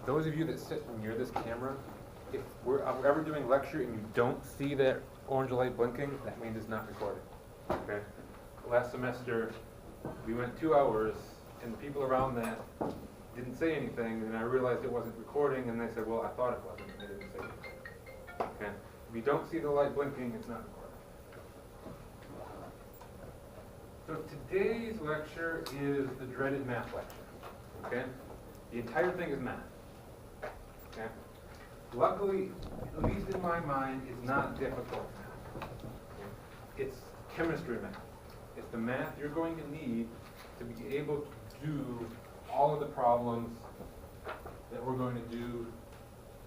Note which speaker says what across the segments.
Speaker 1: those of you that sit near this camera, if we're ever doing a lecture and you don't see that orange light blinking, that means it's not recording. Okay? Last semester, we went 2 hours, and the people around that didn't say anything, and I realized it wasn't recording, and they said, well, I thought it wasn't, and they didn't say anything. Okay? If you don't see the light blinking, it's not recording. So today's lecture is the dreaded math lecture. Okay? The entire thing is math. Okay? Luckily, at least in my mind, it's not difficult math. Okay? It's chemistry math. It's the math you're going to need to be able to do all of the problems that we're going to do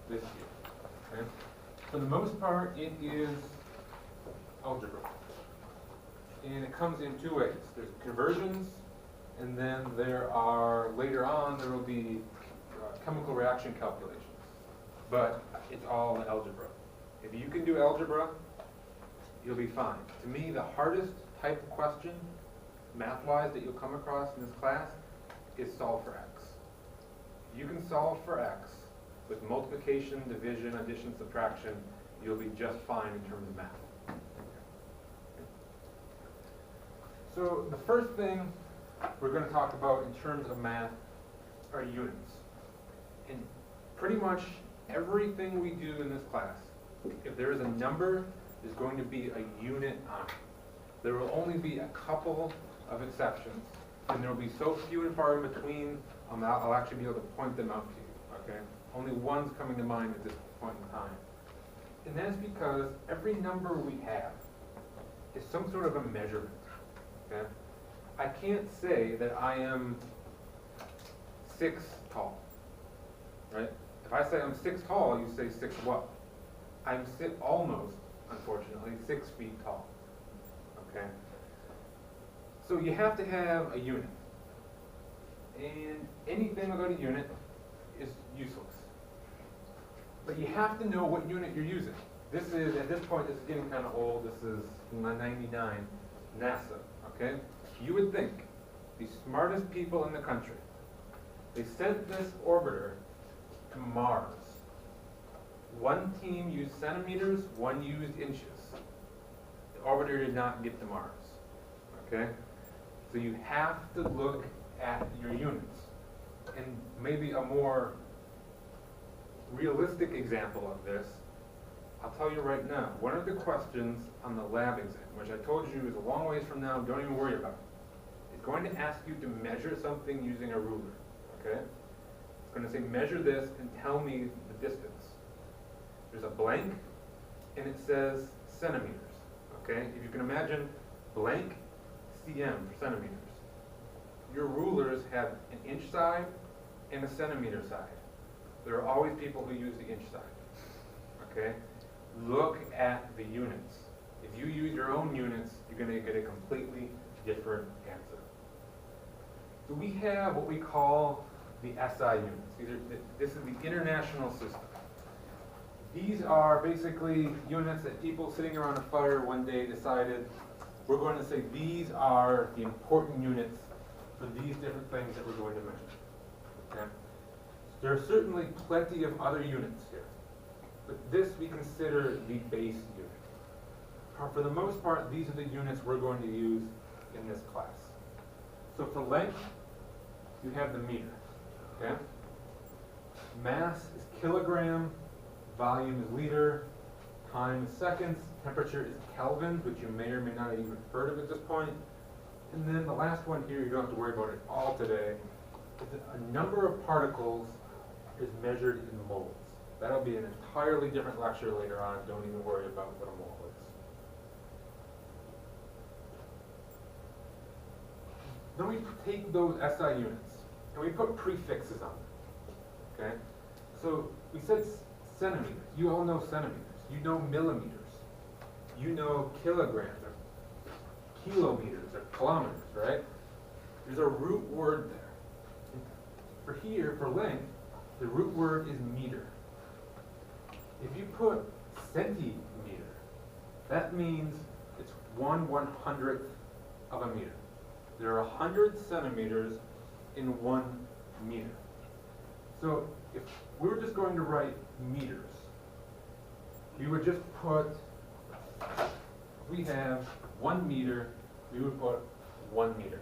Speaker 1: this year. Okay? For the most part, it is algebra. And it comes in two ways. There's conversions, and then there are, later on, there will be chemical reaction calculations. But it's all algebra. If you can do algebra, you'll be fine. To me, the hardest type of question, math-wise, that you'll come across in this class is solve for x. If you can solve for x with multiplication, division, addition, subtraction, you'll be just fine in terms of math. So the first thing we're going to talk about in terms of math are units. And pretty much everything we do in this class, if there is a number, there's going to be a unit on it. There will only be a couple of exceptions, and there will be so few and far in between, I'll actually be able to point them out to you, okay? Only one's coming to mind at this point in time. And that's because every number we have is some sort of a measurement, okay? I can't say that I am 6 tall, right? If I say I'm 6 tall, you say 6 what? I'm almost, unfortunately, 6 feet tall, okay? So you have to have a unit. And anything without a unit is useless. But you have to know what unit you're using. This is, at this point, this is getting kind of old. This is 99, NASA, okay? You would think the smartest people in the country, they sent this orbiter to Mars. One team used centimeters, one used inches. The orbiter did not get to Mars, okay? So you have to look at your units. And maybe a more realistic example of this, I'll tell you right now, one of the questions on the lab exam, which I told you is a long ways from now, don't even worry about it, is going to ask you to measure something using a ruler, okay? It's going to say measure this and tell me the distance. There's a blank, and it says centimeters, okay? If you can imagine blank cm for centimeters. Your rulers have an inch side and a centimeter side. There are always people who use the inch side, okay? Look at the units. If you use your own units, you're going to get a completely different answer. So we have what we call the SI units. This is the international system. These are basically units that people sitting around a fire one day decided, we're going to say these are the important units for these different things that we're going to measure. Okay? There are certainly plenty of other units here, but this we consider the base unit. For the most part, these are the units we're going to use in this class. So for length, you have the meter. Okay? Mass is kilogram, volume is liter, time is seconds, temperature is kelvins, which you may or may not have even heard of at this point. And then the last one here, you don't have to worry about it all today, is that a number of particles is measured in moles. That'll be an entirely different lecture later on. Don't even worry about what a mole is. Then we take those SI units and we put prefixes on them. Okay? So we said centimeters. You all know centimeters. You know millimeters. You know kilograms or kilometers or kilometers, right? There's a root word there. For here, for length, the root word is meter. If you put centimeter, that means it's 1/100th of a meter. There are 100 centimeters in 1 meter. So if we were just going to write meters, we would just put, if we have 1 meter, we would put 1 meter.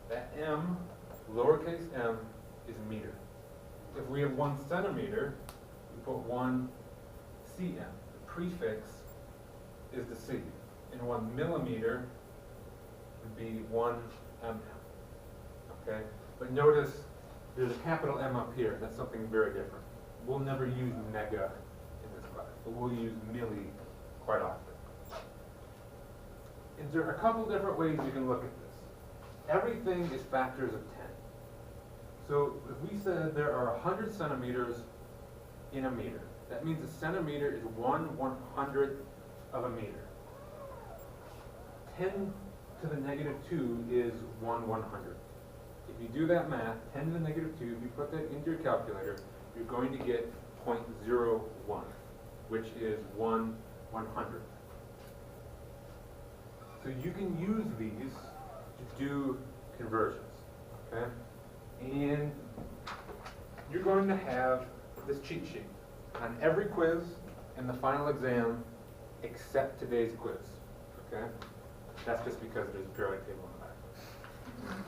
Speaker 1: That m, lowercase m, is meter. If we have 1 centimeter, we put 1 cm. The prefix is the c. And 1 millimeter would be 1 mm. Okay? But notice there's a capital M up here. That's something very different. We'll never use mega in this class, but we'll use milli quite often. And there are a couple different ways you can look at this. Everything is factors of 10. So if we said there are 100 centimeters in a meter, that means a centimeter is 1/100th of a meter. 10 to the negative 2 is 1/100th. If you do that math, 10 to the negative 2, if you put that into your calculator, you're going to get 0.01, which is 1/100th. So you can use these to do conversions, okay? And you're going to have this cheat sheet on every quiz and the final exam except today's quiz, okay? That's just because there's a periodic table on the back.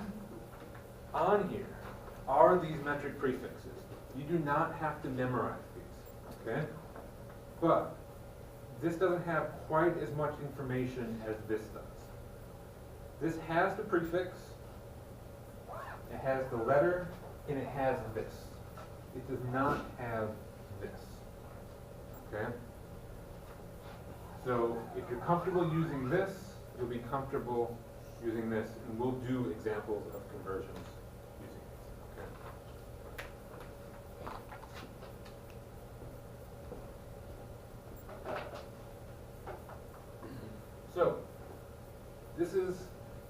Speaker 1: On here are these metric prefixes. You do not have to memorize these, okay? But this doesn't have quite as much information as this does. This has the prefix, it has the letter, and it has this. It does not have this, okay? So if you're comfortable using this, you'll be comfortable using this, and we'll do examples of conversions using these, okay? So, this is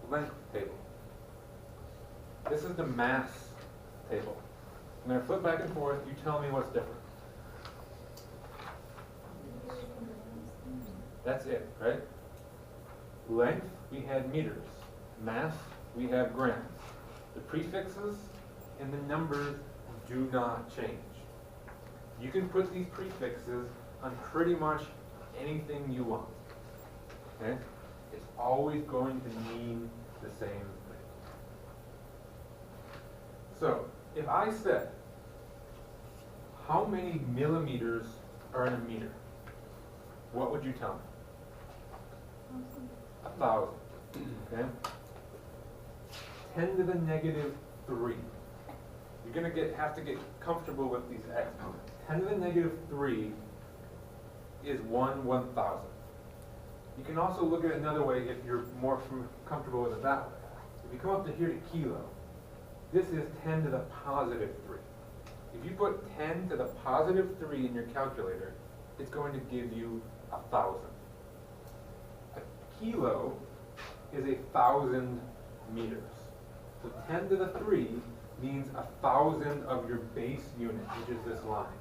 Speaker 1: length table. This is the mass table. I'm going to flip back and forth, you tell me what's different. That's it, right? Length, we had meters. Mass, we have grams. The prefixes and the numbers do not change. You can put these prefixes on pretty much anything you want. Okay? It's always going to mean the same thing. So, if I said, how many millimeters are in a meter? What would you tell me? 1,000. Okay? 10 to the negative 3. You're going to have to get comfortable with these exponents. 10 to the negative 3 is 1/1000. You can also look at it another way if you're more comfortable with it that way. If you come up to here to kilo, this is 10 to the positive 3. If you put 10 to the positive 3 in your calculator, it's going to give you 1,000. A kilo is 1,000 meters. So 10 to the 3 means 1,000 of your base unit, which is this line.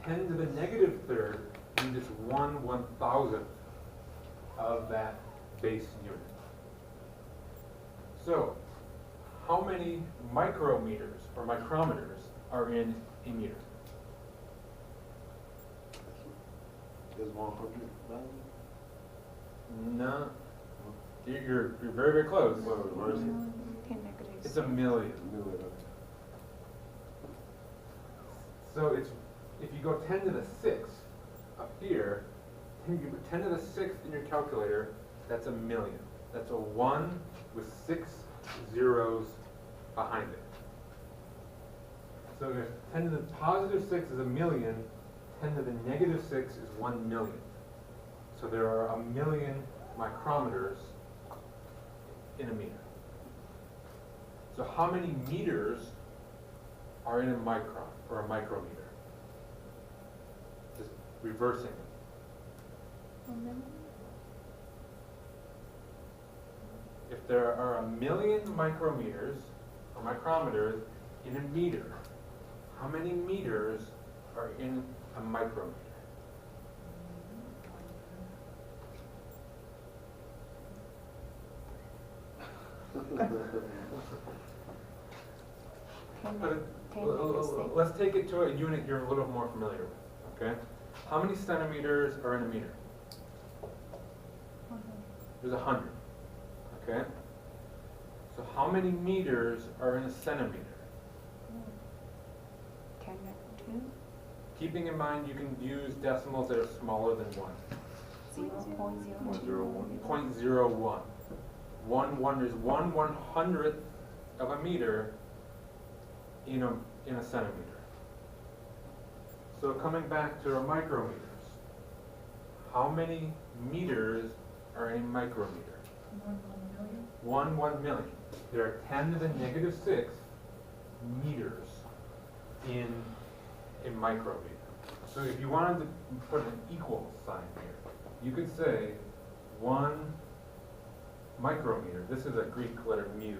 Speaker 1: 10 to the negative third means it's 1/1000th of that base unit. So, how many micrometers or micrometers are in a meter?
Speaker 2: Is 100,000?
Speaker 1: No. You're very, very close.
Speaker 2: Where is it?
Speaker 1: It's a million. So it's, if you go 10 to the 6th up here, you put 10 to the 6th in your calculator, that's a million. That's a 1 with 6 zeros behind it. So if 10 to the positive 6 is a million, 10 to the negative 6 is 1 million. So there are a million micrometers in a meter. So how many meters are in a micron or a micrometer? Just reversing it. If there are a million micrometers or micrometers in a meter, how many meters are in a micrometer? Let's take it to a unit you're a little more familiar with, okay? How many centimeters are in a meter? There's 100, okay? So how many meters are in a centimeter?
Speaker 3: 10 to 2,
Speaker 2: Keeping in mind you can use decimals that are smaller than 1.
Speaker 3: 0.02.
Speaker 2: 0.01. 1 is 1/100th of a meter in a centimeter. So coming back to our micrometers, how many meters are in a micrometer? 1/1,000,000. There are 10 to the -6 meters in a micrometer. So if you wanted to put an equal sign here, you could say 1 micrometer, this is a Greek letter mu,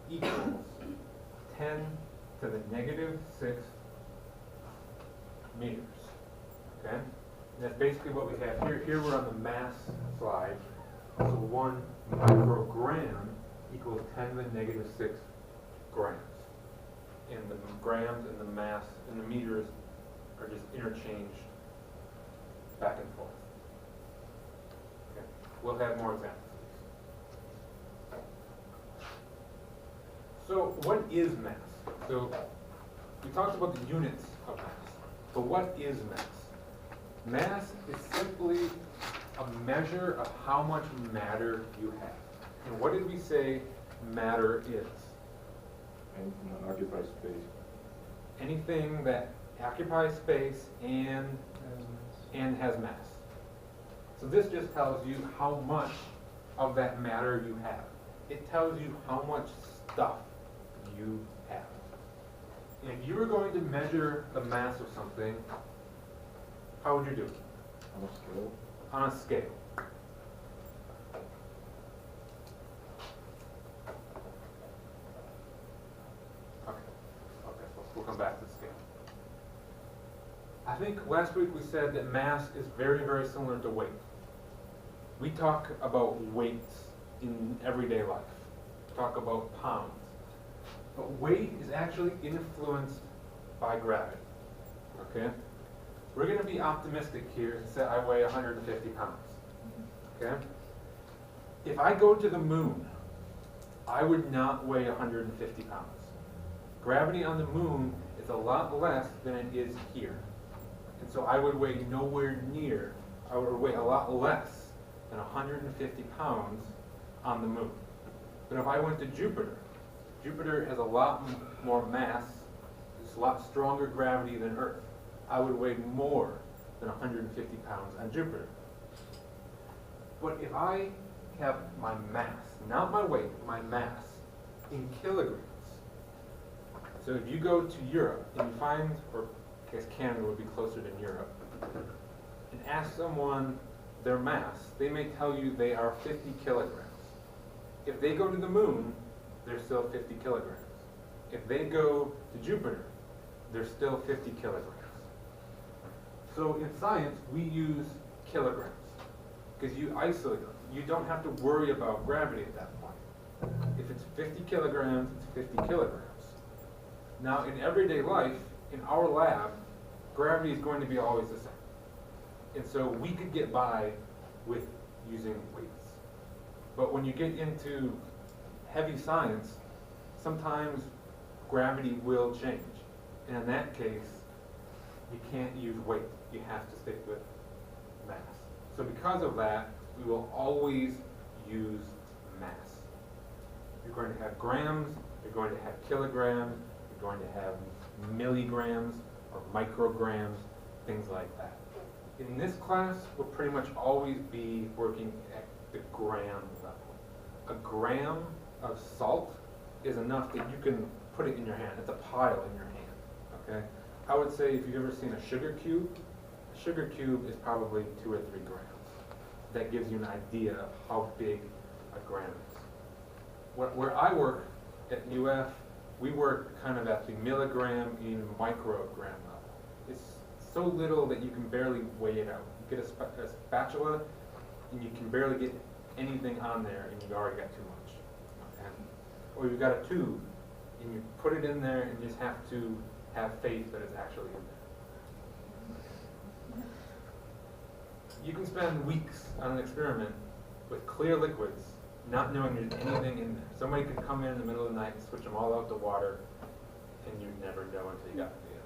Speaker 2: equals 10 to the -6 meters. Okay? And that's basically what we have here. Here we're on the mass slide. So 1 microgram equals 10 to the -6 grams. And the grams and the mass and the meters are just interchanged back and forth. Okay. We'll have more examples of these. So what is mass? So we talked about the units of mass, but what is mass? Mass is simply a measure of how much matter you have. And what did we say matter is?
Speaker 4: Anything that occupies space.
Speaker 2: Anything that occupies space and has mass. So this just tells you how much of that matter you have. It tells you how much stuff you have. And if you were going to measure the mass of something, how would you do it?
Speaker 4: On a scale.
Speaker 2: On a scale. Okay, we'll come back to the scale. I think last week we said that mass is very, very similar to weight. We talk about weights in everyday life. We talk about pounds. But weight is actually influenced by gravity. Okay? We're going to be optimistic here and say I weigh 150 pounds. Okay? If I go to the moon, I would not weigh 150 pounds. Gravity on the moon is a lot less than it is here. And so I would weigh nowhere near, I would weigh a lot less than 150 pounds on the moon. But if I went to Jupiter, Jupiter has a lot more mass, it's a lot stronger gravity than Earth. I would weigh more than 150 pounds on Jupiter. But if I have my mass, not my weight, my mass, in kilograms. So if you go to Europe and you find, or I guess Canada would be closer than Europe, and ask someone their mass, they may tell you they are 50 kilograms. If they go to the moon, they're still 50 kilograms. If they go to Jupiter, they're still 50 kilograms. So in science, we use kilograms because you isolate them. You don't have to worry about gravity at that point. If it's 50 kilograms, it's 50 kilograms. Now in everyday life, in our lab, gravity is going to be always the same. And so we could get by with using weights. But when you get into heavy science, sometimes gravity will change. And in that case, you can't use weight. You have to stick with mass. So because of that, we will always use mass. You're going to have grams, you're going to have kilograms, you're going to have milligrams or micrograms, things like that. In this class, we'll pretty much always be working at the gram level. A gram of salt is enough that you can put it in your hand. It's a pile in your hand, okay? I would say if you've ever seen a sugar cube is probably 2 or 3 grams. That gives you an idea of how big a gram is. Where I work at UF, we work kind of at the milligram in microgram level. It's so little that you can barely weigh it out. You get a spatula and you can barely get anything on there and you've already got too much. Okay? Or you've got a tube and you put it in there and you just have to have faith that it's actually in there. You can spend weeks on an experiment with clear liquids, not knowing there's anything in there. Somebody could come in the middle of the night and switch them all out to water, and you'd never know until you got to the end.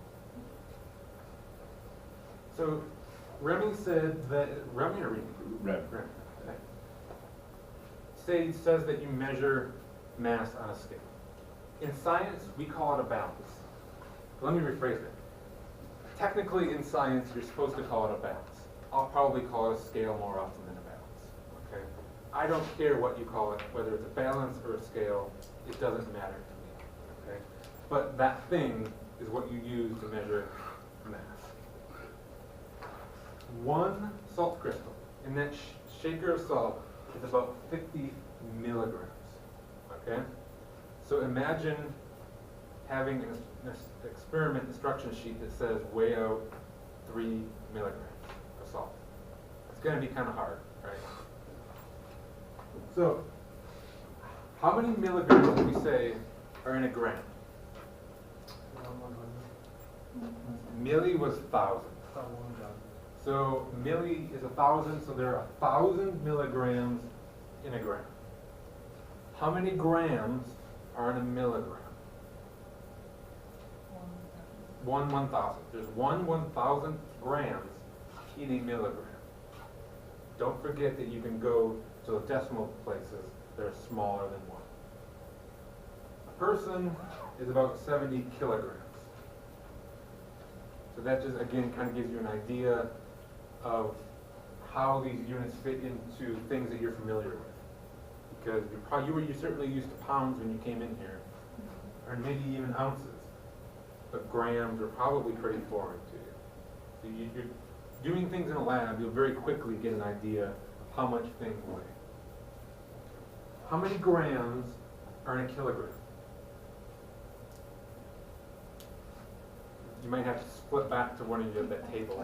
Speaker 2: So Remy said that, Remy or Remy?
Speaker 4: Rem.
Speaker 2: Remy, okay. Says that you measure mass on a scale. In science, we call it a balance. Let me rephrase it. Technically, in science, you're supposed to call it a balance. I'll probably call it a scale more often than a balance. Okay? I don't care what you call it, whether it's a balance or a scale. It doesn't matter to me. Okay? But that thing is what you use to measure mass. One salt crystal in that shaker of salt is about 50 milligrams. Okay? So imagine having an experiment instruction sheet that says weigh out 3 milligrams of salt. It's going to be kind of hard, right? So, how many milligrams would we say are in a gram? Milli was 1,000. So milli is 1,000, so there are 1,000 milligrams in a gram. How many grams are in a milligram? 1/1,000. There's 1/1,000 grams in a milligram. Don't forget that you can go to the decimal places that are smaller than 1. A person is about 70 kilograms. So that just, again, kind of gives you an idea of how these units fit into things that you're familiar with. Because you're certainly used to pounds when you came in here, or maybe even ounces. But grams are probably pretty foreign to you. So you're doing things in a lab, you'll very quickly get an idea of how much things weigh. How many grams are in a kilogram? You might have to split back to one of you at that table.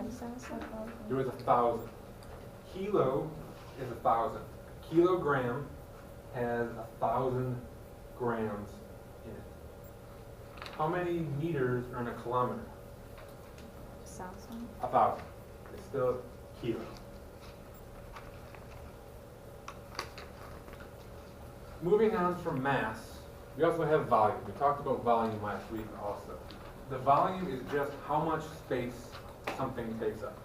Speaker 2: There was 1,000. Kilo is 1,000. Kilogram has 1,000 grams in it. How many meters are in a kilometer?
Speaker 3: 1,000.
Speaker 2: 1,000. It's still kilo. Moving on from mass, we also have volume. We talked about volume last week also. The volume is just how much space something takes up.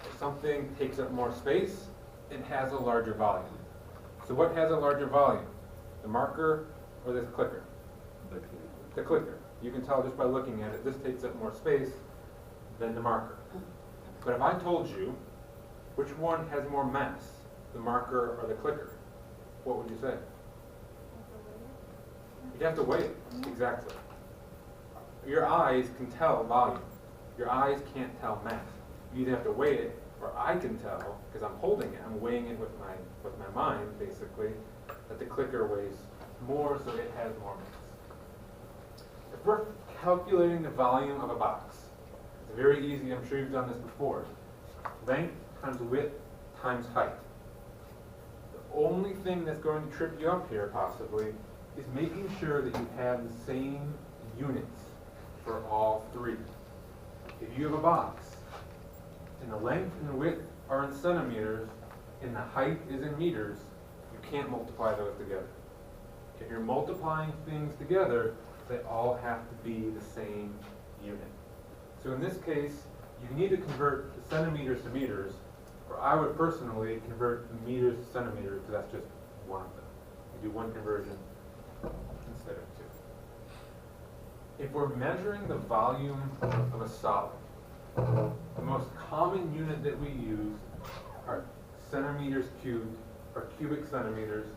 Speaker 2: If something takes up more space, it has a larger volume. So what has a larger volume? The marker or this clicker? The clicker. You can tell just by looking at it, this takes up more space than the marker. But if I told you which one has more mass, the marker or the clicker, what would you say? You'd have to weigh it, exactly. Your eyes can tell volume. Your eyes can't tell mass. You either have to weigh it, or I can tell, because I'm holding it, I'm weighing it with my mind, basically, that the clicker weighs more, so it has more mass. If we're calculating the volume of a box, it's very easy, I'm sure you've done this before. Length times width times height. The only thing that's going to trip you up here, possibly, is making sure that you have the same units for all three. If you have a box, and the length and the width are in centimeters, and the height is in meters, you can't multiply those together. If you're multiplying things together, they all have to be the same unit. So in this case, you need to convert the centimeters to meters, or I would personally convert the meters to centimeters, because that's just one of them. You do one conversion instead of two. If we're measuring the volume of a solid, the most common unit that we use are centimeters cubed, or cubic centimeters,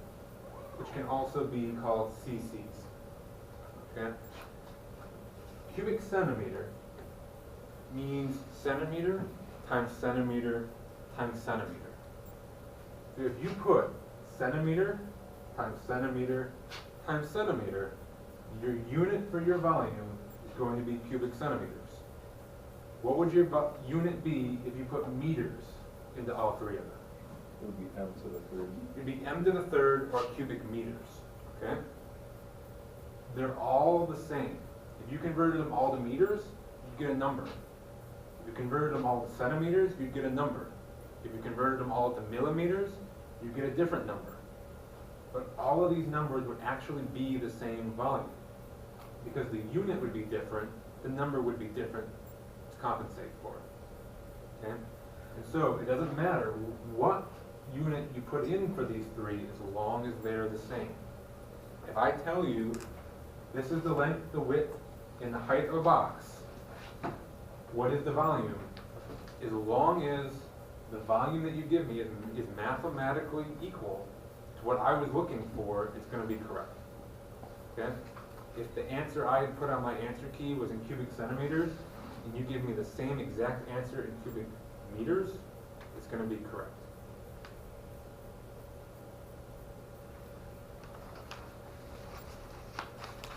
Speaker 2: which can also be called cc's. Okay? Cubic centimeter means centimeter times centimeter times centimeter. So if you put centimeter times centimeter times centimeter, your unit for your volume is going to be cubic centimeters. What would your unit be if you put meters into all three of them?
Speaker 4: It would be m to the third.
Speaker 2: It would be m to the third, or cubic meters. Okay? they're all the same. If you converted them all to meters, you get a number. If you converted them all to centimeters, you'd get a number. If you converted them all to millimeters, you get a different number. But all of these numbers would actually be the same volume. Because the unit would be different, the number would be different to compensate for it. Okay? And so it doesn't matter what unit you put in for these three as long as they're the same. If I tell you this is the length, the width, and the height of a box, what is the volume? As long as the volume that you give me is mathematically equal to what I was looking for, it's going to be correct. Okay? If the answer I had put on my answer key was in cubic centimeters, and you give me the same exact answer in cubic meters, it's going to be correct.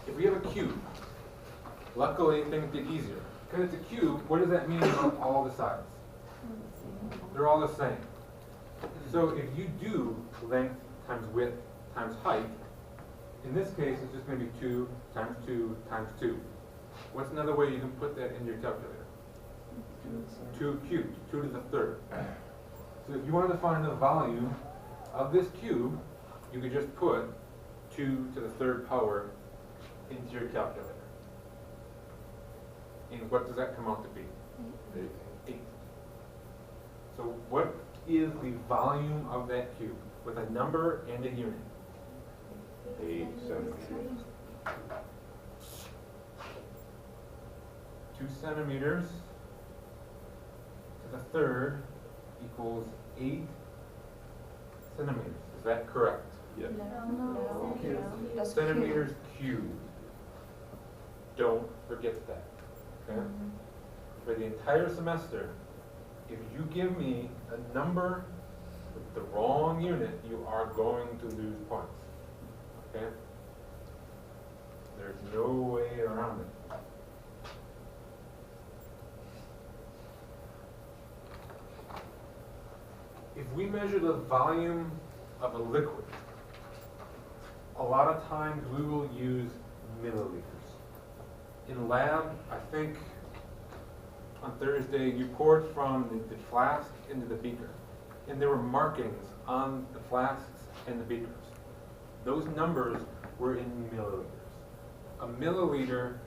Speaker 2: If we have a cube, luckily things get easier. Because it's a cube, what does that mean about all the sides? They're all the same. So if you do length times width times height, in this case it's just going to be 2 times 2 times 2. What's another way you can put that in your calculator? 2 cubed, 2 to the third. So if you wanted to find the volume of this cube, you could just put 2 to the third power into your calculator. And what does that come out to be? 8. So what is the volume of that cube with a number and a unit?
Speaker 4: 8 centimeters.
Speaker 2: 2 centimeters to the third equals 8 centimeters. Is that correct?
Speaker 4: Yes.
Speaker 3: That's
Speaker 2: Centimeters cubed. Don't forget that. Okay? For the entire semester, if you give me a number with the wrong unit, you are going to lose points. Okay? There's no way around it. If we measure the volume of a liquid, a lot of times we will use milliliters. In lab, I think on Thursday, you poured from the flask into the beaker, and there were markings on the flasks and the beakers. Those numbers were in milliliters. A milliliter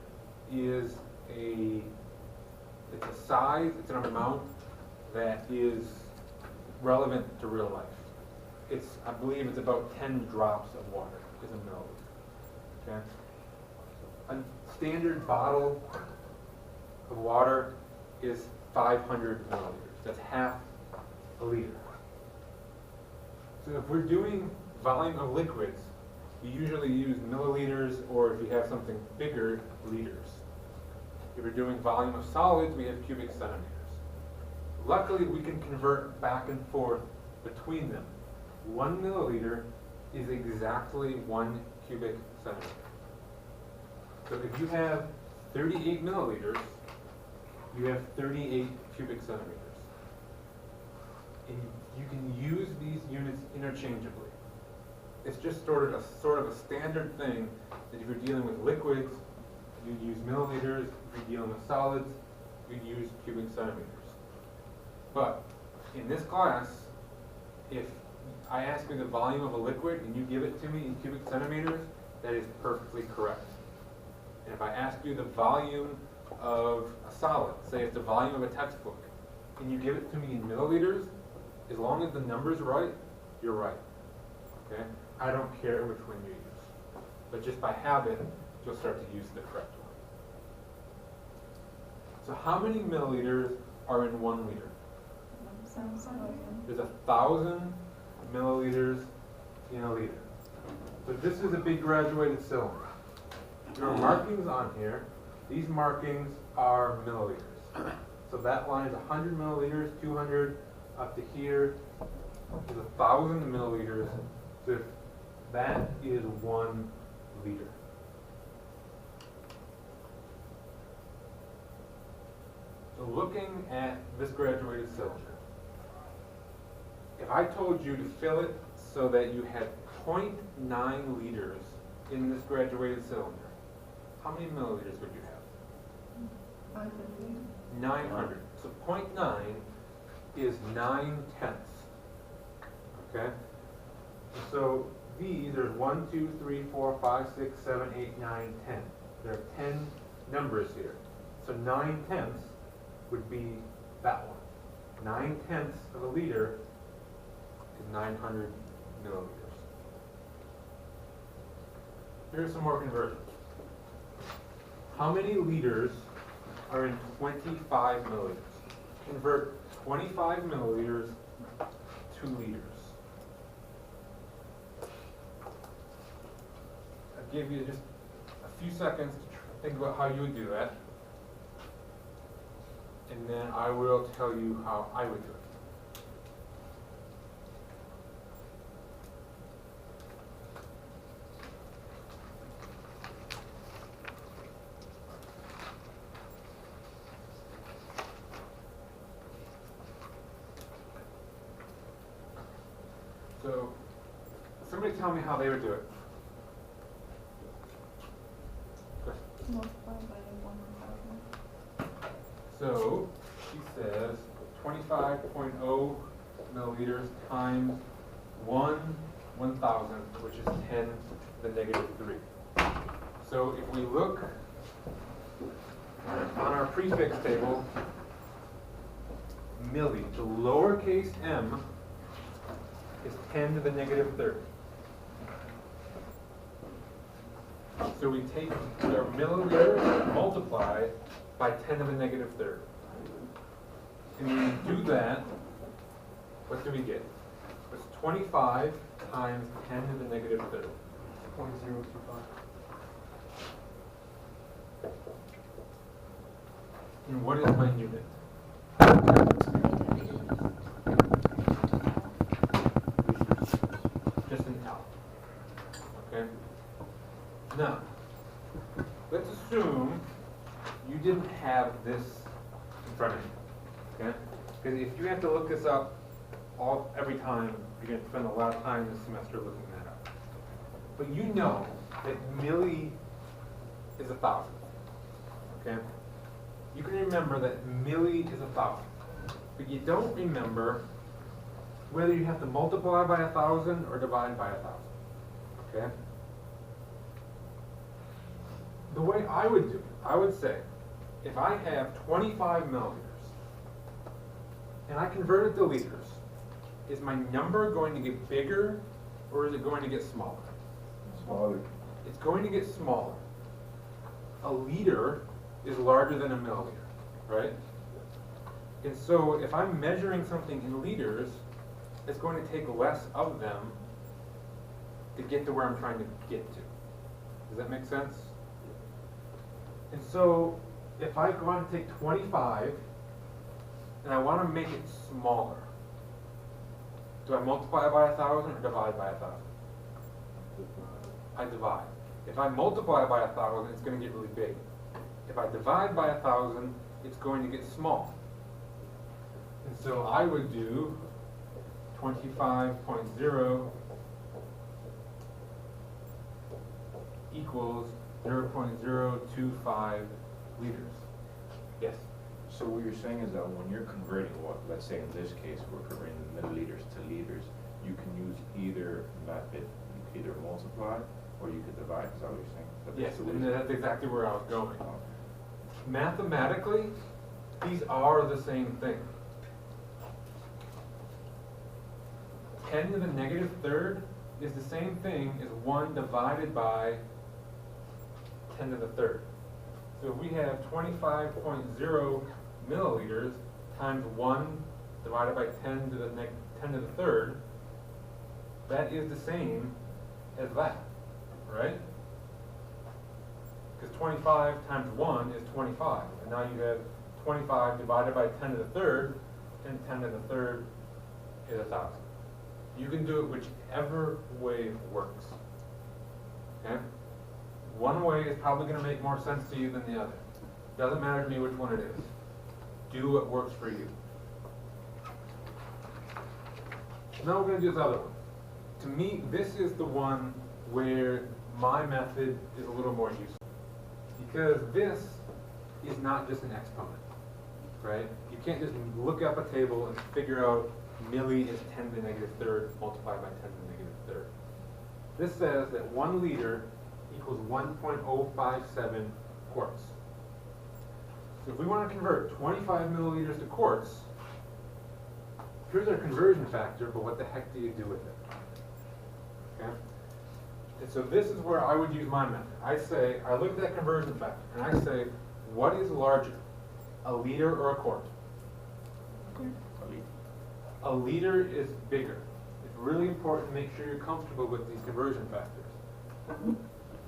Speaker 2: is it's a size, it's an amount that is relevant to real life. I believe it's about 10 drops of water is a milliliter. Okay? A standard bottle of water is 500 milliliters. That's half a liter. So if we're doing volume of liquids, we usually use milliliters, or if you have something bigger, liters. If we're doing volume of solids, we have cubic centimeters. Luckily, we can convert back and forth between them. 1 milliliter is exactly 1 cubic centimeter. So if you have 38 milliliters, you have 38 cubic centimeters. And you can use these units interchangeably. It's just sort of a standard thing that if you're dealing with liquids, you use milliliters. If you're dealing with solids, you use cubic centimeters. But in this class, if I ask you the volume of a liquid and you give it to me in cubic centimeters, that is perfectly correct. And if I ask you the volume of a solid, say it's the volume of a textbook, and you give it to me in milliliters, as long as the number's right, you're right. Okay? I don't care which one you use. But just by habit, you'll start to use the correct one. So how many milliliters are in 1 liter? There's 1,000 milliliters in a liter. So this is a big graduated cylinder. There are markings on here. These markings are milliliters. So that line is 100 milliliters, 200 up to here is 1,000 milliliters. So that is 1 liter. So looking at this graduated cylinder, if I told you to fill it so that you had 0.9 liters in this graduated cylinder, how many milliliters would you have? 900. So 0.9 is 9/10. Okay? So these, there's 1, 2, 3, 4, 5, 6, 7, 8, 9, 10. There are 10 numbers here. So 9/10 would be that one. 9/10 of a liter is 900 milliliters. Here's some more conversions. How many liters are in 25 milliliters? Convert 25 milliliters to liters. I'll give you just a few seconds to think about how you would do that. And then I will tell you how I would do it. So, somebody tell me how they would do it.
Speaker 3: Multiply by 1,000.
Speaker 2: So, she says 25.0 milliliters times 1,000, which is 10 to the negative 3. So if we look on our prefix table, milli, the lowercase m is 10 to the negative 3rd. So we take our milliliters and multiply by 10 to the negative 3rd. And when we do that, what do we get? It's 25 times 10 to the negative 3rd. 0.025. And what is my unit? Just an L. Okay? Now, let's assume you didn't have this in front of you. Okay? Because if you have to look this up every time, you're going to spend a lot of time this semester looking that up. But you know that milli is 1,000. Okay? You can remember that milli is 1,000. But you don't remember whether you have to multiply by 1,000 or divide by 1,000. Okay? The way I would do it, I would say, if I have 25 milliliters and I convert it to liters, is my number going to get bigger or is it going to get smaller?
Speaker 4: Smaller.
Speaker 2: It's going to get smaller. A liter is larger than a milliliter, right? And so if I'm measuring something in liters, it's going to take less of them to get to where I'm trying to get to. Does that make sense? And so if I want to take 25 and I want to make it smaller, do I multiply by 1,000 or divide by 1,000? I divide. If I multiply by 1,000, it's going to get really big. If I divide by 1,000, it's going to get small. And so I would do 25.0 equals 0.025 liters. Yes?
Speaker 4: So what you're saying is that when you're converting what, let's say in this case, we're converting milliliters to liters, you can use either method. You could either multiply or you could divide. Is that what you're saying?
Speaker 2: Yes, and that's exactly where I was going.
Speaker 4: Oh.
Speaker 2: Mathematically, these are the same thing. 10 to the negative 3rd is the same thing as 1 divided by 10 to the 3rd. So if we have 25.0 milliliters times 1 divided by 10 to the 10 to the 3rd, that is the same as that, right? Because 25 times 1 is 25. And now you have 25 divided by 10 to the 3rd, and 10 to the 3rd is 1,000. You can do it whichever way works. Okay? One way is probably going to make more sense to you than the other. Doesn't matter to me which one it is. Do what works for you. Now we're going to do this other one. To me, this is the one where my method is a little more useful. Because this is not just an exponent, right? You can't just look up a table and figure out milli is 10 to the negative third multiplied by 10 to the negative third. This says that 1 liter equals 1.057 quarts. So if we want to convert 25 milliliters to quarts, here's our conversion factor, but what the heck do you do with it? Okay? And so this is where I would use my method. I look at that conversion factor, and I say, what is larger, a liter or a quart? A liter is bigger. It's really important to make sure you're comfortable with these conversion factors.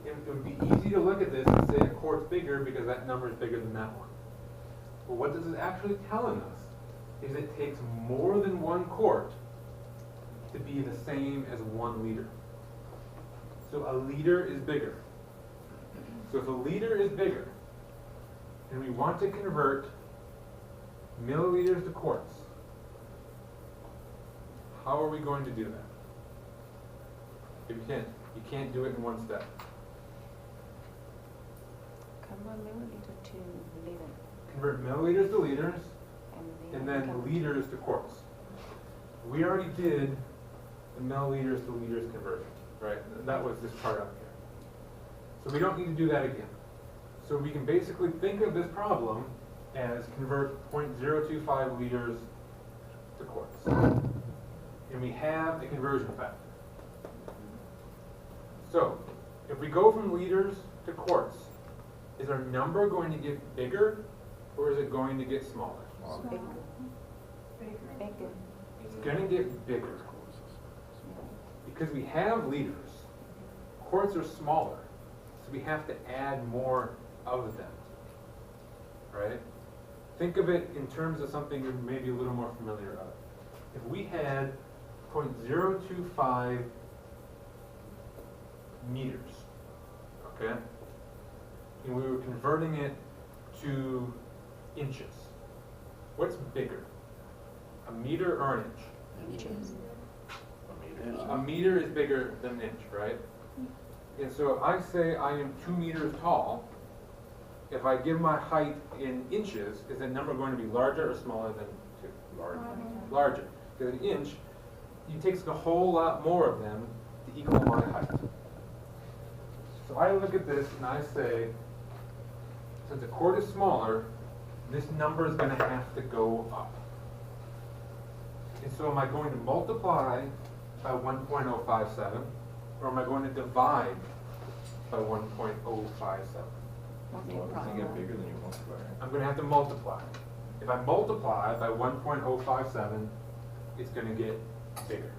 Speaker 2: It would be easy to look at this and say a quart's bigger because that number is bigger than that one. But what this is actually telling us is it takes more than 1 quart to be the same as 1 liter. So a liter is bigger. So if a liter is bigger, and we want to convert milliliters to quarts, how are we going to do that? If you can't do it in one step.
Speaker 5: Convert milliliter to liter.
Speaker 2: Convert milliliters to liters, and then
Speaker 5: become-
Speaker 2: liters to quarts. We already did the milliliters to liters conversion, right? That was this part up here. So we don't need to do that again. So we can basically think of this problem as convert 0.025 liters to quarts. And we have a conversion factor. So if we go from liters to quarts, is our number going to get bigger or is it going to get smaller?
Speaker 5: Bigger. Bigger.
Speaker 2: It's going to get bigger because we have liters. Quarts are smaller, so we have to add more of them, right? Think of it in terms of something you're maybe a little more familiar of. If we had 0.025 meters, okay, and we were converting it to inches, what's bigger, a meter or an inch?
Speaker 5: Inches.
Speaker 2: A meter is bigger than an inch, right? And so if I say I am 2 meters tall, if I give my height in inches, is that number going to be larger or smaller than 2?
Speaker 4: Large.
Speaker 2: Larger. Because an inch, it takes a whole lot more of them to equal my height. So I look at this and I say, since a quart is smaller, this number is going to have to go up. And so am I going to multiply by 1.057, or am I going to divide by 1.057?
Speaker 4: Well, if you get bigger, then you multiply.
Speaker 2: I'm going to have to multiply. If I multiply by 1.057, it's going to get bigger.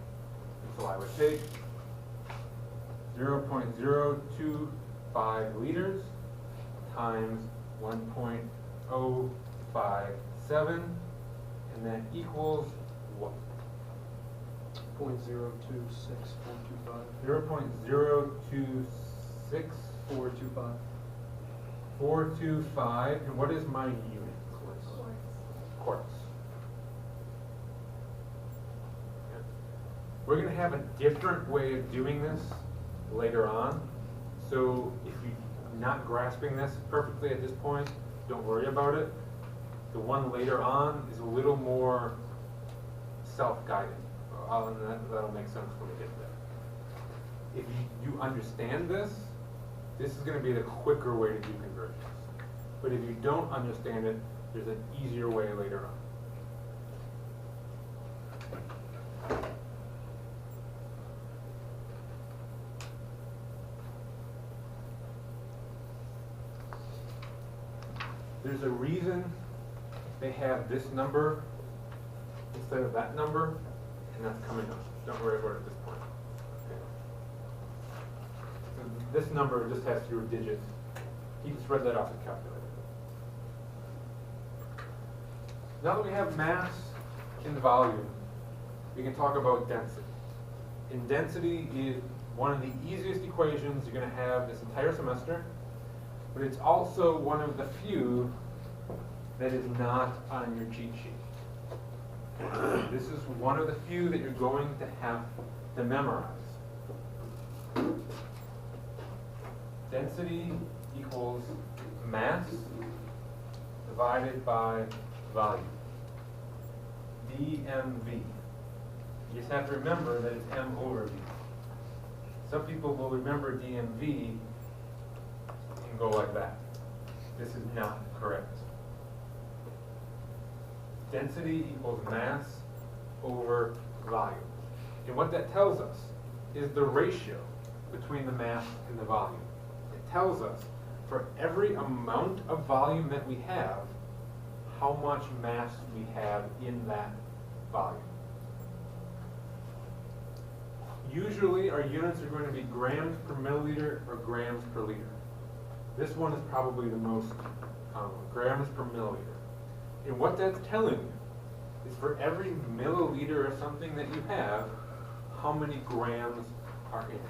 Speaker 2: And so I would take 0.025 liters times 1.057, and that equals what?
Speaker 6: 0.026425.
Speaker 2: 0.026
Speaker 6: 425.
Speaker 2: 425, and what is my unit? Quarts. Okay. We're going to have a different way of doing this later on. So if you're not grasping this perfectly at this point, don't worry about it. The one later on is a little more self-guided. And that'll make sense when we get there. If you understand this, this is going to be the quicker way to do conversions. But if you don't understand it, there's an easier way later on. There's a reason they have this number instead of that number, and that's coming up. Don't worry about it at this point. Okay. So this number just has fewer digits. You can spread that off the calculator. Now that we have mass and volume, we can talk about density. And density is one of the easiest equations you're going to have this entire semester, but it's also one of the few that is not on your cheat sheet. This is one of the few that you're going to have to memorize. Density equals mass divided by volume. DMV. You just have to remember that it's M over V. Some people will remember DMV and go like that. This is not correct. Density equals mass over volume. And what that tells us is the ratio between the mass and the volume. It tells us for every amount of volume that we have, how much mass we have in that volume. Usually our units are going to be grams per milliliter or grams per liter. This one is probably the most common, grams per milliliter. And what that's telling you is for every milliliter of something that you have, how many grams are in it.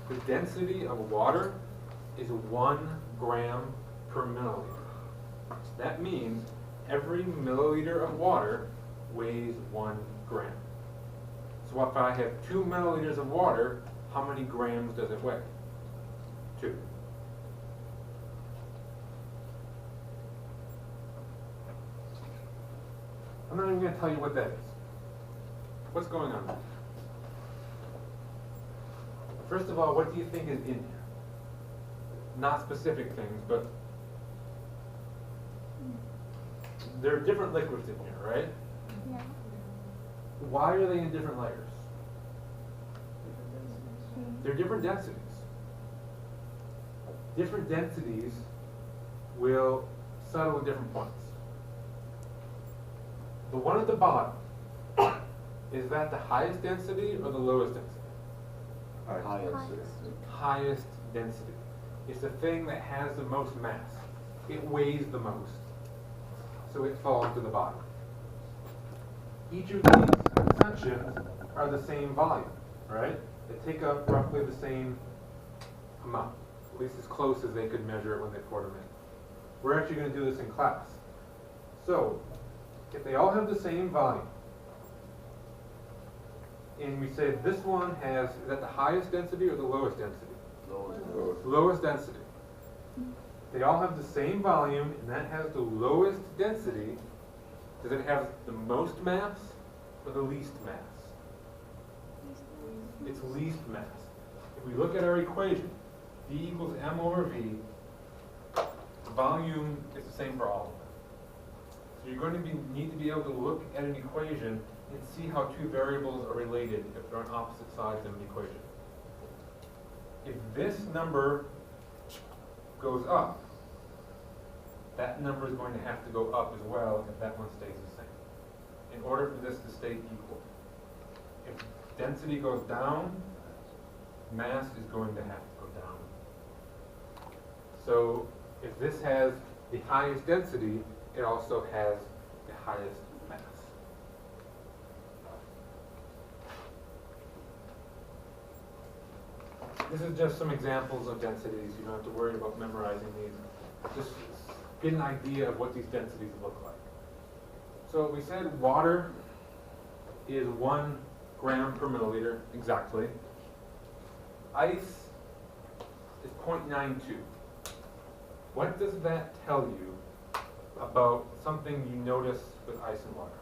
Speaker 2: The density of water is 1 gram per milliliter. That means every milliliter of water weighs 1 gram. So if I have 2 milliliters of water, how many grams does it weigh? 2. I'm not even going to tell you what that is. What's going on there? First of all, what do you think is in here? Not specific things, but there are different liquids in here, right?
Speaker 3: Yeah.
Speaker 2: Why are they in different layers? They're different densities. Different densities will settle at different points. The one at the bottom, is that the highest density or the lowest density? Highest density. It's the thing that has the most mass. It weighs the most. So it falls to the bottom. Each of these sections are the same volume, right? They take up roughly the same amount, at least as close as they could measure it when they poured them in. We're actually going to do this in class. So, if they all have the same volume, and we say this one has, is that the highest density or the lowest density? Lowest density. They all have the same volume, and that has the lowest density. Does it have the most mass or the least mass? It's least mass. If we look at our equation, D equals M over V, the volume is the same for all of them. So you're going to need to be able to look at an equation and see how two variables are related if they're on opposite sides of an equation. If this number goes up, that number is going to have to go up as well if that one stays the same, in order for this to stay equal. If density goes down, mass is going to have to go down. So if this has the highest density, it also has the highest mass. This is just some examples of densities. You don't have to worry about memorizing these. Just get an idea of what these densities look like. So we said water is 1 gram per milliliter, exactly. Ice is 0.92. What does that tell you about something you notice with ice and water?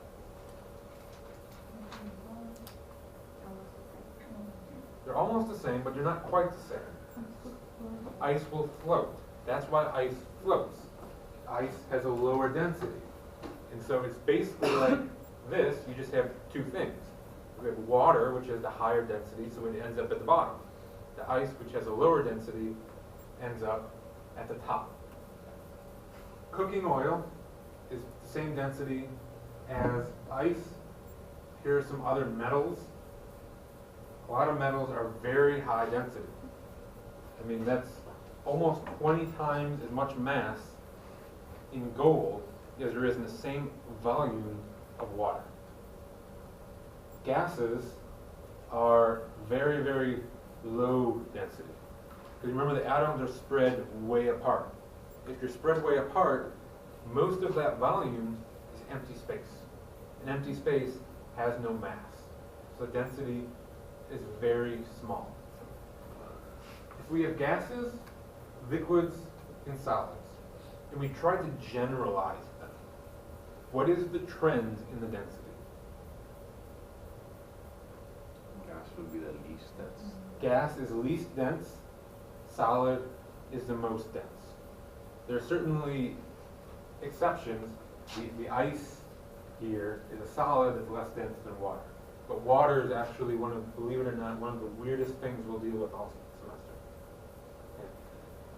Speaker 2: They're almost the same, but they're not quite the same. Ice will float. That's why ice floats. Ice has a lower density. And so it's basically like this, you just have two things. We have water, which has the higher density, so it ends up at the bottom. The ice, which has a lower density, ends up at the top. Cooking oil is the same density as ice. Here are some other metals. A lot of metals are very high density. I mean, that's almost 20 times as much mass in gold as there is in the same volume of water. Gases are very, very low density. Because remember, the atoms are spread way apart. If you're spread way apart, most of that volume is empty space. And empty space has no mass. So density is very small. If we have gases, liquids, in solids, and we tried to generalize them. What is the trend in the density?
Speaker 4: Gas would be the least dense.
Speaker 2: Gas is least dense, solid is the most dense. There are certainly exceptions. The ice here is a solid that's less dense than water. But water is actually one of, believe it or not, one of the weirdest things we'll deal with all semester. Okay.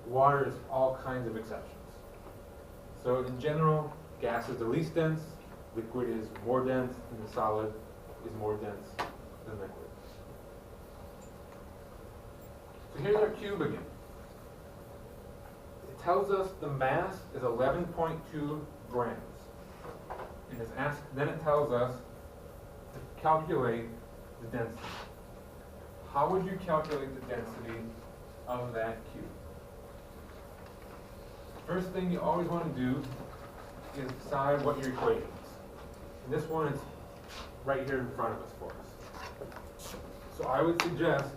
Speaker 2: Water is all kinds of exceptions. So in general, gas is the least dense, liquid is more dense, and the solid is more dense than liquid. So here's our cube again. It tells us the mass is 11.2 grams. And it's asked, then it tells us to calculate the density. How would you calculate the density of that cube? First thing you always want to do is decide what your equation is. And this one is right here in front of us for us. So I would suggest,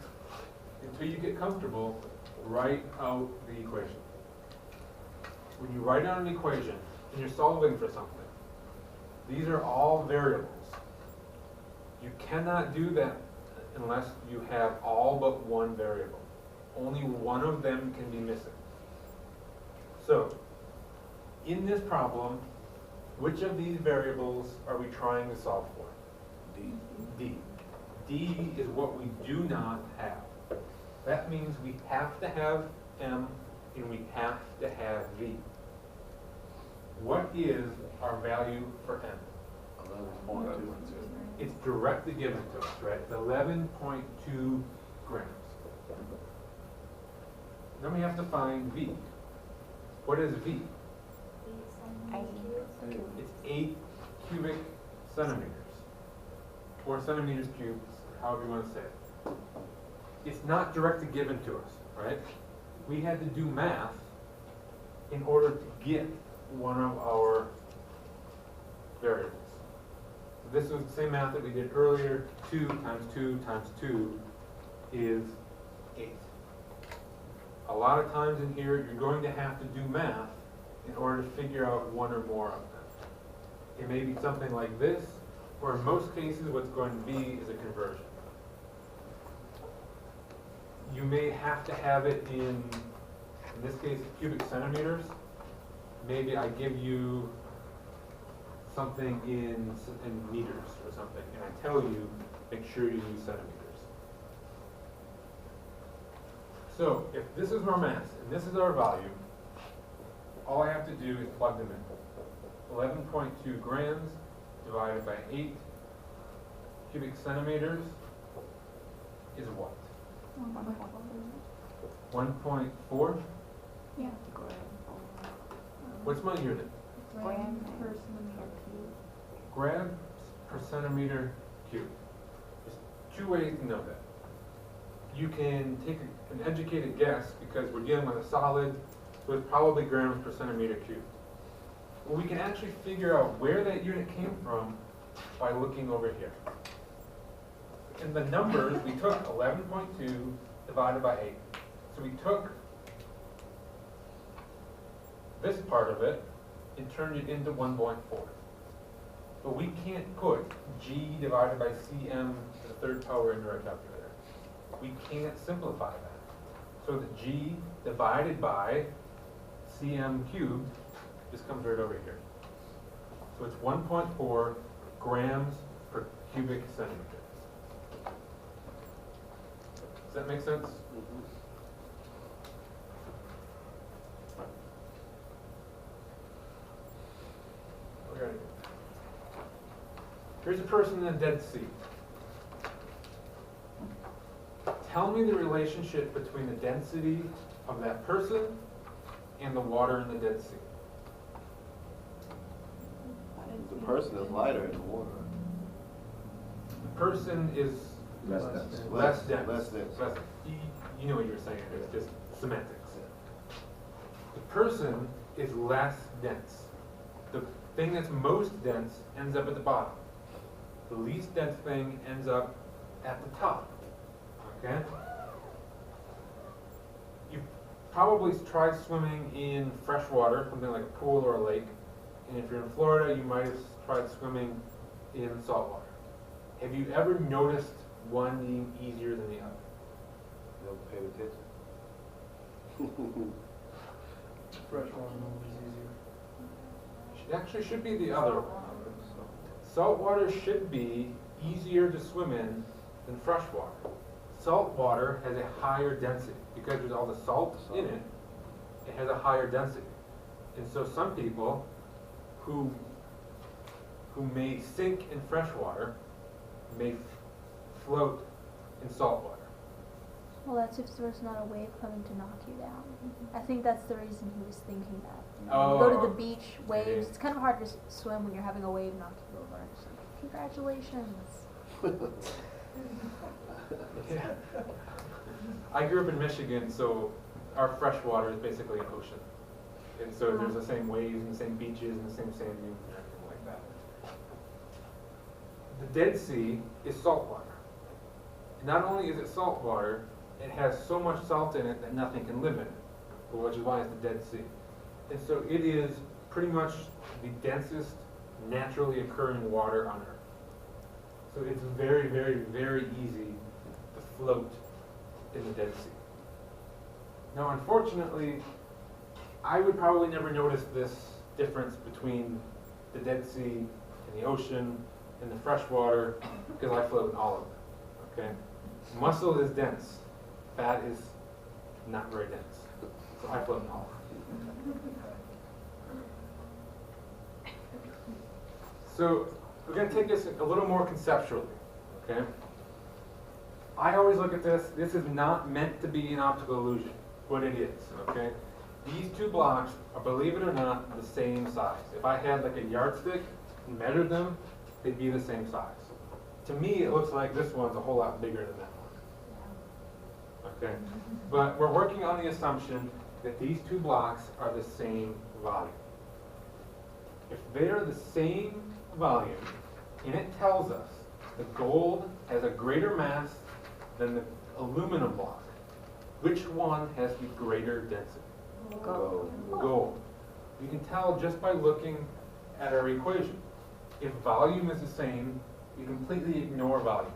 Speaker 2: until you get comfortable, write out the equation. When you write out an equation and you're solving for something, these are all variables. You cannot do that unless you have all but one variable. Only one of them can be missing. So, in this problem, which of these variables are we trying to solve for? D. D is what we do not have. That means we have to have M and we have to have V. What is our value for M?
Speaker 6: 11.2.
Speaker 2: It's directly given to us, right? It's 11.2 grams. Then we have to find V. What is V? It's 8 cubic centimeters. Or centimeters cubed, however you want to say it. It's not directly given to us, right? We had to do math in order to get one of our variables. So this was the same math that we did earlier. 2 times 2 times 2 is 8. A lot of times in here, you're going to have to do math in order to figure out one or more of them. It may be something like this, or in most cases, what's going to be is a conversion. You may have to have it in this case, cubic centimeters. Maybe I give you something in meters or something, and I tell you, make sure you use centimeters. So, if this is our mass, and this is our value, all I have to do is plug them in. 11.2 grams divided by 8 cubic centimeters is what? 1.4?
Speaker 3: Yeah.
Speaker 2: What's my unit?
Speaker 3: Gram per centimeter cube.
Speaker 2: Grams per centimeter cube. There's two ways to know that. You can take an educated guess because we're dealing with a solid, so it's probably grams per centimeter cube. Well, we can actually figure out where that unit came from by looking over here. In the numbers, we took 11.2 divided by 8. So we took this part of it and turned it into 1.4. But we can't put G divided by CM to the third power into our calculator. We can't simplify that. So the G divided by CM cubed just comes right over here. So it's 1.4 grams per cubic centimeter. Does that make sense? Okay. Here's a person in the Dead Sea. Tell me the relationship between the density of that person and the water in the Dead Sea.
Speaker 7: The person is lighter in the water.
Speaker 2: The person is
Speaker 4: Less dense.
Speaker 2: less dense.
Speaker 7: Less dense.
Speaker 2: You know what you're saying, it's just semantics. The person is less dense. The thing that's most dense ends up at the bottom. The least dense thing ends up at the top. Okay? You probably tried swimming in fresh water, something like a pool or a lake. And if you're in Florida, you might have tried swimming in salt water. Have you ever noticed one being easier than the other?
Speaker 7: Never paid attention.
Speaker 6: Fresh water is easier.
Speaker 2: It actually should be the other one. Salt water should be easier to swim in than fresh water. Salt water has a higher density because there's all the salt in it. It has a higher density, and so some people who may sink in fresh water may float in salt water.
Speaker 3: Well, that's if there's not a wave coming to knock you down. I think that's the reason he was thinking that. You know, you go to
Speaker 2: Oh,
Speaker 3: the beach, waves. It's kind of hard to swim when you're having a wave knock you over. It's like, congratulations.
Speaker 2: Yeah. I grew up in Michigan, so our fresh water is basically an ocean. And so there's the same waves and the same beaches and the same sand dunes and everything like that. The Dead Sea is salt water. Not only is it salt water, it has so much salt in it that nothing can live in it, which is why it's the Dead Sea. And so it is pretty much the densest naturally occurring water on Earth. So it's very, very, very easy to float in the Dead Sea. Now, unfortunately, I would probably never notice this difference between the Dead Sea and the ocean and the fresh water because I float in all of them, okay? Muscle is dense. Fat is not very dense. So I float in all of them. So we're going to take this a little more conceptually, okay? I always look at this. This is not meant to be an optical illusion, but it is, okay? These two blocks are, believe it or not, the same size. If I had like a yardstick and measured them, they'd be the same size. To me, it looks like this one's a whole lot bigger than that one. Okay? But we're working on the assumption that these two blocks are the same volume. If they're the same volume, and it tells us the gold has a greater mass than the aluminum block, which one has the greater density?
Speaker 5: Gold.
Speaker 2: Gold. You can tell just by looking at our equation. If volume is the same, you completely ignore volume.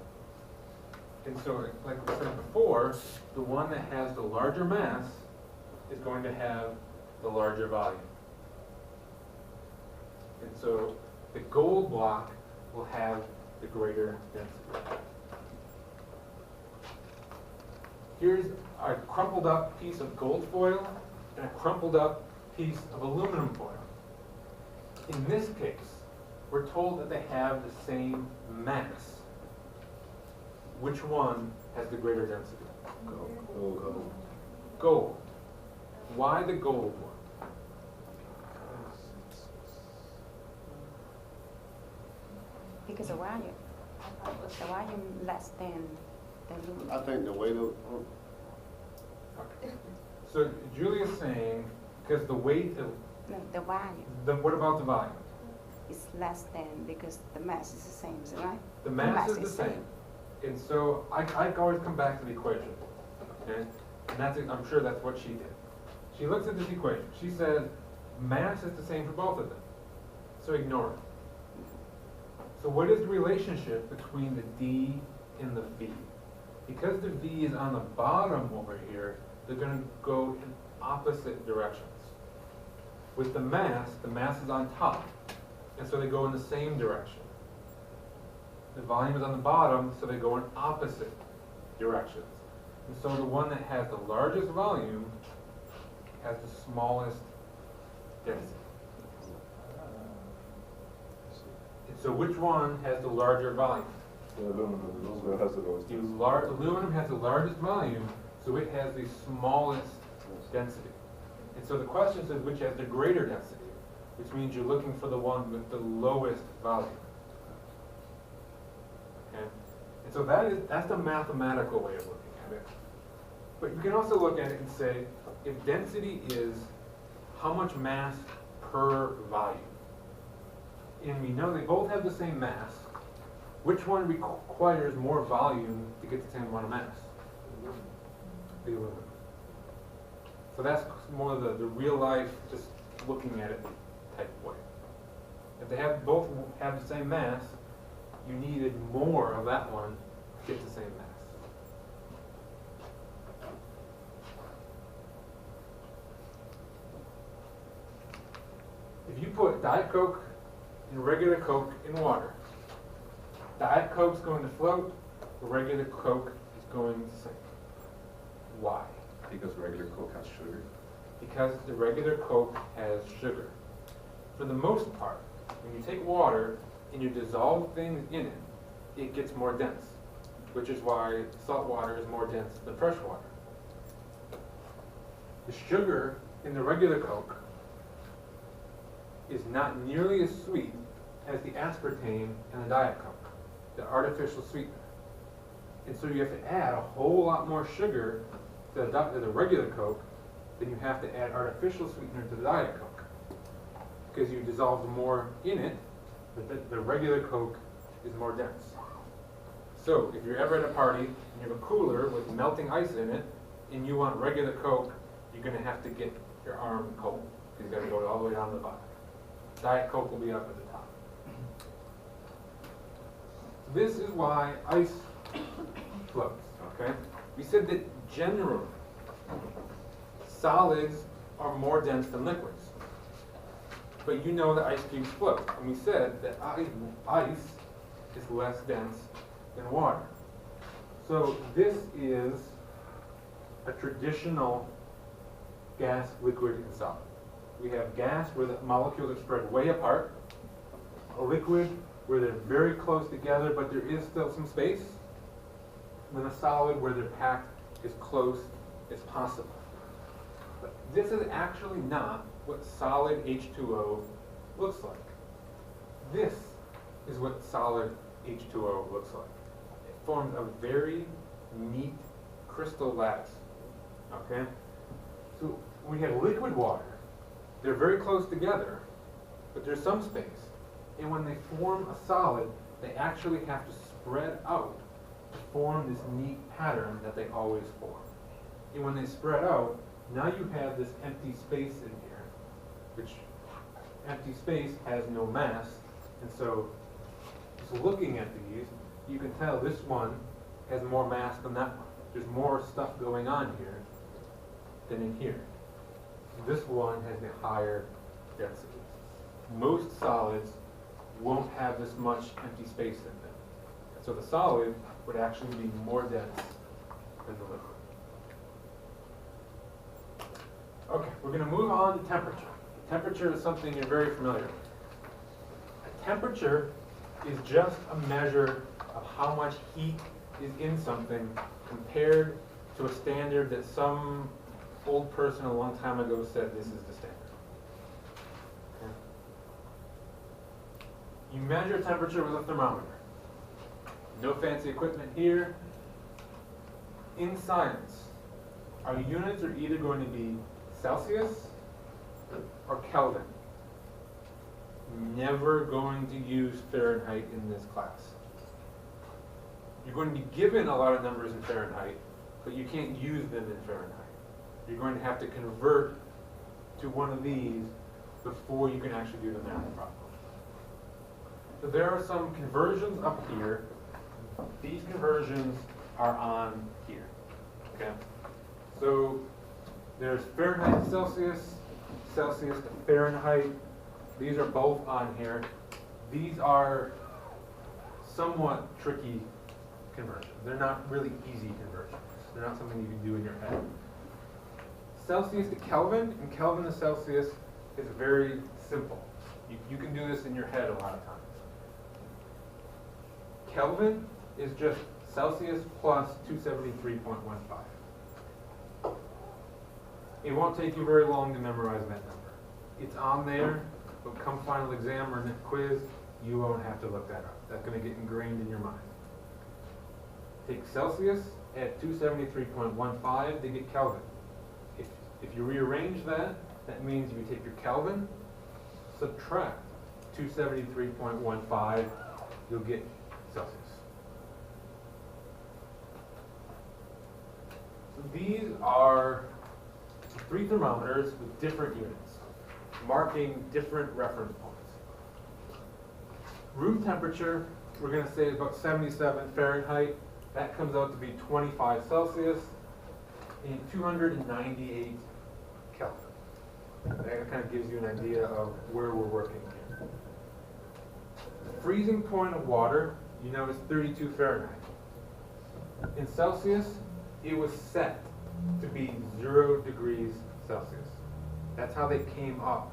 Speaker 2: And so, like we said before, the one that has the larger mass is going to have the larger volume. And so, the gold block will have the greater density. Here's a crumpled up piece of gold foil and a crumpled up piece of aluminum foil. In this case, we're told that they have the same mass. Which one has the greater density?
Speaker 7: Gold.
Speaker 2: Gold. Why the gold one?
Speaker 5: Because the volume less than the aluminum.
Speaker 7: I think the weight of,
Speaker 2: Okay. So Julia's saying, because the weight of,
Speaker 5: No, the volume
Speaker 2: what about the volume?
Speaker 5: is less than because the mass is the same, is it right?
Speaker 2: The mass is the same. And so I always come back to the equation, okay? And that's, I'm sure that's what she did. She looks at this equation. She says mass is the same for both of them. So ignore it. So what is the relationship between the D and the V? Because the V is on the bottom over here, they're going to go in opposite directions. With the mass is on top, and so they go in the same direction. The volume is on the bottom, so they go in opposite directions. And so the one that has the largest volume has the smallest density. And so which one has the larger volume?
Speaker 4: The aluminum, so it has the lowest.
Speaker 2: Aluminum has the largest volume, so it has the smallest density. And so the question says which has the greater density, which means you're looking for the one with the lowest volume. Okay? And so that's the mathematical way of looking at it. But you can also look at it and say, if density is how much mass per volume, and we know they both have the same mass, which one requires more volume to get the same amount of mass? The aluminum. So that's more the real life, just looking at it type way. If they have both have the same mass, you needed more of that one to get the same mass. If you put Diet Coke and regular Coke in water, Diet Coke's going to float, regular Coke is going to sink. Why?
Speaker 4: Because regular Coke has sugar.
Speaker 2: Because the regular Coke has sugar. For the most part, when you take water and you dissolve things in it, it gets more dense, which is why salt water is more dense than fresh water. The sugar in the regular Coke is not nearly as sweet as the aspartame in the Diet Coke, the artificial sweetener. And so you have to add a whole lot more sugar to the regular Coke than you have to add artificial sweetener to the Diet Coke. Because you dissolved more in it, but the regular Coke is more dense. So if you're ever at a party and you have a cooler with melting ice in it, and you want regular Coke, you're going to have to get your arm cold. You've got to go all the way down to the bottom. Diet Coke will be up at the top. This is why ice floats, okay? We said that generally, solids are more dense than liquids. But you know that ice cubes float. And we said that ice is less dense than water. So this is a traditional gas, liquid, and solid. We have gas where the molecules are spread way apart, a liquid where they're very close together but there is still some space, and then a solid where they're packed as close as possible. But this is actually not what solid H2O looks like. This is what solid H2O looks like. It forms a very neat crystal lattice, okay? So when we have liquid water, they're very close together, but there's some space. And when they form a solid, they actually have to spread out to form this neat pattern that they always form. And when they spread out, now you have this empty space in here, which empty space has no mass. And so, just looking at these, you can tell this one has more mass than that one. There's more stuff going on here than in here. This one has the higher density. Most solids won't have this much empty space in them. So the solid would actually be more dense than the liquid. Okay, we're going to move on to temperature. Temperature is something you're very familiar with. A temperature is just a measure of how much heat is in something compared to a standard that some old person a long time ago said this is the standard. Okay. You measure temperature with a thermometer. No fancy equipment here. In science, our units are either going to be Celsius or Kelvin. Never going to use Fahrenheit in this class. You're going to be given a lot of numbers in Fahrenheit, but you can't use them in Fahrenheit. You're going to have to convert to one of these before you can actually do the math properly. So there are some conversions up here. These conversions are on here. Okay? So there's Fahrenheit to Celsius, Celsius to Fahrenheit. These are both on here. These are somewhat tricky conversions. They're not really easy conversions. They're not something you can do in your head. Celsius to Kelvin and Kelvin to Celsius is very simple. You can do this in your head a lot of times. Kelvin is just Celsius plus 273.15. It won't take you very long to memorize that number. It's on there, but come final exam or quiz, you won't have to look that up. That's going to get ingrained in your mind. Take Celsius at 273.15 to get Kelvin. If you rearrange that, that means you take your Kelvin, subtract 273.15, you'll get Celsius. So these are 3 thermometers with different units, marking different reference points. Room temperature, we're going to say is about 77 Fahrenheit. That comes out to be 25 Celsius and 298 Kelvin. That kind of gives you an idea of where we're working here. The freezing point of water, you know, is 32 Fahrenheit. In Celsius, it was set to be 0 degrees Celsius. That's how they came up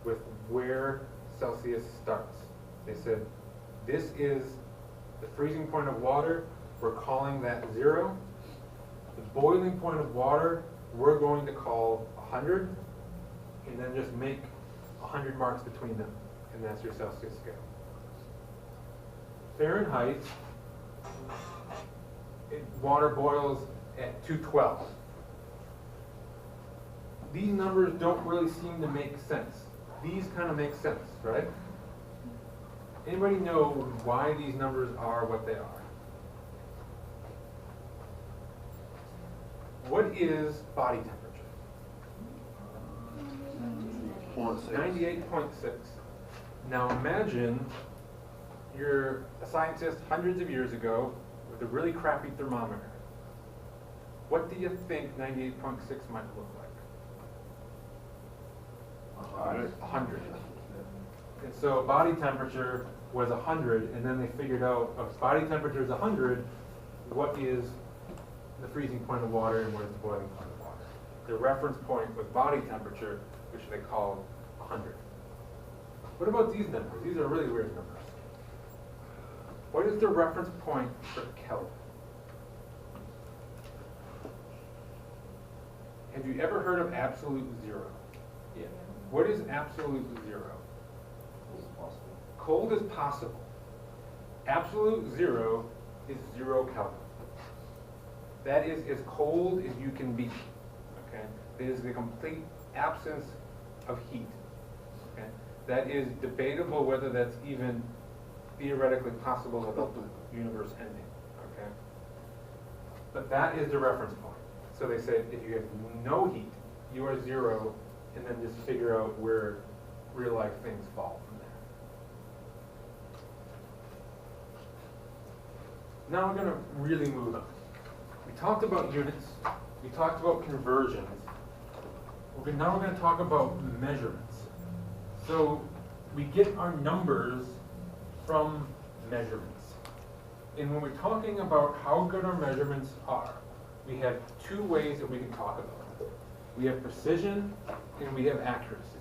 Speaker 2: with where Celsius starts. They said, this is the freezing point of water, we're calling that 0. The boiling point of water, we're going to call 100, and then just make 100 marks between them, and that's your Celsius scale. Fahrenheit, water boils at 212. These numbers don't really seem to make sense. These kind of make sense, right? Anybody know why these numbers are what they are? What is body temperature? 98.6. Now imagine you're a scientist hundreds of years ago with a really crappy thermometer. What do you think 98.6 might look like? 100. And so body temperature was 100, and then they figured out if body temperature is 100, what is the freezing point of water and what is the boiling point of water? The reference point was body temperature, which they called 100. What about these numbers? These are really weird numbers. What is the reference point for Kelvin? Have you ever heard of absolute zero?
Speaker 4: Yeah.
Speaker 2: What is absolute zero? Cold is possible. Absolute zero is 0 Kelvin. That is as cold as you can be. Okay? It is the complete absence of heat. Okay? That is debatable whether that's even theoretically possible without the universe ending. Okay? But that is the reference point. So they said if you have no heat, you are 0, and then just figure out where real life things fall from there. Now we're going to really move on. We talked about units, we talked about conversions. Now we're going to talk about measurements. So we get our numbers from measurements. And when we're talking about how good our measurements are, we have 2 ways that we can talk about it. We have precision and we have accuracy.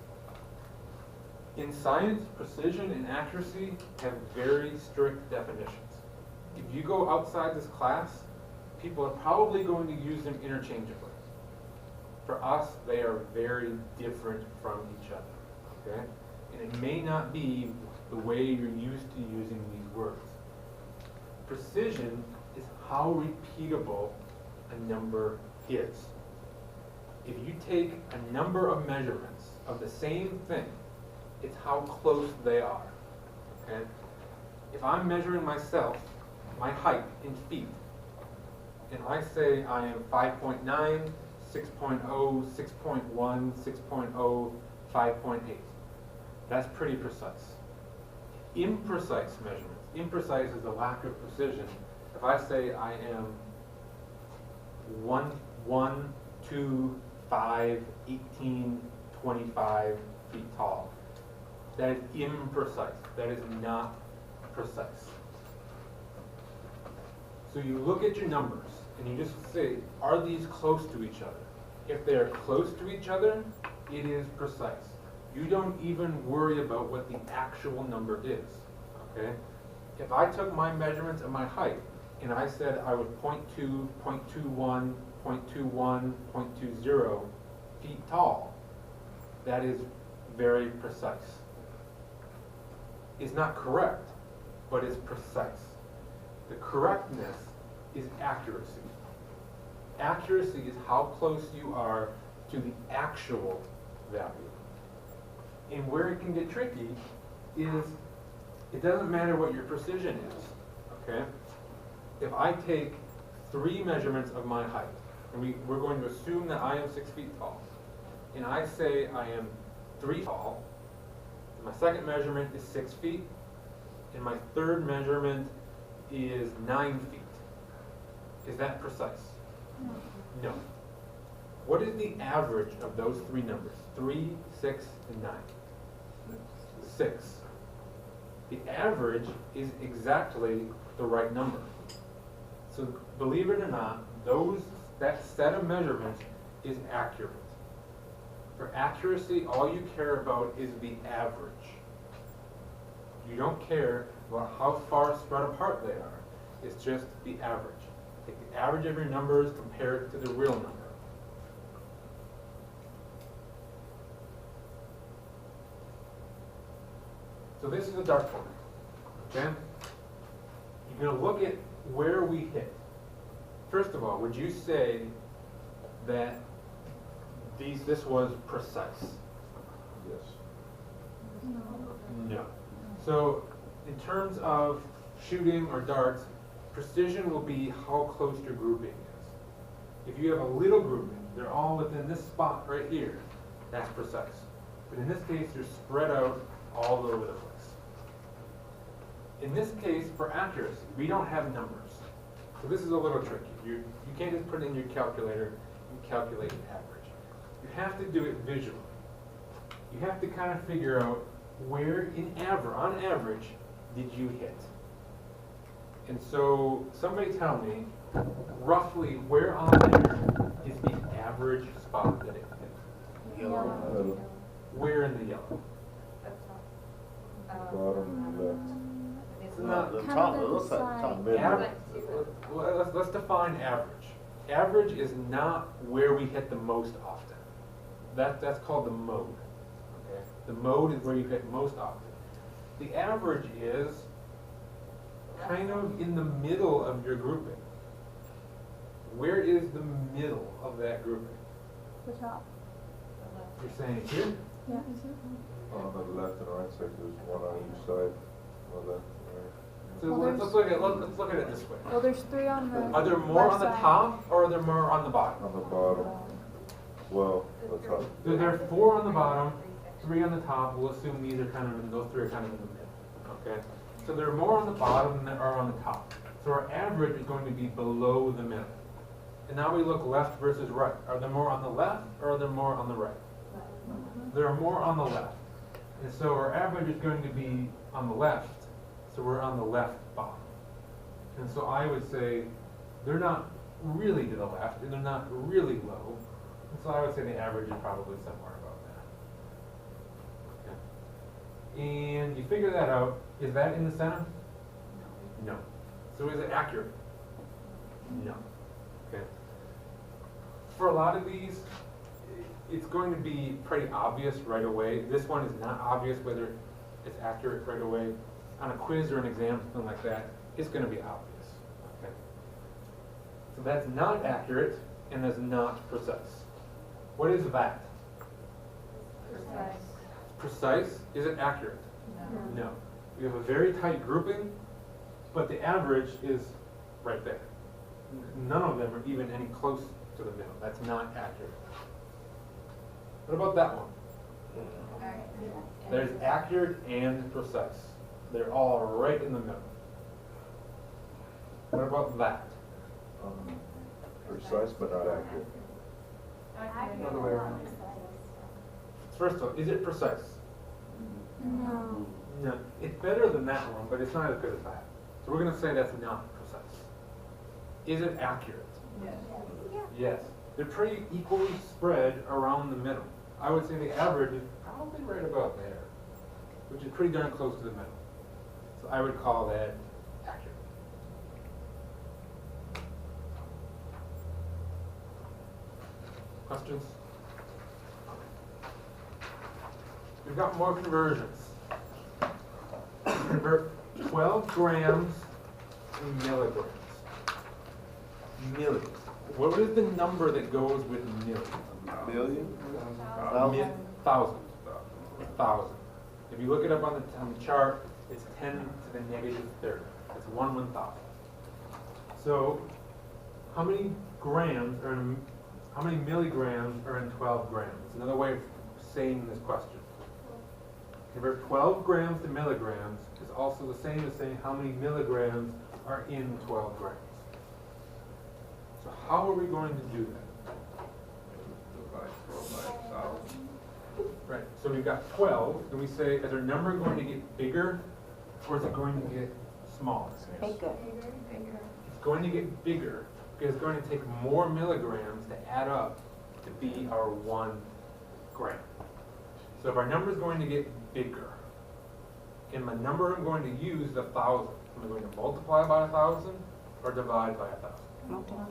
Speaker 2: In science, precision and accuracy have very strict definitions. If you go outside this class, people are probably going to use them interchangeably. For us, they are very different from each other, okay? And it may not be the way you're used to using these words. Precision is how repeatable a number is. If you take a number of measurements of the same thing, it's how close they are, okay? If I'm measuring myself, my height in feet, and I say I am 5.9, 6.0, 6.1, 6.0, 5.8. That's pretty precise. Imprecise measurements. Imprecise is a lack of precision. If I say I am 1, 2, 5, 18, 25 feet tall, that is imprecise. That is not precise. So you look at your numbers and you just say, are these close to each other? If they are close to each other, it is precise. You don't even worry about what the actual number is, okay? If I took my measurements of my height and I said I was 0.2, 0.21, 0.21, 0.20 feet tall, that is very precise. It's not correct, but it's precise. The correctness is accuracy. Accuracy is how close you are to the actual value. And where it can get tricky is it doesn't matter what your precision is, okay? If I take 3 measurements of my height, and we're going to assume that I am 6 feet tall, and I say I am 3 tall, and my second measurement is 6 feet, and my third measurement is 9 feet. Is that precise? No. What is the average of those 3 numbers? 3, 6, and 9. 6. The average is exactly the right number. So believe it or not, that set of measurements is accurate. For accuracy, all you care about is the average. You don't care about how far spread apart they are. It's just the average. Take the average of your numbers, compare it to the real number. So this is a dartboard, okay? You're gonna look at where we hit. First of all, would you say that this was precise?
Speaker 4: Yes.
Speaker 2: No. So in terms of shooting or darts, precision will be how close your grouping is. If you have a little grouping, they're all within this spot right here, that's precise. But in this case, they're spread out all over the place. In this case, for accuracy, we don't have numbers. So this is a little tricky. You can't just put it in your calculator and calculate an average. You have to do it visually. You have to kind of figure out where on average, did you hit? And so somebody tell me roughly where on there is the average spot that it hit?
Speaker 7: Yellow.
Speaker 2: Where in the yellow?
Speaker 7: Bottom left.
Speaker 2: Not
Speaker 7: The
Speaker 3: Kind
Speaker 7: top,
Speaker 3: of
Speaker 7: it looks like
Speaker 3: beside-
Speaker 7: top middle.
Speaker 2: Average. Let's define average. Average is not where we hit the most often. That's called the mode. Okay? The mode is where you hit most often. The average is kind of in the middle of your grouping. Where is the middle of that grouping?
Speaker 3: The top.
Speaker 2: You're saying here?
Speaker 3: Yeah.
Speaker 7: On the left and right side, there's one on each side, on the left and right.
Speaker 2: So
Speaker 3: Well,
Speaker 2: let's look at it this way.
Speaker 3: Well, there's 3 on the
Speaker 2: Are there more
Speaker 3: left
Speaker 2: on the
Speaker 3: side.
Speaker 2: top or are there more on the bottom?
Speaker 7: On the bottom, well, the top.
Speaker 2: There are 4 on the bottom, 3 on the top. We'll assume these are kind of those 3 are kind of in the middle. Okay. So there are more on the bottom than there are on the top. So our average is going to be below the middle. And now we look left versus right. Are there more on the left or are there more on the right? There are more on the left. And so our average is going to be on the left. So we're on the left bottom. And so I would say they're not really to the left and they're not really low. And so I would say the average is probably somewhere about that. Okay. And you figure that out. Is that in the center? No. So is it accurate? No. Okay. For a lot of these, it's going to be pretty obvious right away. This one is not obvious whether it's accurate right away. On a quiz or an exam, something like that, it's going to be obvious. Okay. So that's not accurate and that's not precise. What is that?
Speaker 8: Precise.
Speaker 2: Precise? Is it accurate? No. We have a very tight grouping, but the average is right there. None of them are even any close to the middle. That's not accurate. What about that one? There's accurate and precise. They're all right in the middle. What about that?
Speaker 7: Precise but not accurate.
Speaker 2: Other way around. First of all, is it precise?
Speaker 3: No.
Speaker 2: No. It's better than that one, but it's not as good as that. So we're going to say that's not precise. Is it accurate?
Speaker 8: Yes.
Speaker 2: Yes. They're pretty equally spread around the middle. I would say the average is probably right about there, which is pretty darn close to the middle. So I would call that accurate. Questions? We've got more conversions. We convert 12 grams to milligrams. Millions. What is the number that goes with millions?
Speaker 7: Million?
Speaker 2: Thousand. Thousand. If you look it up on the chart, it's 10 to the negative third. That's 1/1000. So, how many milligrams are in 12 grams? another way of saying this question. Convert 12 grams to milligrams is also the same as saying how many milligrams are in 12 grams. So how are we going to do that?
Speaker 7: Divide 12 by 1,000.
Speaker 2: Right, so we've got 12, and we say, is our number going to get bigger, or is it going to get smaller?
Speaker 5: Bigger.
Speaker 2: It's going to get bigger, because it's going to take more milligrams to add up to be our 1 gram. So if our number is going to get bigger, and my number I'm going to use is 1,000, am I going to multiply by 1,000 or divide by 1,000?
Speaker 5: Multiply.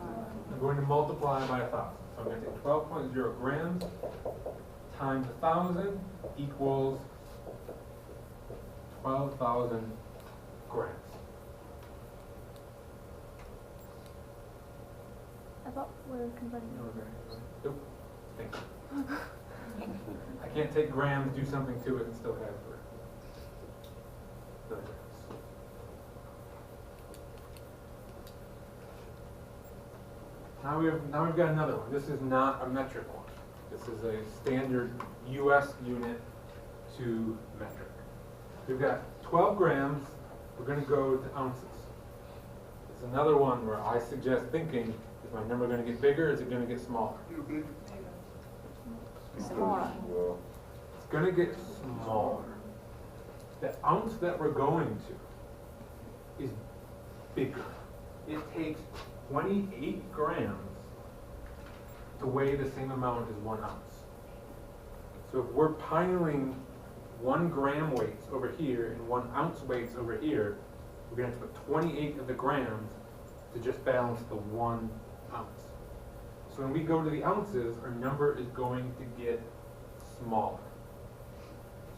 Speaker 2: I'm going to multiply by 1,000. So I'm going to take 12.0 grams times 1,000 equals 12,000 grams.
Speaker 3: I thought we were converting milligrams.
Speaker 2: Nope. Thank you. I can't take grams, do something to it, and still have milligrams. Now we've got another one. This is not a metric one. This is a standard US unit to metric. We've got 12 grams. We're going to go to ounces. It's another one where I suggest thinking, is my number going to get bigger or is it going to get smaller?
Speaker 5: Smaller.
Speaker 7: Well,
Speaker 2: It's going to get smaller. The ounce that we're going to is bigger. It takes 28 grams to weigh the same amount as 1 ounce. So if we're piling 1 gram weights over here and 1 ounce weights over here, we're going to have to put 28 of the grams to just balance the 1 ounce. So when we go to the ounces, our number is going to get smaller.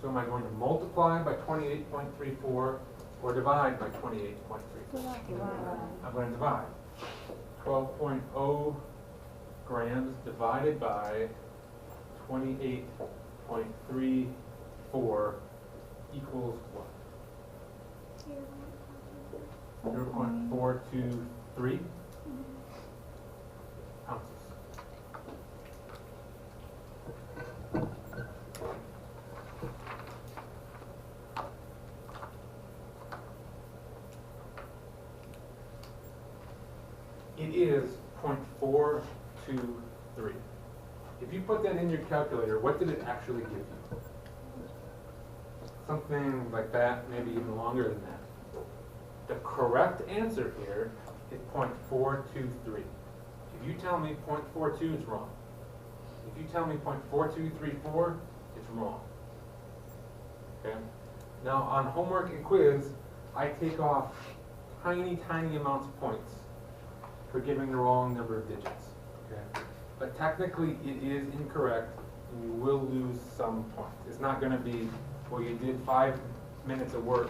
Speaker 2: So am I going to multiply by 28.34 or divide by 28.34? I'm going to divide. 12.0 grams divided by 28.34 equals what? 0.423 ounces. It is 0.423. If you put that in your calculator, what did it actually give you? Something like that, maybe even longer than that. The correct answer here is 0.423. If you tell me 0.42, it's wrong. If you tell me 0.4234, it's wrong. Okay? Now on homework and quiz, I take off tiny, tiny amounts of points for giving the wrong number of digits. Okay? But technically it is incorrect and you will lose some points. It's not going to be, well, you did 5 minutes of work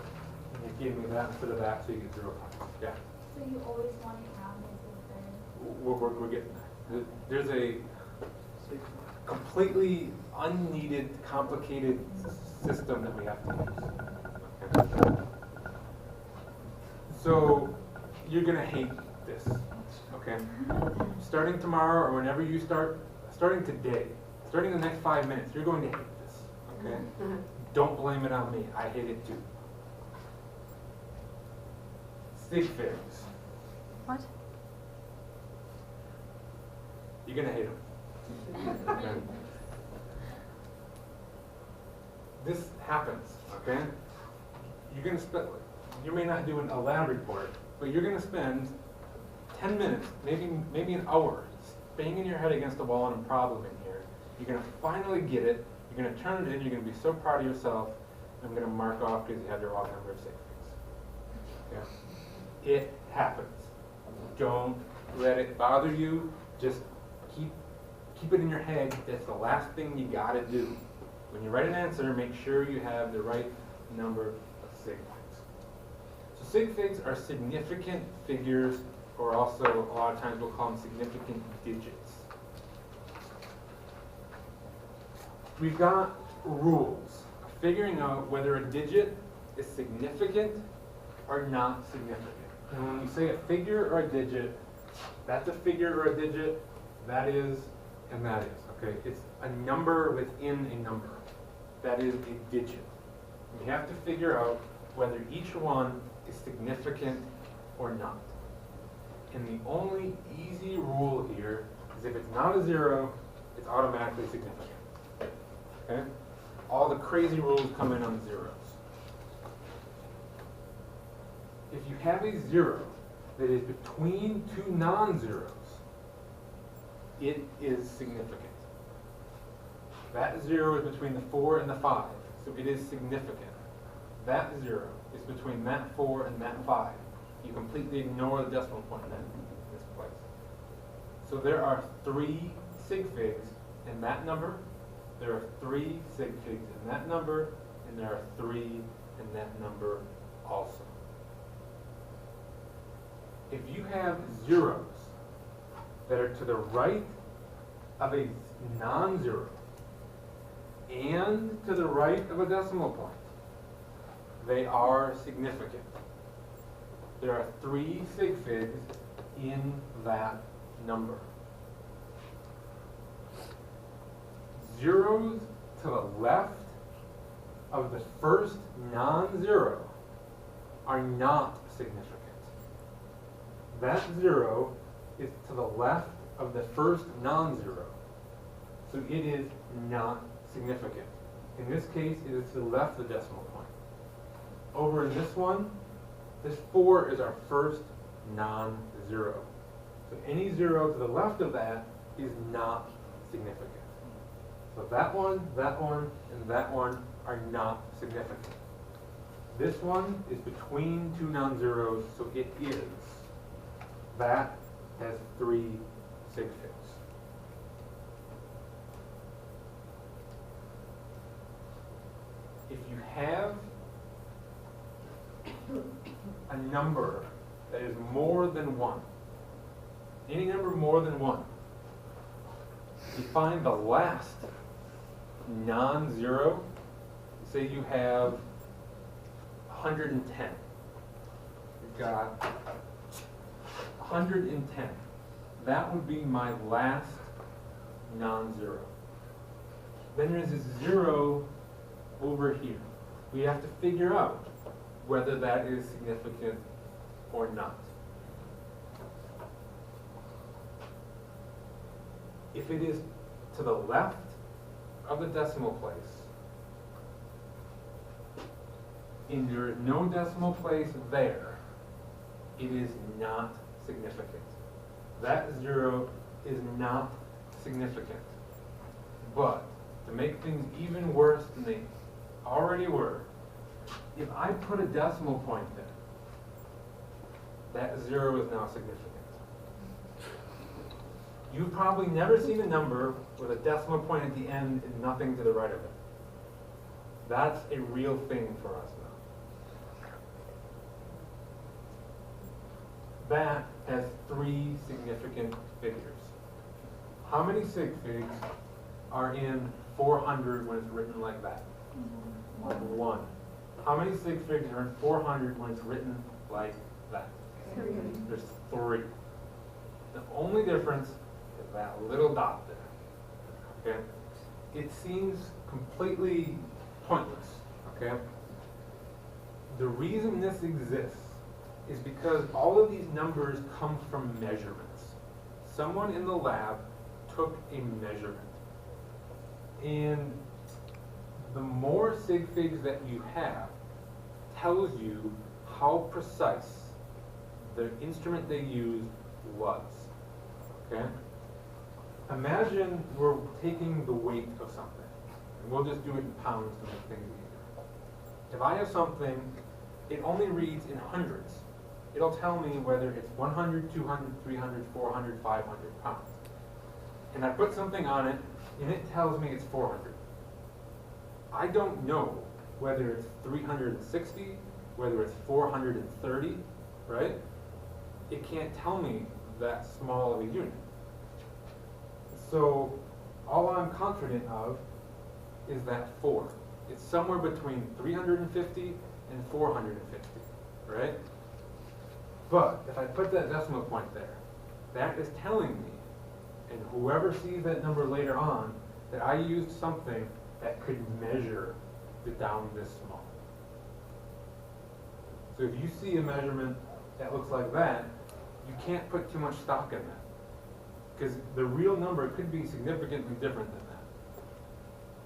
Speaker 2: and you gave me that instead of that, so you get 0 points. Yeah.
Speaker 8: So you always want to count as a third?
Speaker 2: We're getting there. There's a completely unneeded, complicated system that we have to use. Okay. So you're going to hate this. Okay? Starting tomorrow or whenever you starting today, starting the next 5 minutes, you're going to hate this. Okay? Don't blame it on me. I hate it too. Sig figs.
Speaker 3: What?
Speaker 2: You're going to hate them. Okay? This happens, okay? You're going to spend, you may not do a lab report, but you're going to spend 10 minutes, maybe an hour, banging your head against the wall on a problem in here. You're going to finally get it. You're going to turn it in. You're going to be so proud of yourself. I'm going to mark off because you had the wrong number of sig figs. Okay? It happens. Don't let it bother you. Just keep it in your head. That's the last thing you got to do. When you write an answer, make sure you have the right number of sig figs. So sig figs are significant figures, or also a lot of times we'll call them significant digits. We've got rules of figuring out whether a digit is significant or not significant. And when we say a figure or a digit, that's a figure or a digit, that is, and that is. Okay, it's a number within a number. That is a digit. We have to figure out whether each one is significant or not. And the only easy rule here is if it's not a 0, it's automatically significant. Okay? All the crazy rules come in on zeros. If you have a 0 that is between two non-zeros, it is significant. That 0 is between the 4 and the 5, so it is significant. That 0 is between that 4 and that 5. You completely ignore the decimal point then in this place. So there are 3 sig figs in that number, there are 3 sig figs in that number, and there are 3 in that number also. If you have zeros that are to the right of a non-zero and to the right of a decimal point, they are significant. There are 3 sig figs in that number. Zeros to the left of the first non-zero are not significant. That 0 is to the left of the first non-zero, so it is not significant. In this case, it is to the left of the decimal point. Over in this one, this 4 is our first non-zero. So any 0 to the left of that is not significant. So that one, and that one are not significant. This one is between two non-zeros, so it is. That has 3 sig figs. If you have a number that is more than 1, any number more than 1, you find the last non-zero, say you have 110. You've got 110. That would be my last non-zero. Then there's a 0 over here. We have to figure out whether that is significant or not. If it is to the left of the decimal place, and there is no decimal place there, it is not significant. That 0 is not significant. But to make things even worse than they already were, if I put a decimal point there, that 0 is now significant. You've probably never seen a number with a decimal point at the end and nothing to the right of it. That's a real thing for us now. That has 3 significant figures. How many sig figs are in 400 when it's written like that? 1. How many sig figs are in 400 when it's written like that?
Speaker 3: 3.
Speaker 2: There's 3. The only difference is that little dot there. Okay? It seems completely pointless. Okay? The reason this exists is because all of these numbers come from measurements. Someone in the lab took a measurement. And the more sig figs that you have tells you how precise the instrument they used was. Okay? Imagine we're taking the weight of something. And we'll just do it in pounds to make things easier. If I have something, it only reads in hundreds. It'll tell me whether it's 100, 200, 300, 400, 500 pounds. And I put something on it, and it tells me it's 400. I don't know whether it's 360, whether it's 430, right? It can't tell me that small of a unit. So all I'm confident of is that 4. It's somewhere between 350 and 450, right? But if I put that decimal point there, that is telling me And whoever sees that number later on, that I used something that could measure the down this small. So if you see a measurement that looks like that, you can't put too much stock in that. Because the real number could be significantly different than that.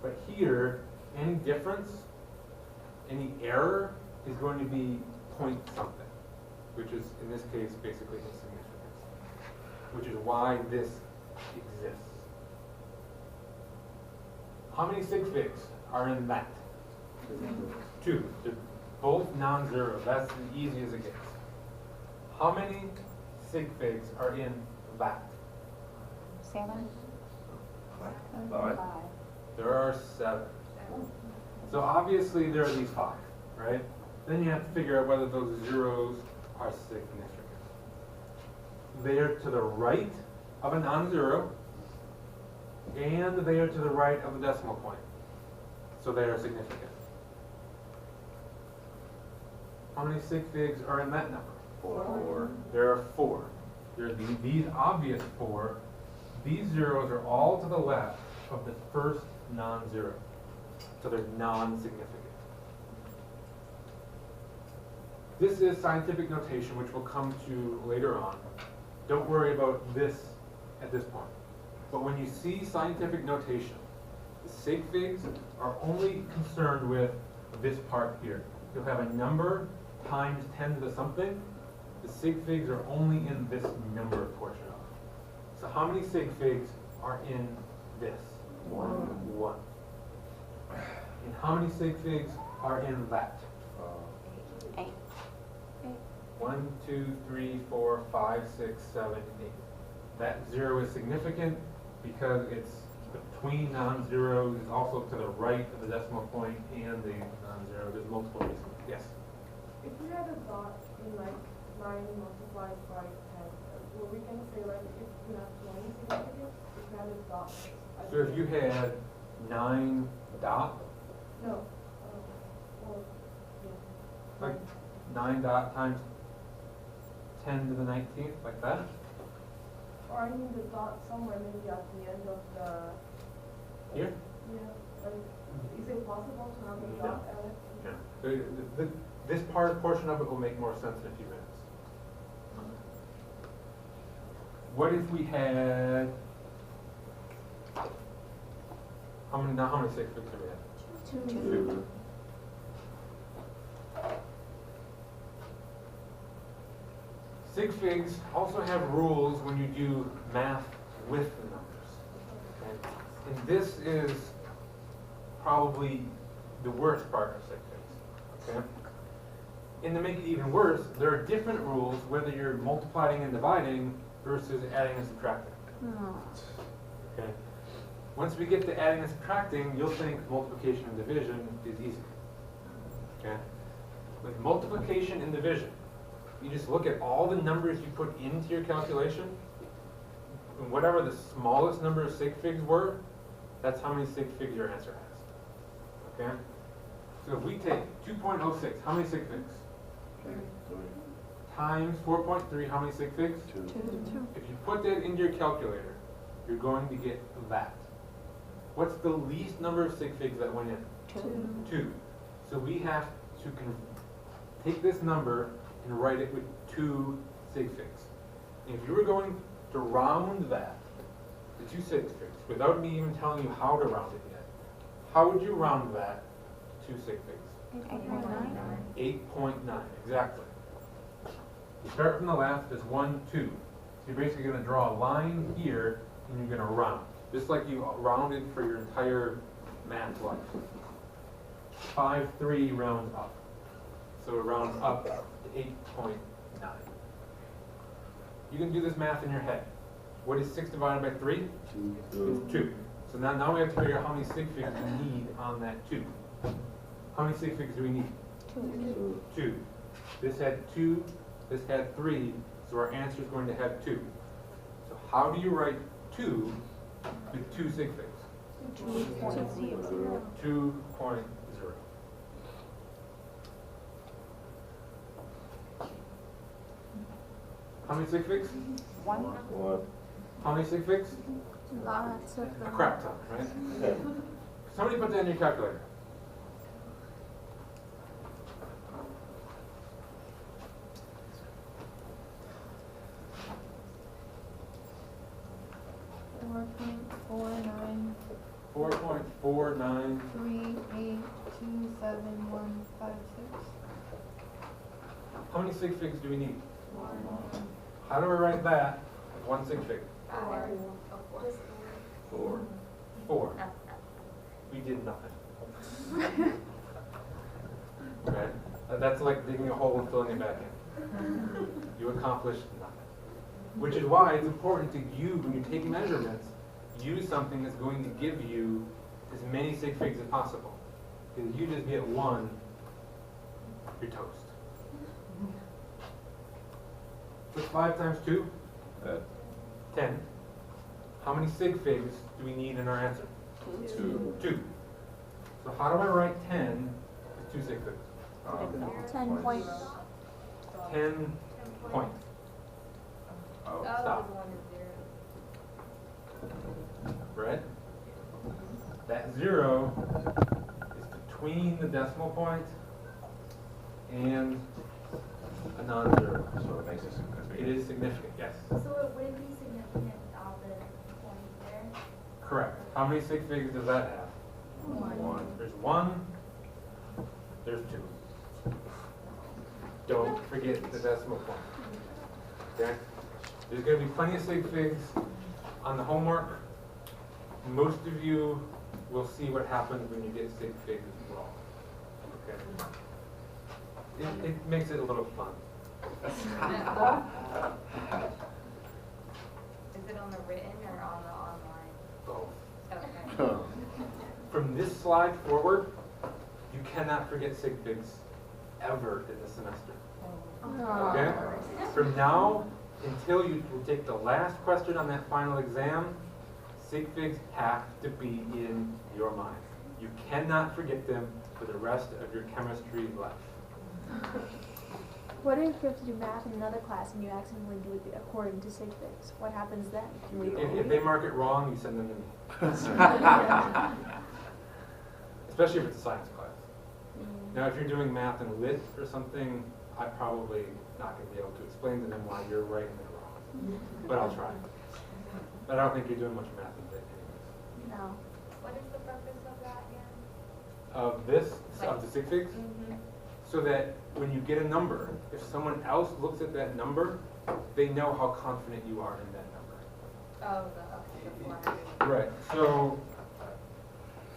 Speaker 2: But here, any difference, any error is going to be point something, which is, in this case, basically insignificance, which is why this exists. How many sig figs are in that? 2. They're both non-zero. That's as easy as it gets. How many sig figs are in that?
Speaker 5: 7.
Speaker 4: 5.
Speaker 2: There are 7. So obviously there are these 5, right? Then you have to figure out whether those zeros are significant. They are to the right of a non-zero, and they are to the right of the decimal point. So they are significant. How many sig figs are in that number?
Speaker 4: 4.
Speaker 2: There are 4. There are these obvious 4. These zeros are all to the left of the first non-zero. So they're non-significant. This is scientific notation, which we'll come to later on. Don't worry about this at this point. But when you see scientific notation, the sig figs are only concerned with this part here. You'll have a number times 10 to the something. The sig figs are only in this number portion of it. So how many sig figs are in this? 1. And how many sig figs are in that?
Speaker 5: 8.
Speaker 2: 1, 2, 3, 4, 5, 6, 7, 8. That 0 is significant because it's between non-zeros. It's also to the right of the decimal point and the non-zero. There's multiple reasons. Yes?
Speaker 9: If we had a dot in like 9 multiplied by 10, were we going to say like if we have 20 significant? If we had a dot.
Speaker 2: So if you had 9 dot,
Speaker 9: No. Well, yeah.
Speaker 2: like 9 dot times 10 to the 19th, like that?
Speaker 9: Or I mean the dot somewhere maybe at the end of the.
Speaker 2: Here?
Speaker 9: Yeah. Like, is it possible to have a dot at it?
Speaker 2: Yeah. This portion of it will make more sense in a few minutes. What if we had, how many sig figs do we have?
Speaker 3: 2.
Speaker 2: Sig figs also have rules when you do math with the numbers. Okay? And this is probably the worst part of sig figs. Okay? And to make it even worse, there are different rules whether you're multiplying and dividing versus adding and subtracting. Okay? Once we get to adding and subtracting, you'll think multiplication and division is easy. Okay? With multiplication and division, you just look at all the numbers you put into your calculation, and whatever the smallest number of sig figs were, that's how many sig figs your answer has. Okay? So if we take 2.06, how many sig figs?
Speaker 7: 3.
Speaker 2: Times 4.3, how many sig figs?
Speaker 7: 2.
Speaker 2: If you put that into your calculator, you're going to get that. What's the least number of sig figs that went in? 2. So we have to take this number and write it with 2 sig figs. And if you were going to round that to 2 sig figs, without me even telling you how to round it yet, how would you round that to 2 sig figs? 8.9, exactly. You start from the left, there's 1, 2. So you're basically going to draw a line here, and you're going to round. Just like you rounded for your entire math life. 5, 3 rounds up. So it rounds up to 8.9. You can do this math in your head. What is 6 divided by 3?
Speaker 7: 2.
Speaker 2: It's 2. So now we have to figure out how many sig figs we need on that 2. How many sig figs do we need? 2. This had 2, this had 3, so our answer is going to have 2. So how do you write 2 with 2 sig figs?
Speaker 5: 2.0.
Speaker 2: 2.0. How many sig figs?
Speaker 5: 1.
Speaker 7: 1.
Speaker 2: How many sig figs?
Speaker 3: Lots of
Speaker 2: A
Speaker 3: them.
Speaker 2: crap ton, right? Somebody put that in your calculator.
Speaker 3: Four point four nine
Speaker 2: 4.49.
Speaker 3: 3827156.
Speaker 2: How many sig figs do we need? How do we write that? One sig fig.
Speaker 4: Four.
Speaker 2: 4. We did nothing. Okay? That's like digging a hole and filling it back in. You accomplished nothing. Which is why it's important to you, when you take measurements, use something that's going to give you as many sig figs as possible. Because you just get 1, you're toast. What's 5 times 2? 10. How many sig figs do we need in our answer?
Speaker 4: 2.
Speaker 2: 2. So how do I write 10 as 2 sig figs?
Speaker 3: 10 points.
Speaker 2: 10 points.
Speaker 4: Oh.
Speaker 2: Stop. Right? That 0 is between the decimal point and a non-zero.
Speaker 4: So it makes it significant.
Speaker 2: It is significant, yes.
Speaker 8: So it wouldn't be significant without the point there?
Speaker 2: Correct. How many sig figs does that have?
Speaker 4: 1.
Speaker 2: There's 1, there's 2. Don't forget the decimal point. Okay? There's going to be plenty of sig figs on the homework. Most of you will see what happens when you get sig figs wrong. Okay? It makes it a little fun.
Speaker 10: Is it on the written or on the online?
Speaker 2: Both.
Speaker 10: Okay.
Speaker 2: From this slide forward, you cannot forget sig figs ever in the semester. Okay? From now until you take the last question on that final exam, sig figs have to be in your mind. You cannot forget them for the rest of your chemistry life.
Speaker 3: What if you have to do math in another class and you accidentally do it according to sig figs? What happens then?
Speaker 2: If they mark it wrong, you send them to me. Especially if it's a science class. Now, if you're doing math and lit or something, I'm probably not going to be able to explain to them why you're writing it wrong. But I'll try. But I don't think you're doing much math in lit anyways.
Speaker 3: No.
Speaker 10: What is the purpose of that again?
Speaker 2: Of this, of the sig figs, so that when you get a number, if someone else looks at that number, they know how confident you are in that number.
Speaker 10: Oh, the 400.
Speaker 2: Right. So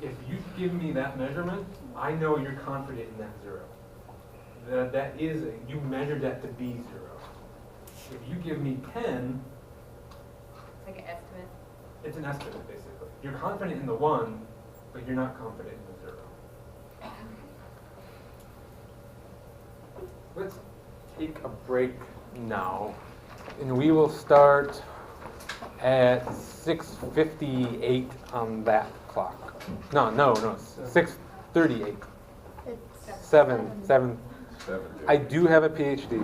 Speaker 2: if you give me that measurement, I know you're confident in that 0. That is, you measured that to be 0. If you give me 10,
Speaker 10: It's like an estimate.
Speaker 2: it's an estimate basically. You're confident in the 1, but you're not confident in the 0. Let's take a break now, and we will start at 6:58 on that clock. No, 6:38.
Speaker 3: It's
Speaker 2: 7. I do have a PhD.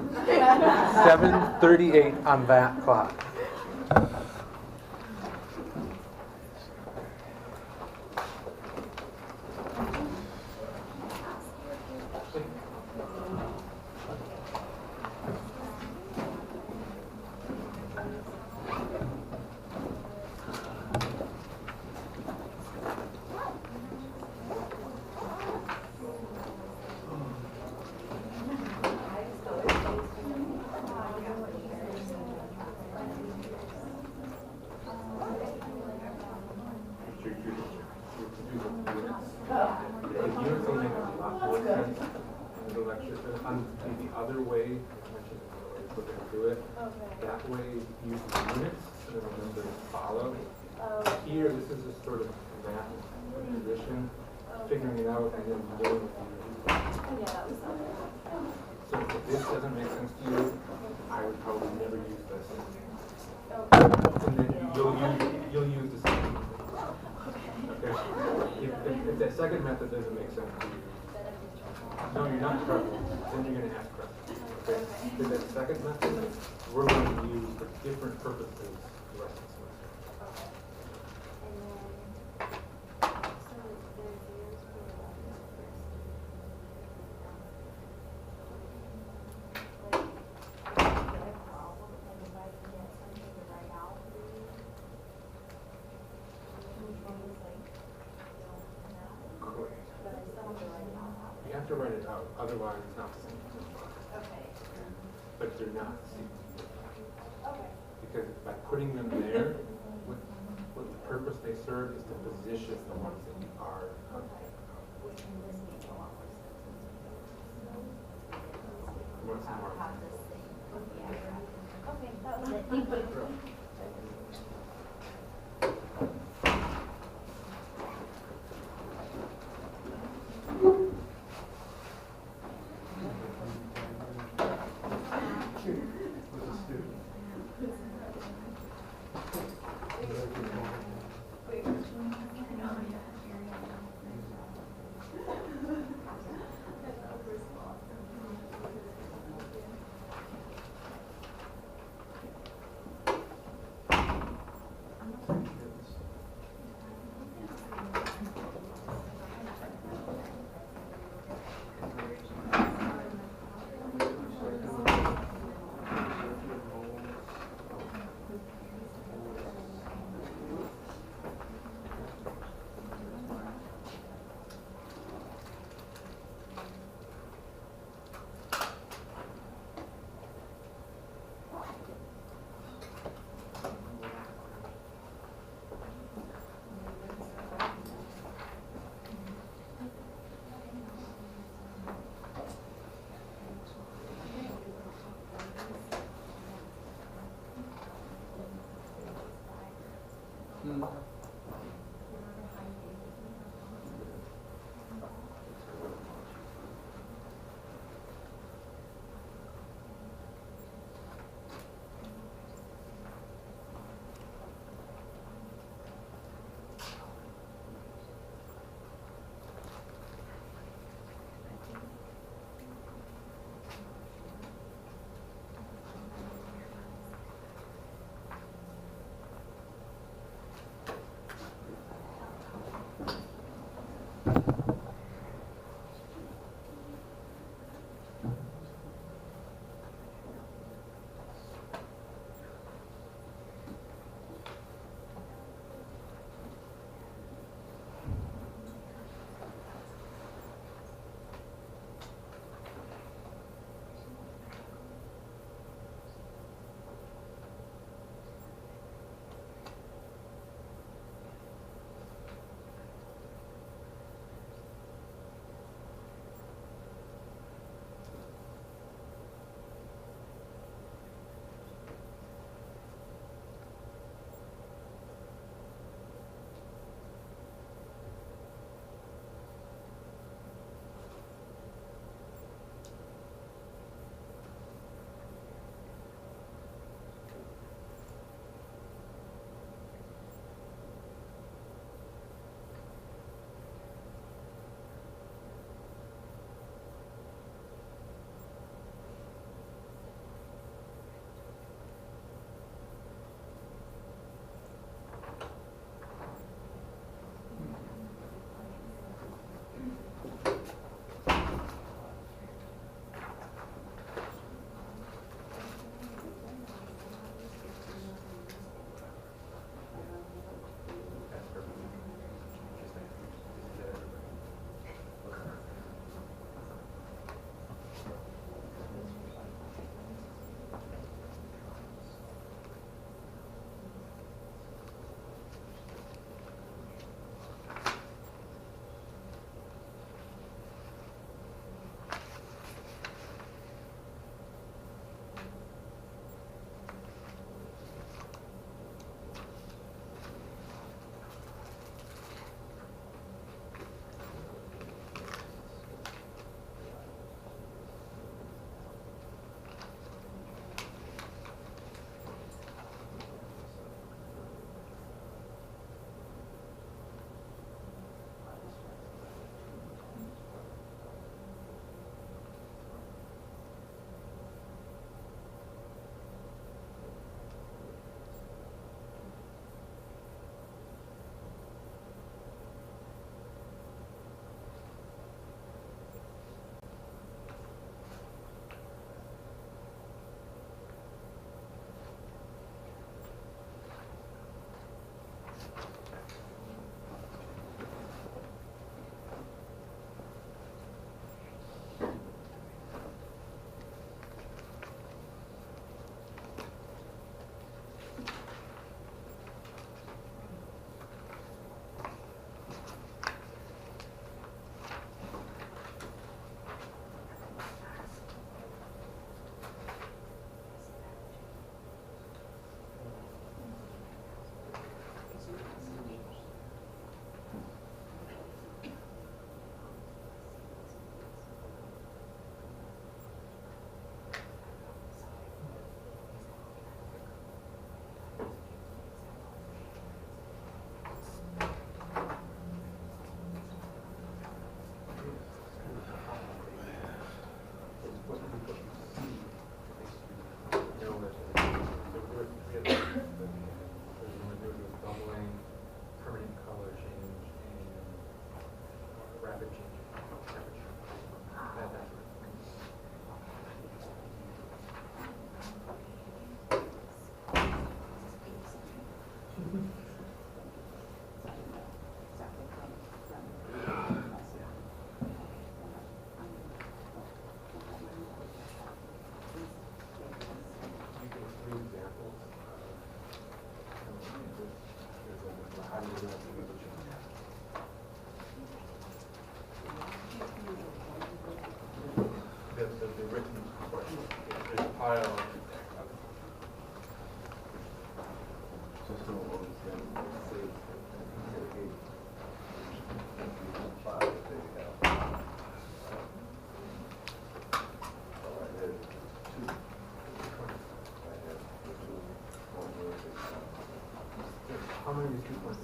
Speaker 2: 7:38 on that clock. That way, use the units and then the numbers follow. Here, this is just sort of math position, figuring it out and then doing it. So if this doesn't make sense to you, I would probably never use this. And then you'll use the second method. Okay? If that second method doesn't make sense to you, no, you're not in trouble. Then you're going to ask questions. Okay? Because that second method, we're going to use for different purposes the rest of the semester. to write it out, otherwise it's not the same.
Speaker 8: Okay.
Speaker 2: But they're not seeking.
Speaker 8: Okay.
Speaker 2: Because by putting them there, what the purpose they serve is to position the ones that you are.
Speaker 8: Okay. Which in this makes a lot more sense.
Speaker 2: What's more?
Speaker 8: Have this thing. Yeah. Okay, that was it. Thank you.
Speaker 6: With a student.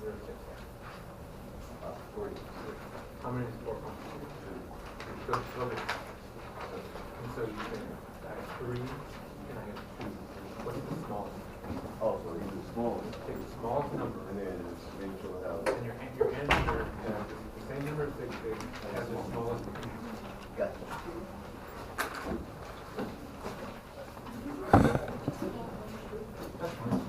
Speaker 1: Thursday? 40. How many is 4 points? 2. So, okay. And so you think I have 3 and I have 2. What's the smallest?
Speaker 7: Oh, so he's the smallest.
Speaker 1: Take the smallest number.
Speaker 7: And then just make sure how.
Speaker 1: And your answer is the same number of sig figs as the smallest.
Speaker 7: Gotcha.
Speaker 1: That's fine.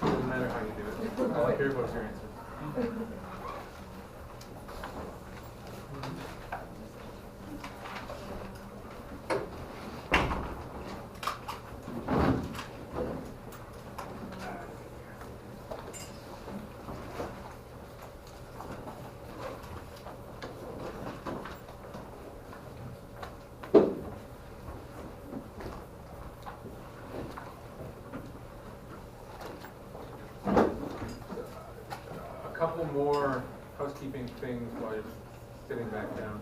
Speaker 1: Doesn't matter how you do it. All I care about is your answer. A couple more housekeeping things while you're sitting back down.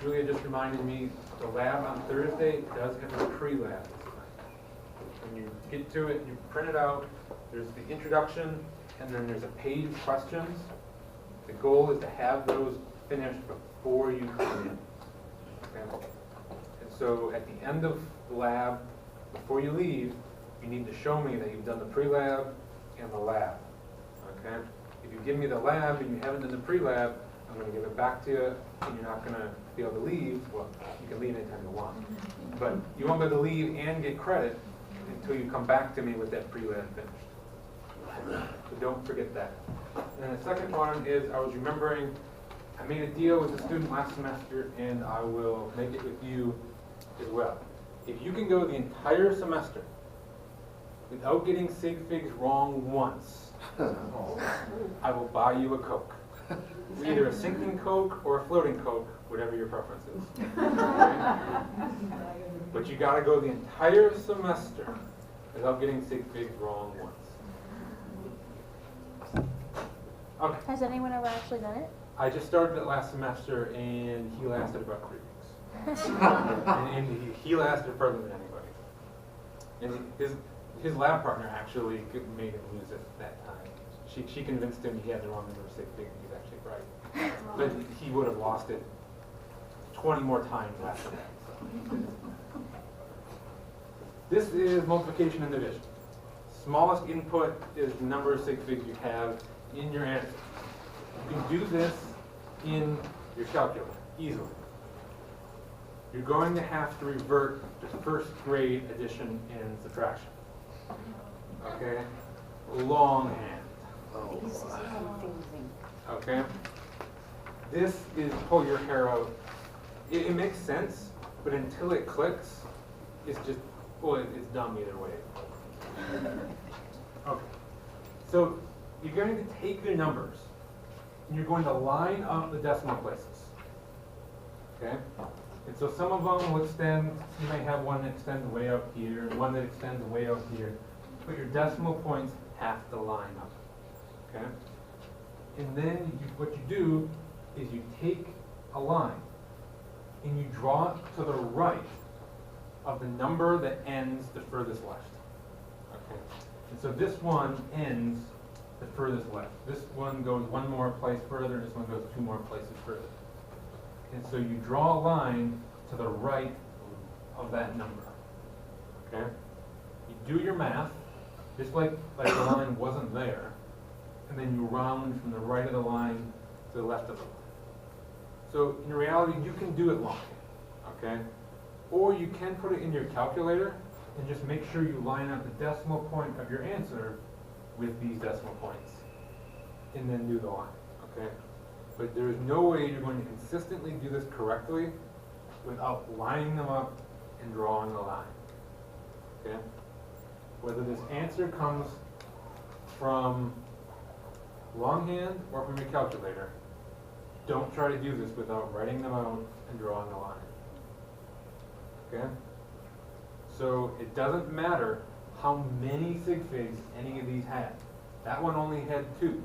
Speaker 1: Julia just reminded me, the lab on Thursday does have a pre-lab. When you get to it, you print it out, there's the introduction, and then there's a page of questions. The goal is to have those finished before you come in. Okay? And so at the end of the lab, before you leave, you need to show me that you've done the pre-lab and the lab. Okay? If you give me the lab and you haven't done the pre-lab, I'm going to give it back to you, and you're not going to be able to leave. Well, you can leave anytime you want. But you won't be able to leave and get credit until you come back to me with that pre-lab finished. So don't forget that. And the second one is, I was remembering, I made a deal with a student last semester, and I will make it with you as well. If you can go the entire semester without getting sig figs wrong once, I will buy you a Coke. Either a sinking Coke or a floating Coke, whatever your preference is. Okay? But you gotta go the entire semester without getting sig figs wrong once. Okay,
Speaker 3: Has anyone ever actually done it?
Speaker 1: I just started it last semester and he lasted about 3 weeks. and he lasted further than anybody. And his lab partner actually made him lose it that time. She convinced him he had the wrong number of sig figs, he's actually right. But he would have lost it 20 more times after that. So. This is multiplication and division. Smallest input is the number of sig figs you have in your answer. You can do this in your calculator easily. You're going to have to revert to first grade addition and subtraction. Okay? Longhand.
Speaker 5: This is confusing.
Speaker 1: Okay? This is pull your hair out. It makes sense, but until it clicks, it's just, well, it's dumb either way. Okay. So you're going to take your numbers, and you're going to line up the decimal places. Okay? And so some of them will extend, you may have one that extends way up here, and one that extends way up here, but your decimal points have to line up. Okay? And then what you do is you take a line and you draw it to the right of the number that ends the furthest left. Okay? And so this one ends the furthest left. This one goes one more place further, this one goes 2 more places further. And so you draw a line to the right of that number. Okay? You do your math, just like the line wasn't there, and then you round from the right of the line to the left of the line. So in reality, you can do it longhand, okay? Or you can put it in your calculator and just make sure you line up the decimal point of your answer with these decimal points, and then do the line, okay? But there is no way you're going to consistently do this correctly without lining them up and drawing a line, okay? Whether this answer comes from longhand or from your calculator, don't try to do this without writing them out and drawing a line. Okay? So it doesn't matter how many sig figs any of these had. That one only had 2.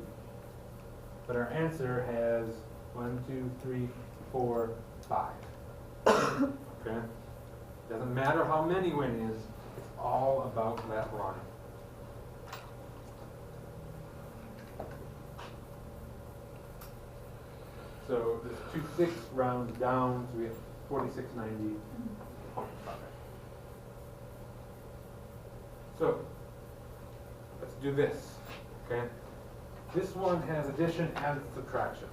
Speaker 1: But our answer has 1, 2, 3, 4, 5. Okay? Doesn't matter how many went is, it's
Speaker 2: all about that line. So this 2.6 rounds down, so we have 4690. So let's do this, okay? This one has addition and subtraction.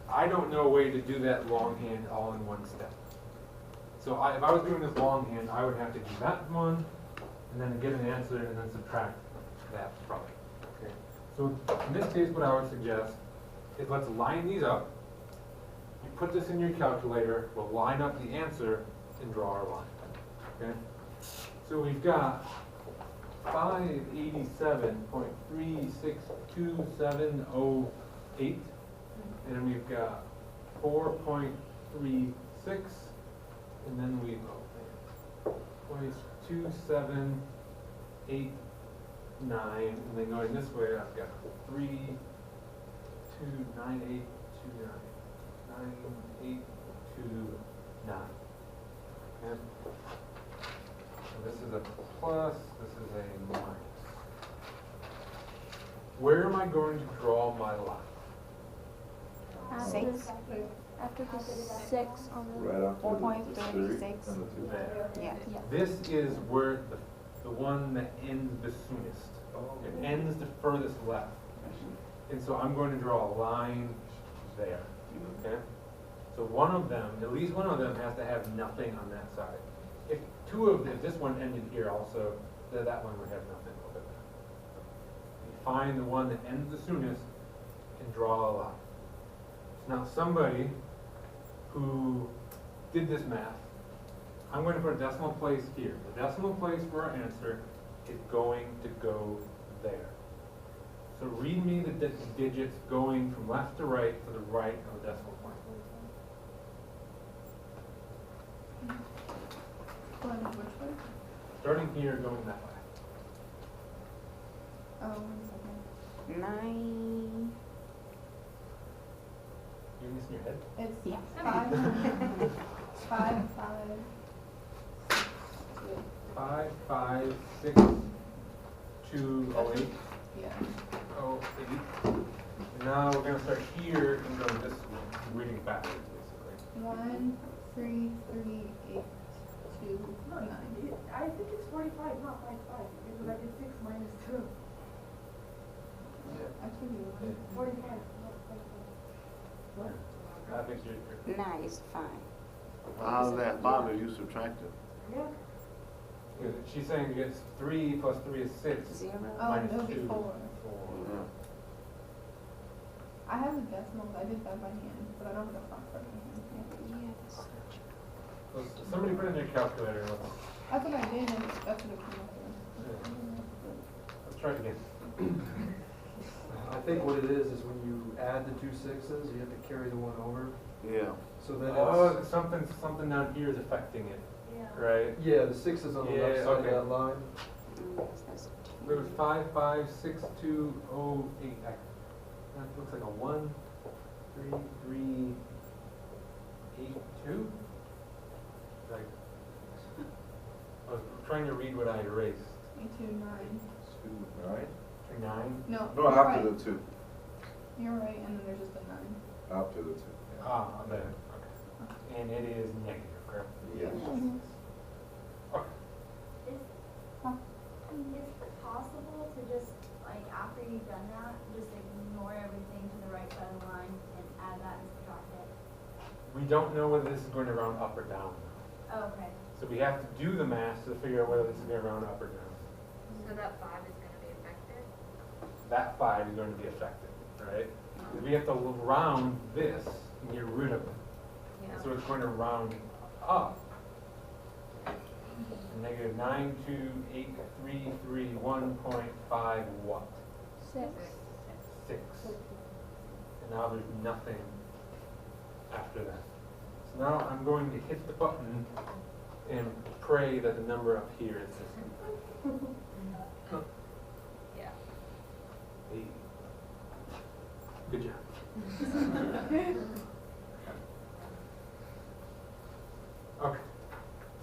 Speaker 2: I don't know a way to do that longhand all in one step. So if I was doing this longhand, I would have to do that one, and then get an answer, and then subtract that from it, okay? So in this case, what I would suggest is let's line these up. You put this in your calculator, we'll line up the answer and draw our line, okay? So we've got 587.362708, and we've got 4.36, and then we go 0.2789, and then going this way, I've got 32982999829. Okay. So this is a plus, this is a minus. Where am I going to draw my line?
Speaker 3: After the 6 on the.
Speaker 7: Right after the 3
Speaker 5: 4.36.
Speaker 7: and the 2.
Speaker 2: There.
Speaker 5: Yeah.
Speaker 3: Yeah.
Speaker 2: This is where the one that ends the soonest. It ends the furthest left. And so I'm going to draw a line there, okay? So one of them, at least one of them has to have nothing on that side. If this one ended here also, then that one would have nothing over there. You find the one that ends the soonest and draw a line. Now somebody who did this math, I'm going to put a decimal place here. The decimal place for our answer is going to go there. So read me the digits going from left to right to the right of the decimal point.
Speaker 9: Going which way?
Speaker 2: Starting here, going that way.
Speaker 9: Oh, 1 second.
Speaker 5: 9.
Speaker 2: You missing your head?
Speaker 9: It's
Speaker 5: Yeah.
Speaker 9: 5, 5, 5,
Speaker 2: 5562808.
Speaker 9: yeah.
Speaker 2: And now we're gonna start here and go this way, reading backwards basically.
Speaker 9: 1, 3, 3, 8, 2, 9.
Speaker 8: I think it's 45, not 55, because I did 6 minus 2.
Speaker 9: Actually, you
Speaker 8: 45, not 55.
Speaker 2: I think you're
Speaker 5: 9 is fine.
Speaker 6: How's that, Bob, if you subtract it?
Speaker 8: Yeah.
Speaker 2: good. She's saying it's 3 plus 3 is 6.
Speaker 5: 0.
Speaker 9: Oh,
Speaker 2: Minus
Speaker 9: it'll be
Speaker 2: 2.
Speaker 9: 4.
Speaker 6: Yeah.
Speaker 9: I have the decimals. I did that by hand, but I don't have the front part of my hand.
Speaker 5: Yeah, that's
Speaker 2: So somebody put in their calculator.
Speaker 9: That's what I did, and that's what it came up with.
Speaker 2: Let's try it again.
Speaker 11: I think what it is when you add the 2 6s, you have to carry the 1 over.
Speaker 6: Yeah.
Speaker 11: So then
Speaker 2: Oh,
Speaker 11: it's,
Speaker 2: something down here is affecting it,
Speaker 8: Yeah.
Speaker 2: right?
Speaker 11: yeah, the 6 is on the left
Speaker 2: Yeah,
Speaker 11: side
Speaker 2: okay.
Speaker 11: of that line.
Speaker 5: That's
Speaker 2: It was 55628. That looks like a 1, 3, 3, 8, 2. Like, I was trying to read what I erased.
Speaker 9: 8, 2, 9.
Speaker 7: 2, 9?
Speaker 2: 9.
Speaker 9: No,
Speaker 7: No,
Speaker 9: you're
Speaker 7: after
Speaker 9: right.
Speaker 7: the 2.
Speaker 9: You're right, and then there's just a 9.
Speaker 7: After the 2.
Speaker 2: Ah, there. Okay. And it is negative, correct?
Speaker 7: Yes.
Speaker 2: Okay.
Speaker 8: Is it possible to just, like, after you've done that, just ignore everything to the right side of the line and add that and subtract it?
Speaker 2: We don't know whether this is going to round up or down.
Speaker 8: Oh, okay.
Speaker 2: So we have to do the math to figure out whether this is going to round up or down.
Speaker 10: So that 5 is gonna be affected?
Speaker 2: That 5 is going to be affected, right? We have to round this and get rid of it.
Speaker 10: Yeah.
Speaker 2: So it's going to round up. Negative 92833 what?
Speaker 3: 6.
Speaker 2: 6. And now there's nothing after that. So now I'm going to hit the button and pray that the number up here is this.
Speaker 10: Yeah.
Speaker 2: 8. Good job. Okay.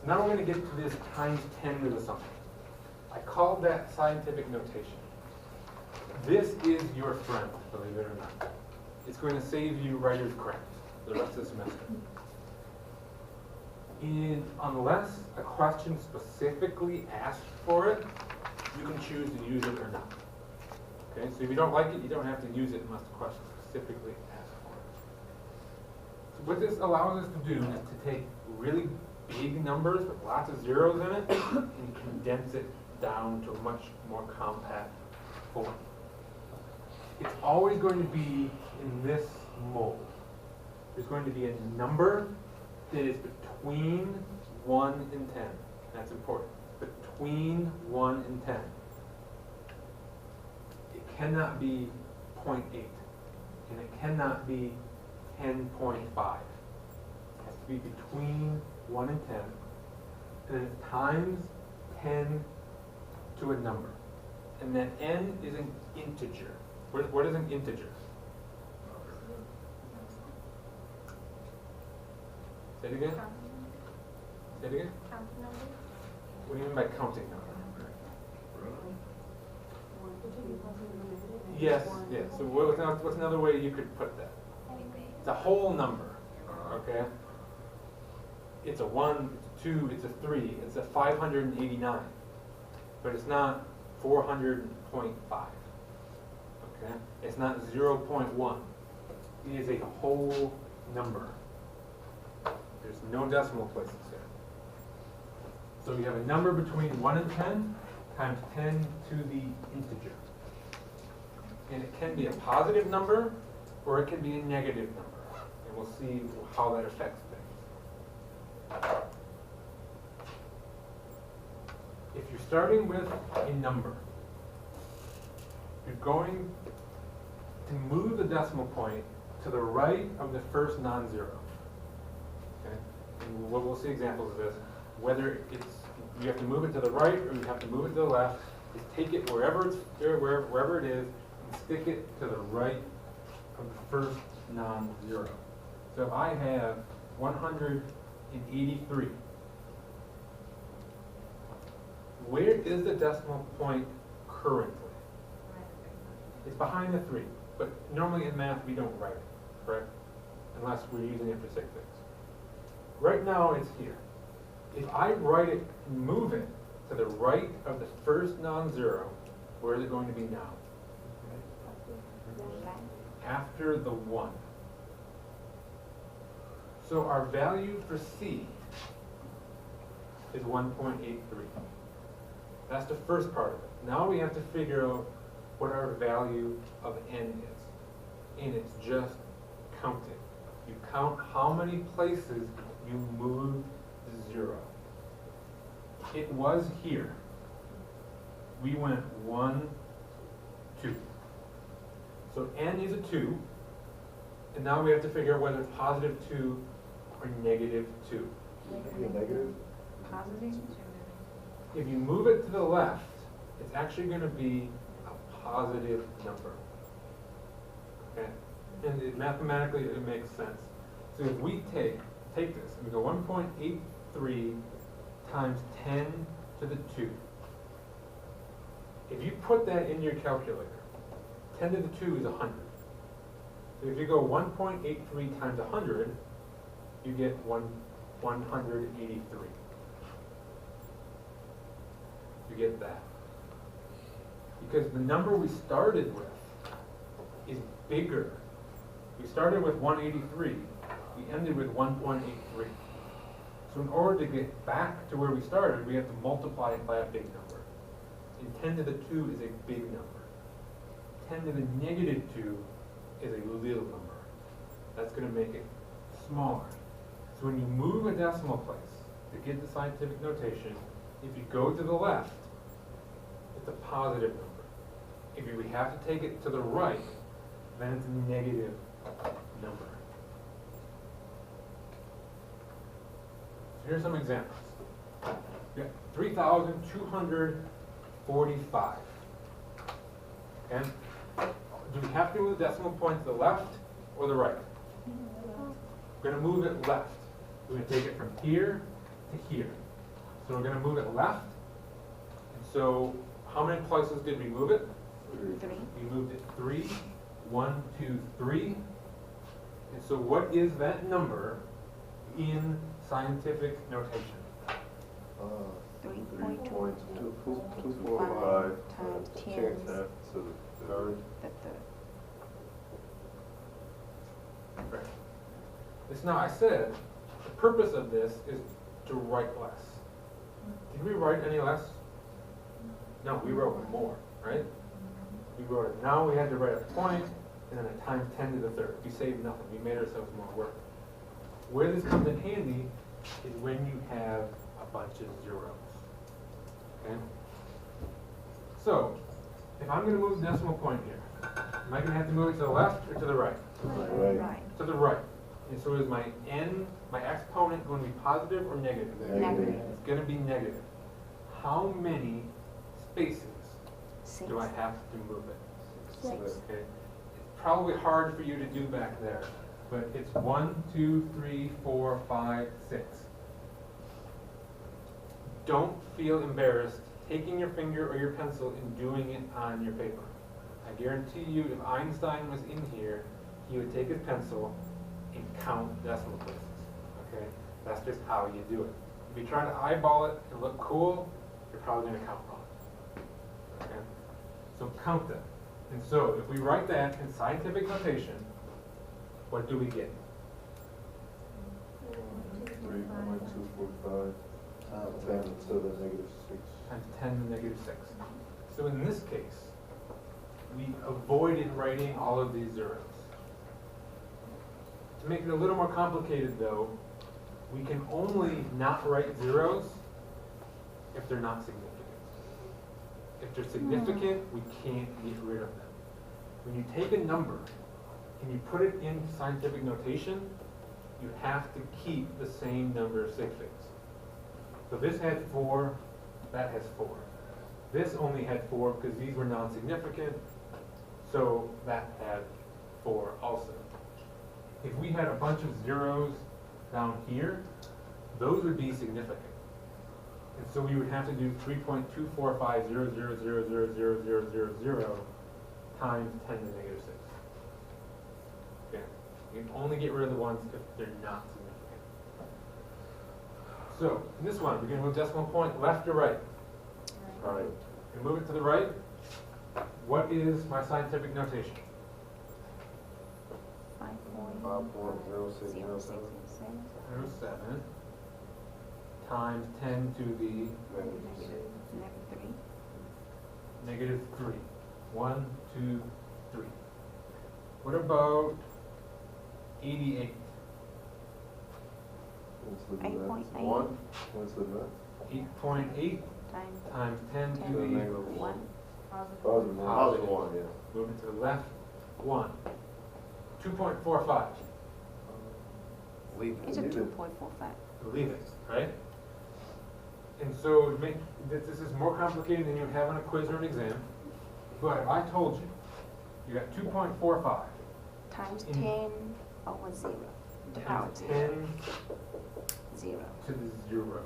Speaker 2: So Now we're going to get to this times 10 to the something. I called that scientific notation. This is your friend, believe it or not. It's going to save you writer's cramp for the rest of the semester. Unless a question specifically asks for it, you can choose to use it or not. Okay, so if you don't like it, you don't have to use it unless the question specifically asks for it. So what this allows us to do is to take really big numbers with lots of zeros in it and condense it down to a much more compact form. It's always going to be in this mold. There's going to be a number that is between 1 and 10. That's important. Between 1 and 10. It cannot be 0.8, and it cannot be 10.5. It has to be between 1 and 10, and then it times 10 to a number. And that n is an integer. What is an integer? Say it again? Say it again?
Speaker 8: Counting numbers?
Speaker 2: What do you mean by counting number? Yes, yes. So what's another way you could put that? It's a whole number, okay? It's a 1, it's a 2, it's a 3, it's a 589. But it's not 400.5, okay? It's not 0.1. It is a whole number. There's no decimal places there. So you have a number between 1 and 10 times 10 to the integer. And it can be a positive number or it can be a negative number. And we'll see how that affects things. If you're starting with a number, you're going to move the decimal point to the right of the first non-zero. Okay? And we'll see examples of this. Whether it's you have to move it to the right or you have to move it to the left, just take it wherever it is and stick it to the right of the first non-zero. So if I have 183, where is the decimal point currently? It's behind the 3, but normally in math we don't write it, correct? Unless we're using it for sig figs. Right now it's here. If I write it, move it to the right of the first non-zero, where is it going to be now? After the 1. So our value for C is 1.83. That's the first part of it. Now we have to figure out what our value of n is. And it's just counting. You count how many places you move 0. It was here. We went 1, 2. So n is a 2. And now we have to figure out whether it's positive 2 or negative 2.
Speaker 7: Be a negative?
Speaker 5: Positive?
Speaker 2: If you move it to the left, it's actually going to be a positive number. Okay? And mathematically it makes sense. So if we take this, and we go 1.83 times 10 to the 2. If you put that in your calculator, 10 to the 2 is 100. So if you go 1.83 times 100, you get 183. You get that. Because the number we started with is bigger. We started with 183. We ended with 1.83. So in order to get back to where we started, we have to multiply it by a big number. And 10 to the 2 is a big number. 10 to the negative 2 is a little number. That's going to make it smaller. So when you move a decimal place to get the scientific notation, if you go to the left, it's a positive number. If we have to take it to the right, then it's a negative number. So here's some examples. We got 3,245. Okay? Do we have to move the decimal point to the left or the right? We're going to move it left. We're going to take it from here to here. So we're gonna move it left. And so how many places did we move it?
Speaker 5: 3.
Speaker 2: We moved it 3, 1, 2, 3. And so what is that number in scientific notation?
Speaker 7: 3.245
Speaker 5: times
Speaker 7: 10
Speaker 5: 10
Speaker 7: to the third.
Speaker 5: the third.
Speaker 2: Right. It's now, I said, the purpose of this is to write less. Did we write any less? No, we wrote more, right? We wrote it. Now we had to write a point and then a times 10 to the third. We saved nothing. We made ourselves more work. Where this comes in handy is when you have a bunch of zeros. Okay? So, if I'm going to move the decimal point here, am I going to have to move it to the left or to the right?
Speaker 5: Right.
Speaker 2: To the right. And so is my n, my exponent going to be positive or negative?
Speaker 5: Negative.
Speaker 2: It's going to be negative. How many spaces
Speaker 5: 6.
Speaker 2: do I have to move it?
Speaker 5: 6.
Speaker 2: Okay. It's probably hard for you to do back there, but it's 1, 2, 3, 4, 5, 6. Don't feel embarrassed taking your finger or your pencil and doing it on your paper. I guarantee you, if Einstein was in here, he would take his pencil and count decimal places. Okay, that's just how you do it. If you try to eyeball it and look cool, you're probably going to count wrong. Okay, so count them. And so if we write that in scientific notation, what do we get?
Speaker 7: 3.245 10 to the negative 6.
Speaker 2: Times 10 to the negative 6. So in this case, we avoided writing all of these zeros. To make it a little more complicated though, we can only not write zeros if they're not significant. If they're significant, we can't get rid of them. When you take a number and you put it in scientific notation, you have to keep the same number of sig figs. So this had 4, that has 4. This only had 4 because these were non-significant, so that had 4 also. If we had a bunch of zeros down here, those would be significant. And so we would have to do 3.24500000000 times 10 to the negative 6. Okay, you can only get rid of the ones if they're not significant. So, in this one, we're going to move decimal point left or right?
Speaker 7: Right.
Speaker 2: We move it to the right. What is my scientific notation?
Speaker 7: 5.0607
Speaker 2: 07 times 10 to the negative 3. 1, 2, 3. What about 88?
Speaker 7: What's the
Speaker 5: 8.8.
Speaker 7: 1? What's the net?
Speaker 2: 8.8 times 10 to
Speaker 7: To the
Speaker 2: the
Speaker 7: negative
Speaker 5: 1.
Speaker 7: Positive 1.
Speaker 2: Positive
Speaker 7: 1, yeah.
Speaker 2: Move it to the left. 1. 2.45.
Speaker 6: Leave
Speaker 5: It's
Speaker 6: it.
Speaker 5: a
Speaker 7: Leave it.
Speaker 5: 2.45.
Speaker 2: Leave it, right? And so this is more complicated than you have on a quiz or an exam. But if I told you, you got 2.45
Speaker 5: Times
Speaker 2: In-
Speaker 5: 10 over 0. The power
Speaker 2: times
Speaker 5: 10.
Speaker 2: 10
Speaker 5: 0.
Speaker 2: to the 0.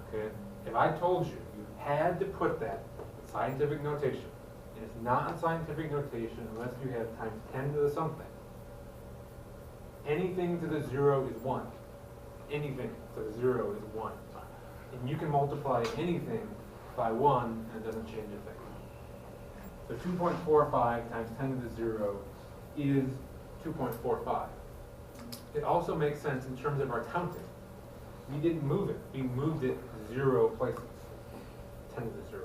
Speaker 2: Okay? If I told you, you had to put that in scientific notation, and it's not in scientific notation unless you have times 10 to the something. Anything to the 0 is 1. Anything to the 0 is 1. And you can multiply anything by 1 and it doesn't change a thing. So 2.45 times 10 to the 0 is 2.45. It also makes sense in terms of our counting. We didn't move it. We moved it 0 places. 10 to the 0.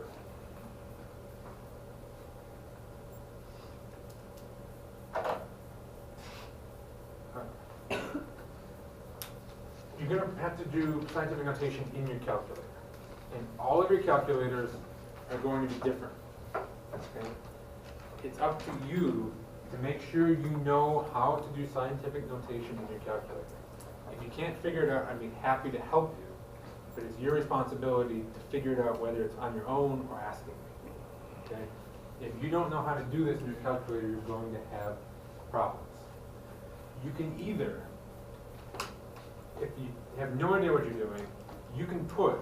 Speaker 2: You're going to have to do scientific notation in your calculator. And all of your calculators are going to be different. Okay? It's up to you to make sure you know how to do scientific notation in your calculator. If you can't figure it out, I'd be happy to help you, but it's your responsibility to figure it out whether it's on your own or asking me. Okay? If you don't know how to do this in your calculator, you're going to have problems. You can either, if you have no idea what you're doing, you can put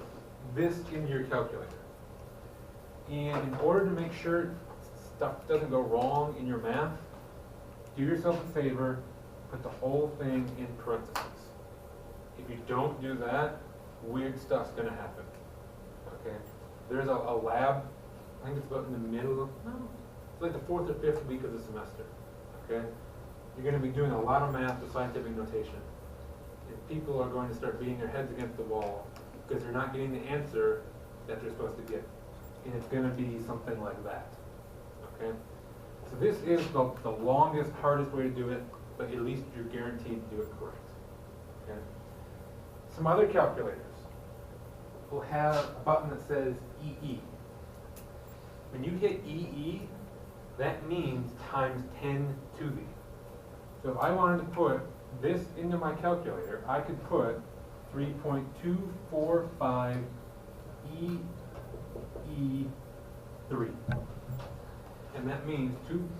Speaker 2: this into your calculator. And in order to make sure stuff doesn't go wrong in your math, do yourself a favor, put the whole thing in parentheses. If you don't do that, weird stuff's gonna happen, okay? There's a lab, I think it's about in the middle of, no, it's like the 4th or 5th week of the semester, okay? You're gonna be doing a lot of math with scientific notation. And people are going to start beating their heads against the wall because they're not getting the answer that they're supposed to get. And it's gonna be something like that, okay? So this is the longest, hardest way to do it, but at least you're guaranteed to do it correct, okay? Some other calculators will have a button that says EE. When you hit EE, that means times 10 to the. So if I wanted to put this into my calculator, I could put 3.245 EE3. And that means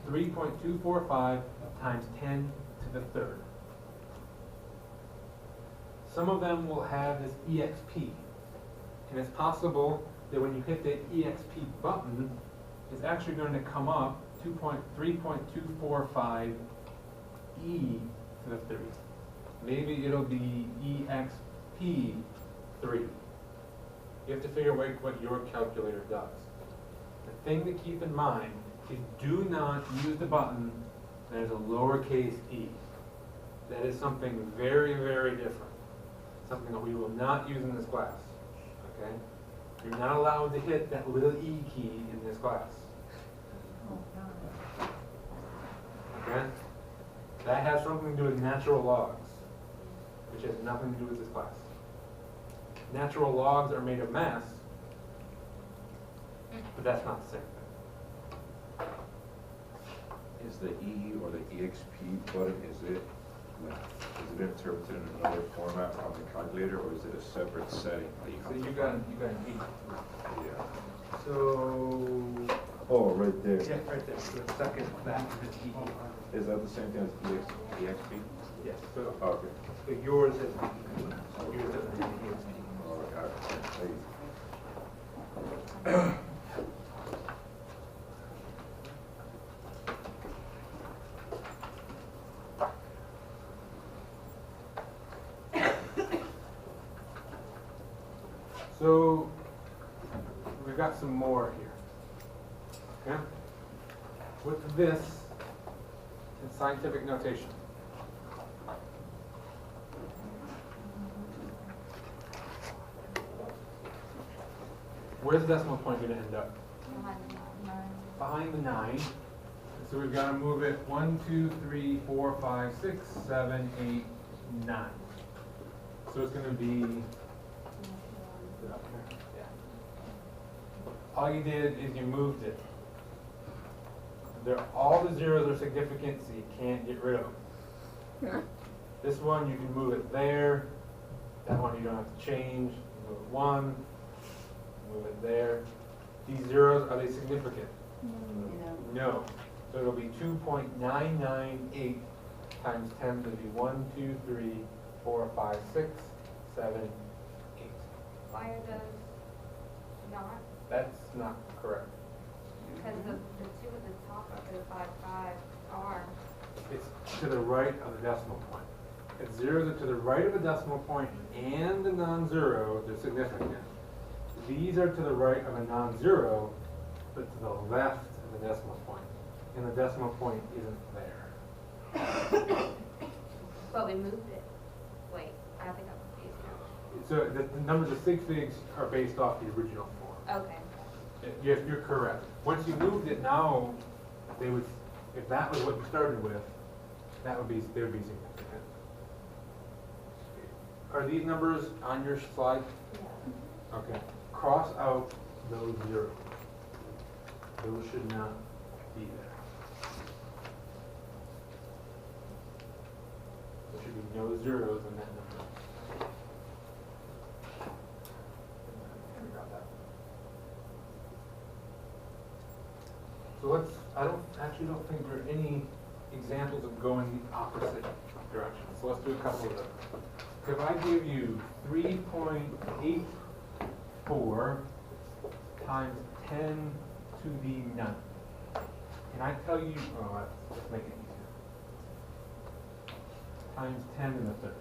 Speaker 2: 3.245 times 10 to the third. Some of them will have this EXP. And it's possible that when you hit the EXP button, it's actually going to come up 3.245 E to the 3. Maybe it'll be EXP3. You have to figure out what your calculator does. The thing to keep in mind is do not use the button that is a lowercase e. That is something very, very different. Something that we will not use in this class, okay? You're not allowed to hit that little e key in this class. Okay? That has something to do with natural logs, which has nothing to do with this class. Natural logs are made of mass, but that's not the same thing.
Speaker 4: Is the E or the EXP button, is it interpreted in another format on the calculator, or is it a separate setting that you have
Speaker 2: So
Speaker 4: to
Speaker 2: you got
Speaker 4: find?
Speaker 2: an E.
Speaker 4: Yeah.
Speaker 2: So
Speaker 7: Oh, right there.
Speaker 2: yeah, right there. So the second that is E.
Speaker 4: Is that the same thing as EXP?
Speaker 2: Yes. So,
Speaker 4: Oh, okay.
Speaker 2: so yours is E. Yours is an EXP.
Speaker 4: Oh, got it. Thank you.
Speaker 2: So we've got some more here. Okay? With this, it's scientific notation. Where's the decimal point going to end up? Behind the 9. So we've got to move it 1, 2, 3, 4, 5, 6, 7, 8, 9. So it's going to be up here. Yeah. All you did is you moved it. All the zeros are significant, so you can't get rid of them. This one, you can move it there. That one, you don't have to change. You move it 1, move it there. These zeros, are they significant? No. So it'll be 2.998 times 10 to the 1, 2, 3, 4, 5, 6, 7, 8.
Speaker 10: Why are those not?
Speaker 2: That's not correct.
Speaker 10: Because the two at the top of the 5, 5 are.
Speaker 2: It's to the right of the decimal point. If zeros are to the right of the decimal point and the non-zero, they're significant. These are to the right of a non-zero, but to the left of the decimal point. And the decimal point isn't there.
Speaker 10: But we moved it. Wait, I think I'm confused now.
Speaker 2: So the numbers of sig figs are based off the original form.
Speaker 10: Okay.
Speaker 2: Yes, you're correct. Once you moved it now, they would, if that was what you started with, they would be significant. Are these numbers on your slide?
Speaker 9: Yeah.
Speaker 2: Okay. Cross out those zeros. Those should not be there. There should be no zeros in that number. Got that. So I don't think there are any examples of going the opposite direction. So let's do a couple of them. If I give you 3.8 4 times 10 to the 9th. Can I tell you, let's make it easier. Times 10 to the 3rd.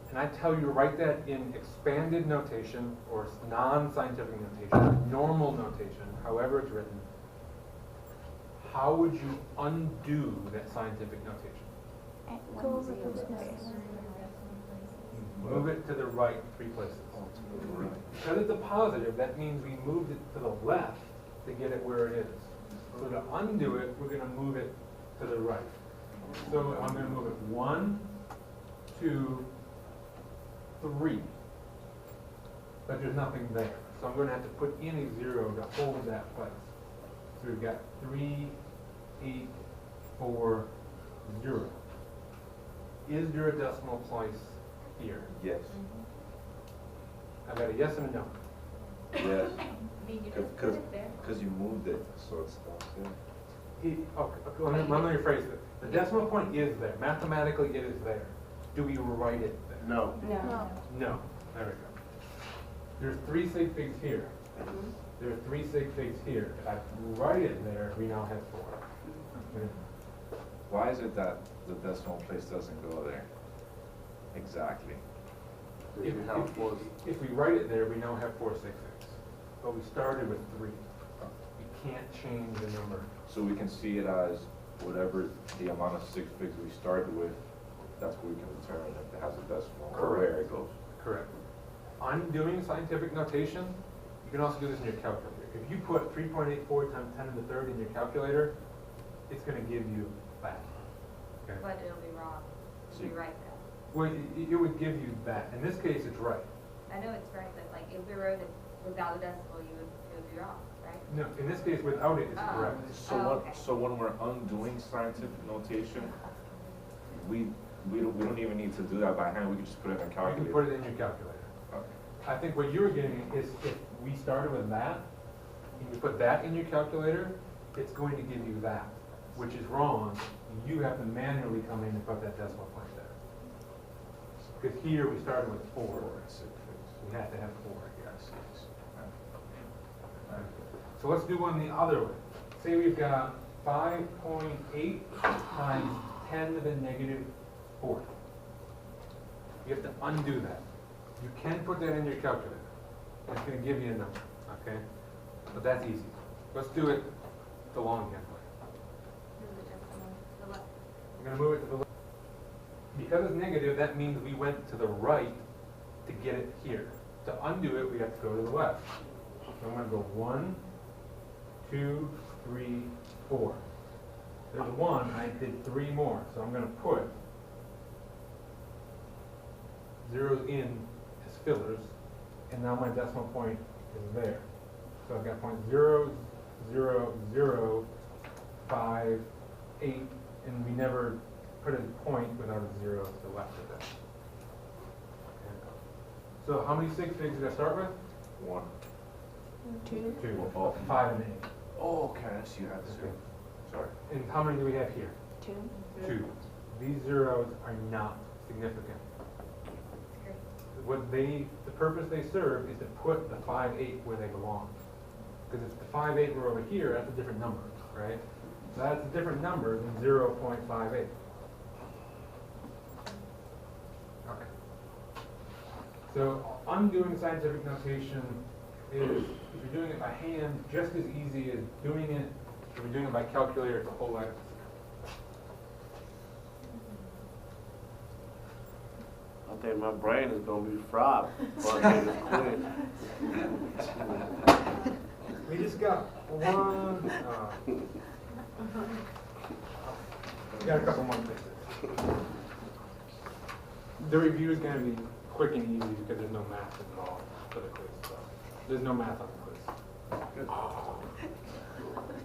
Speaker 2: Can I tell you to write that in expanded notation or non-scientific notation, normal notation, however it's written? How would you undo that scientific notation?
Speaker 5: At
Speaker 3: Go
Speaker 5: 1
Speaker 3: over
Speaker 5: 0
Speaker 3: those
Speaker 5: there.
Speaker 3: numbers.
Speaker 2: Move it to the right 3 places. Because it's a positive, that means we moved it to the left to get it where it is. So to undo it, we're going to move it to the right. So I'm going to move it 1, 2, 3. But there's nothing there. So I'm going to have to put in a 0 to hold that place. So we've got 3, 8, 4, 0. Is there a decimal place here?
Speaker 4: Yes,
Speaker 2: I've got a yes and a no.
Speaker 4: yes,
Speaker 10: I mean, you just put it there.
Speaker 4: because you moved it.
Speaker 7: So it's not there.
Speaker 2: Okay, let me rephrase it. The decimal point is there. Mathematically, it is there. Do we write it there?
Speaker 6: No.
Speaker 5: No.
Speaker 2: No. There we go. There's 3 sig figs here.
Speaker 5: Mhm.
Speaker 2: There are 3 sig figs here. If I write it there, we now have 4. Okay.
Speaker 4: Why is it that the decimal place doesn't go there? Exactly.
Speaker 2: If we write it there, we now have 4 sig figs. But we started with 3. We can't change the number.
Speaker 4: So we can see it as whatever the amount of sig figs we started with, that's what we can determine if it has a decimal or where it goes.
Speaker 2: Correct. Undoing scientific notation, you can also do this in your calculator. If you put 3.84 times 10 to the 3rd in your calculator, it's going to give you that. Okay?
Speaker 10: But it'll be wrong.
Speaker 4: So
Speaker 10: We
Speaker 4: you-
Speaker 10: write that.
Speaker 2: Well, it would give you that. In this case, it's right.
Speaker 10: I know it's right, but like if we wrote it without a decimal, it would be wrong, right?
Speaker 2: No, in this case, without it, it's
Speaker 10: Oh.
Speaker 2: correct.
Speaker 10: Oh, okay.
Speaker 4: So when we're undoing scientific notation, we don't even need to do that by hand, we can just put it in a
Speaker 2: You can
Speaker 4: calculator.
Speaker 2: put it in your calculator.
Speaker 4: Okay.
Speaker 2: I think what you were getting is if we started with that, and you put that in your calculator, it's going to give you that, which is wrong. You have to manually come in and put that decimal point there. Because here we started with 4.
Speaker 4: Sig figs.
Speaker 2: We have to have 4, yes.
Speaker 4: Yes.
Speaker 2: So let's do one the other way. Say we've got 5.8 times 10 to the negative 4th. You have to undo that. You can put that in your calculator. It's going to give you a number, okay? But that's easy. Let's do it the longhand way.
Speaker 10: Move the decimal to the left.
Speaker 2: I'm going to move it to the left. Because it's negative, that means we went to the right to get it here. To undo it, we have to go to the left. So I'm going to go 1, 2, 3, 4. There's 1, I did 3 more. So I'm going to put zeros in as fillers, and now my decimal point is there. So I've got point 0, 0, 0, 5, 8, and we never put a point without a 0 to the left of that. Okay. So how many sig figs did I start with?
Speaker 4: 1.
Speaker 3: 2.
Speaker 2: 2,
Speaker 4: Oh.
Speaker 2: 5 and 8.
Speaker 4: Oh, okay, I see you have this.
Speaker 2: Okay.
Speaker 4: Sorry.
Speaker 2: And how many do we have here?
Speaker 5: 2.
Speaker 2: 2. These zeros are not significant. The purpose they serve is to put the 5, 8 where they belong. Because if the 5, 8 were over here, that's a different number, right? So that's a different number than 0.58. Okay. So undoing scientific notation is, if you're doing it by hand, just as easy as doing it. If you're doing it by calculator, it's a whole lot easier.
Speaker 6: I think my brain is gonna be fried before I get this quiz.
Speaker 2: We just got one, we got a couple more things. The review is gonna be quick and easy because there's no math involved for the quiz, so there's no math on the quiz.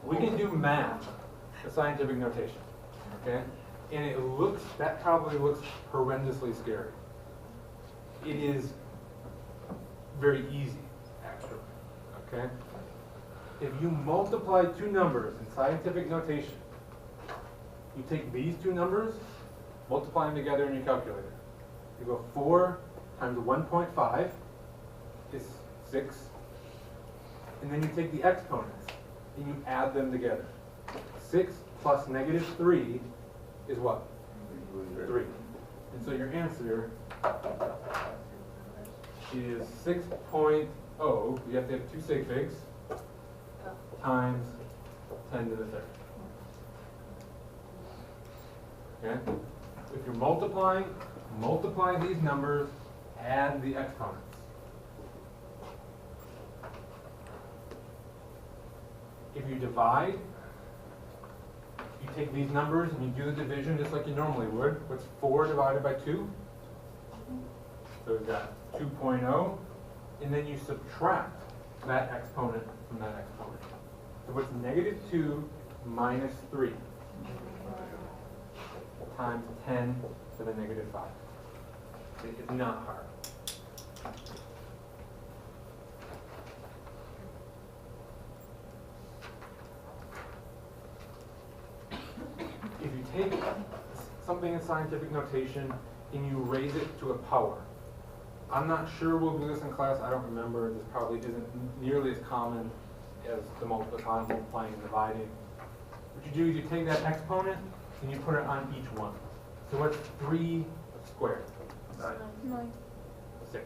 Speaker 2: We can do math, the scientific notation, okay? And it looks, that probably looks horrendously scary. It is very easy, actually, okay? If you multiply 2 numbers in scientific notation, you take these 2 numbers, multiply them together in your calculator. You go 4 times 1.5 is 6. And then you take the exponents and you add them together. 6 plus negative 3 is what? 3. And so your answer is 6.0, you have to have 2 sig figs, times 10 to the third. Okay? If you're multiplying, multiply these numbers, add the exponents. If you divide, you take these numbers and you do the division just like you normally would. What's 4 divided by 2? So we've got 2.0, and then you subtract that exponent from that exponent. So what's negative 2 minus 3 times 10 to the negative 5? It's not hard. If you take something in scientific notation and you raise it to a power, I'm not sure we'll do this in class, I don't remember, this probably isn't nearly as common as the multiplying, and dividing. What you do is you take that exponent and you put it on each one. So what's 3 squared?
Speaker 3: 9.
Speaker 2: 6.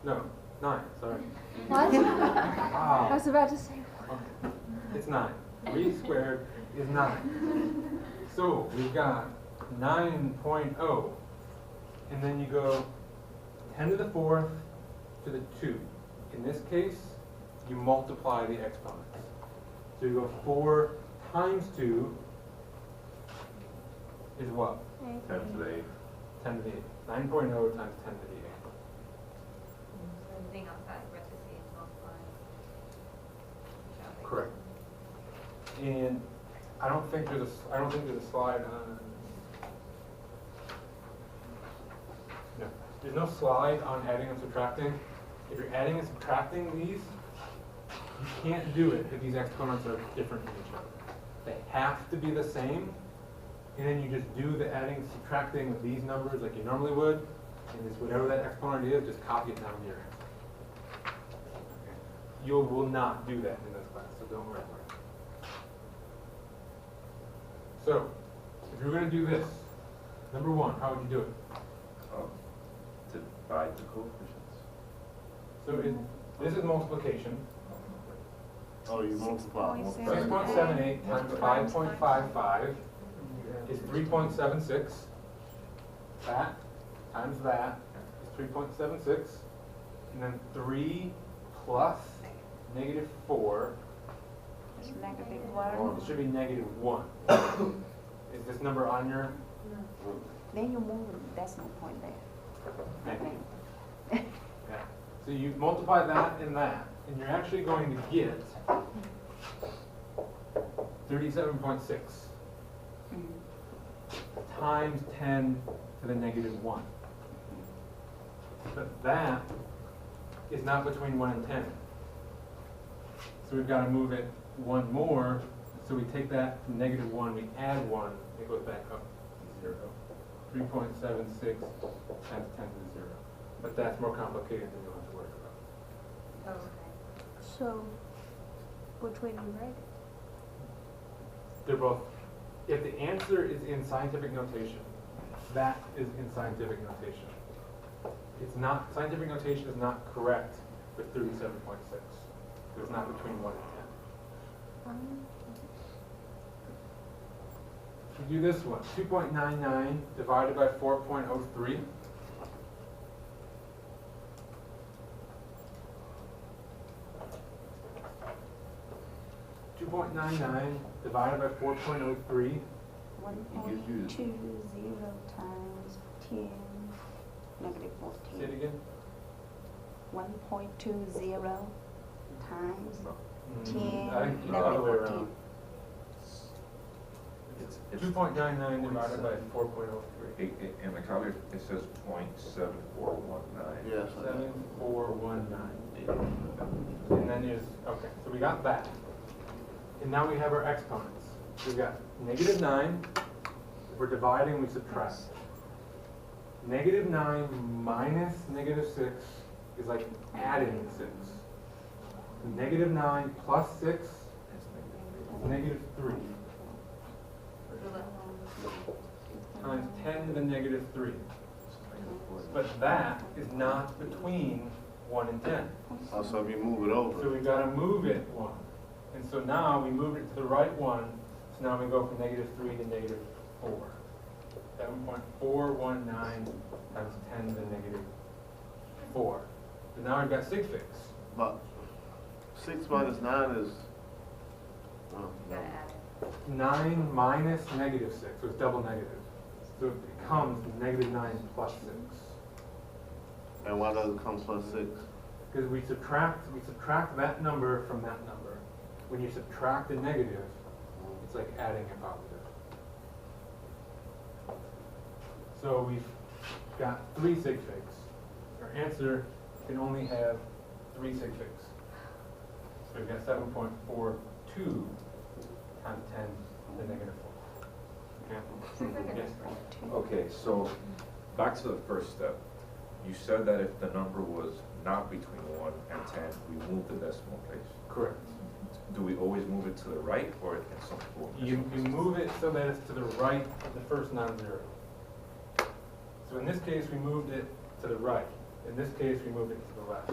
Speaker 2: No, 9, sorry.
Speaker 3: What?
Speaker 2: Wow.
Speaker 3: I was about to say.
Speaker 2: Okay. It's 9. 3 squared is 9. So we've got 9.0, and then you go 10 to the 4th to the 2. In this case, you multiply the exponents. So you go 4 times 2 is what?
Speaker 4: 10 to the 8.
Speaker 2: 10 to the 8. 9.0 times 10 to the 8.
Speaker 10: So everything outside parentheses is multiplying.
Speaker 2: Correct. And I don't think there's a slide on. No, there's no slide on adding and subtracting. If you're adding and subtracting these, you can't do it if these exponents are different from each other. They have to be the same, and then you just do the adding and subtracting of these numbers like you normally would, and just whatever that exponent is, just copy it down to your answer. You will not do that in this class, so don't worry about it. So, if you're going to do this, number 1, how would you do it?
Speaker 4: Divide the coefficients.
Speaker 2: So this is multiplication.
Speaker 6: Oh, you multiply.
Speaker 2: 6.78 times 5.55 is 3.76. That times that is 3.76. And then 3 plus negative 4.
Speaker 5: It's negative
Speaker 2: It
Speaker 5: 1.
Speaker 2: should be negative 1. Is this number on your?
Speaker 5: Then you move the decimal point there.
Speaker 2: Yeah. So you multiply that and that, and you're actually going to get 37.6 times 10 to the negative 1. But that is not between 1 and 10. So we've got to move it 1 more. So we take that from negative 1, we add 1, it goes back up to 0. 3.76 times 10 to the 0. But that's more complicated than you'll have to worry about.
Speaker 10: Oh, okay.
Speaker 3: So, which way do you write it?
Speaker 2: They're both, if the answer is in scientific notation, that is in scientific notation. It's not, scientific notation is not correct with 37.6. It's not between 1 and 10. If you do this one, 2.99 divided by 4.03. divided by 4.03.
Speaker 5: 1.20 times 10, negative 14.
Speaker 2: Say it again.
Speaker 5: 1.20 times 10,
Speaker 2: I think it's the other
Speaker 5: negative
Speaker 2: way
Speaker 5: 14.
Speaker 2: around. 2.99 divided by 4.03.
Speaker 4: In the calculator, it says 0.7419.
Speaker 6: Yes.
Speaker 2: 7419. And then there's, okay, so we got that. And now we have our exponents. We've got negative 9. If we're dividing, we subtract. Negative 9 minus negative 6 is like adding 6. Negative 9 plus 6 is negative 3 times 10 to the negative 3. But that is not between 1 and 10.
Speaker 6: Also, if you move it
Speaker 2: So
Speaker 6: over,
Speaker 2: we've got to move it 1. And so now we moved it to the right 1. So now we go from negative 3 to negative 4. 7.419 times 10 to the negative 4. So now we've got sig figs.
Speaker 6: but 6 minus 9 is, oh,
Speaker 10: You gotta add it.
Speaker 2: 9 minus negative 6, so it's double negative. So it becomes negative 9 plus 6.
Speaker 6: and why does it come plus 6?
Speaker 2: Because we subtract that number from that number. When you subtract a negative, it's like adding a positive. So we've got 3 sig figs. Our answer can only have 3 sig figs. So we've got 7.42 times 10 to the negative 4. Okay? Yes.
Speaker 4: Okay, so back to the first step. You said that if the number was not between 1 and 10, we move the decimal place.
Speaker 2: Correct.
Speaker 4: Do we always move it to the right or at some point?
Speaker 2: You move it so that it's to the right of the first non-zero. So in this case, we moved it to the right. In this case, we moved it to the left.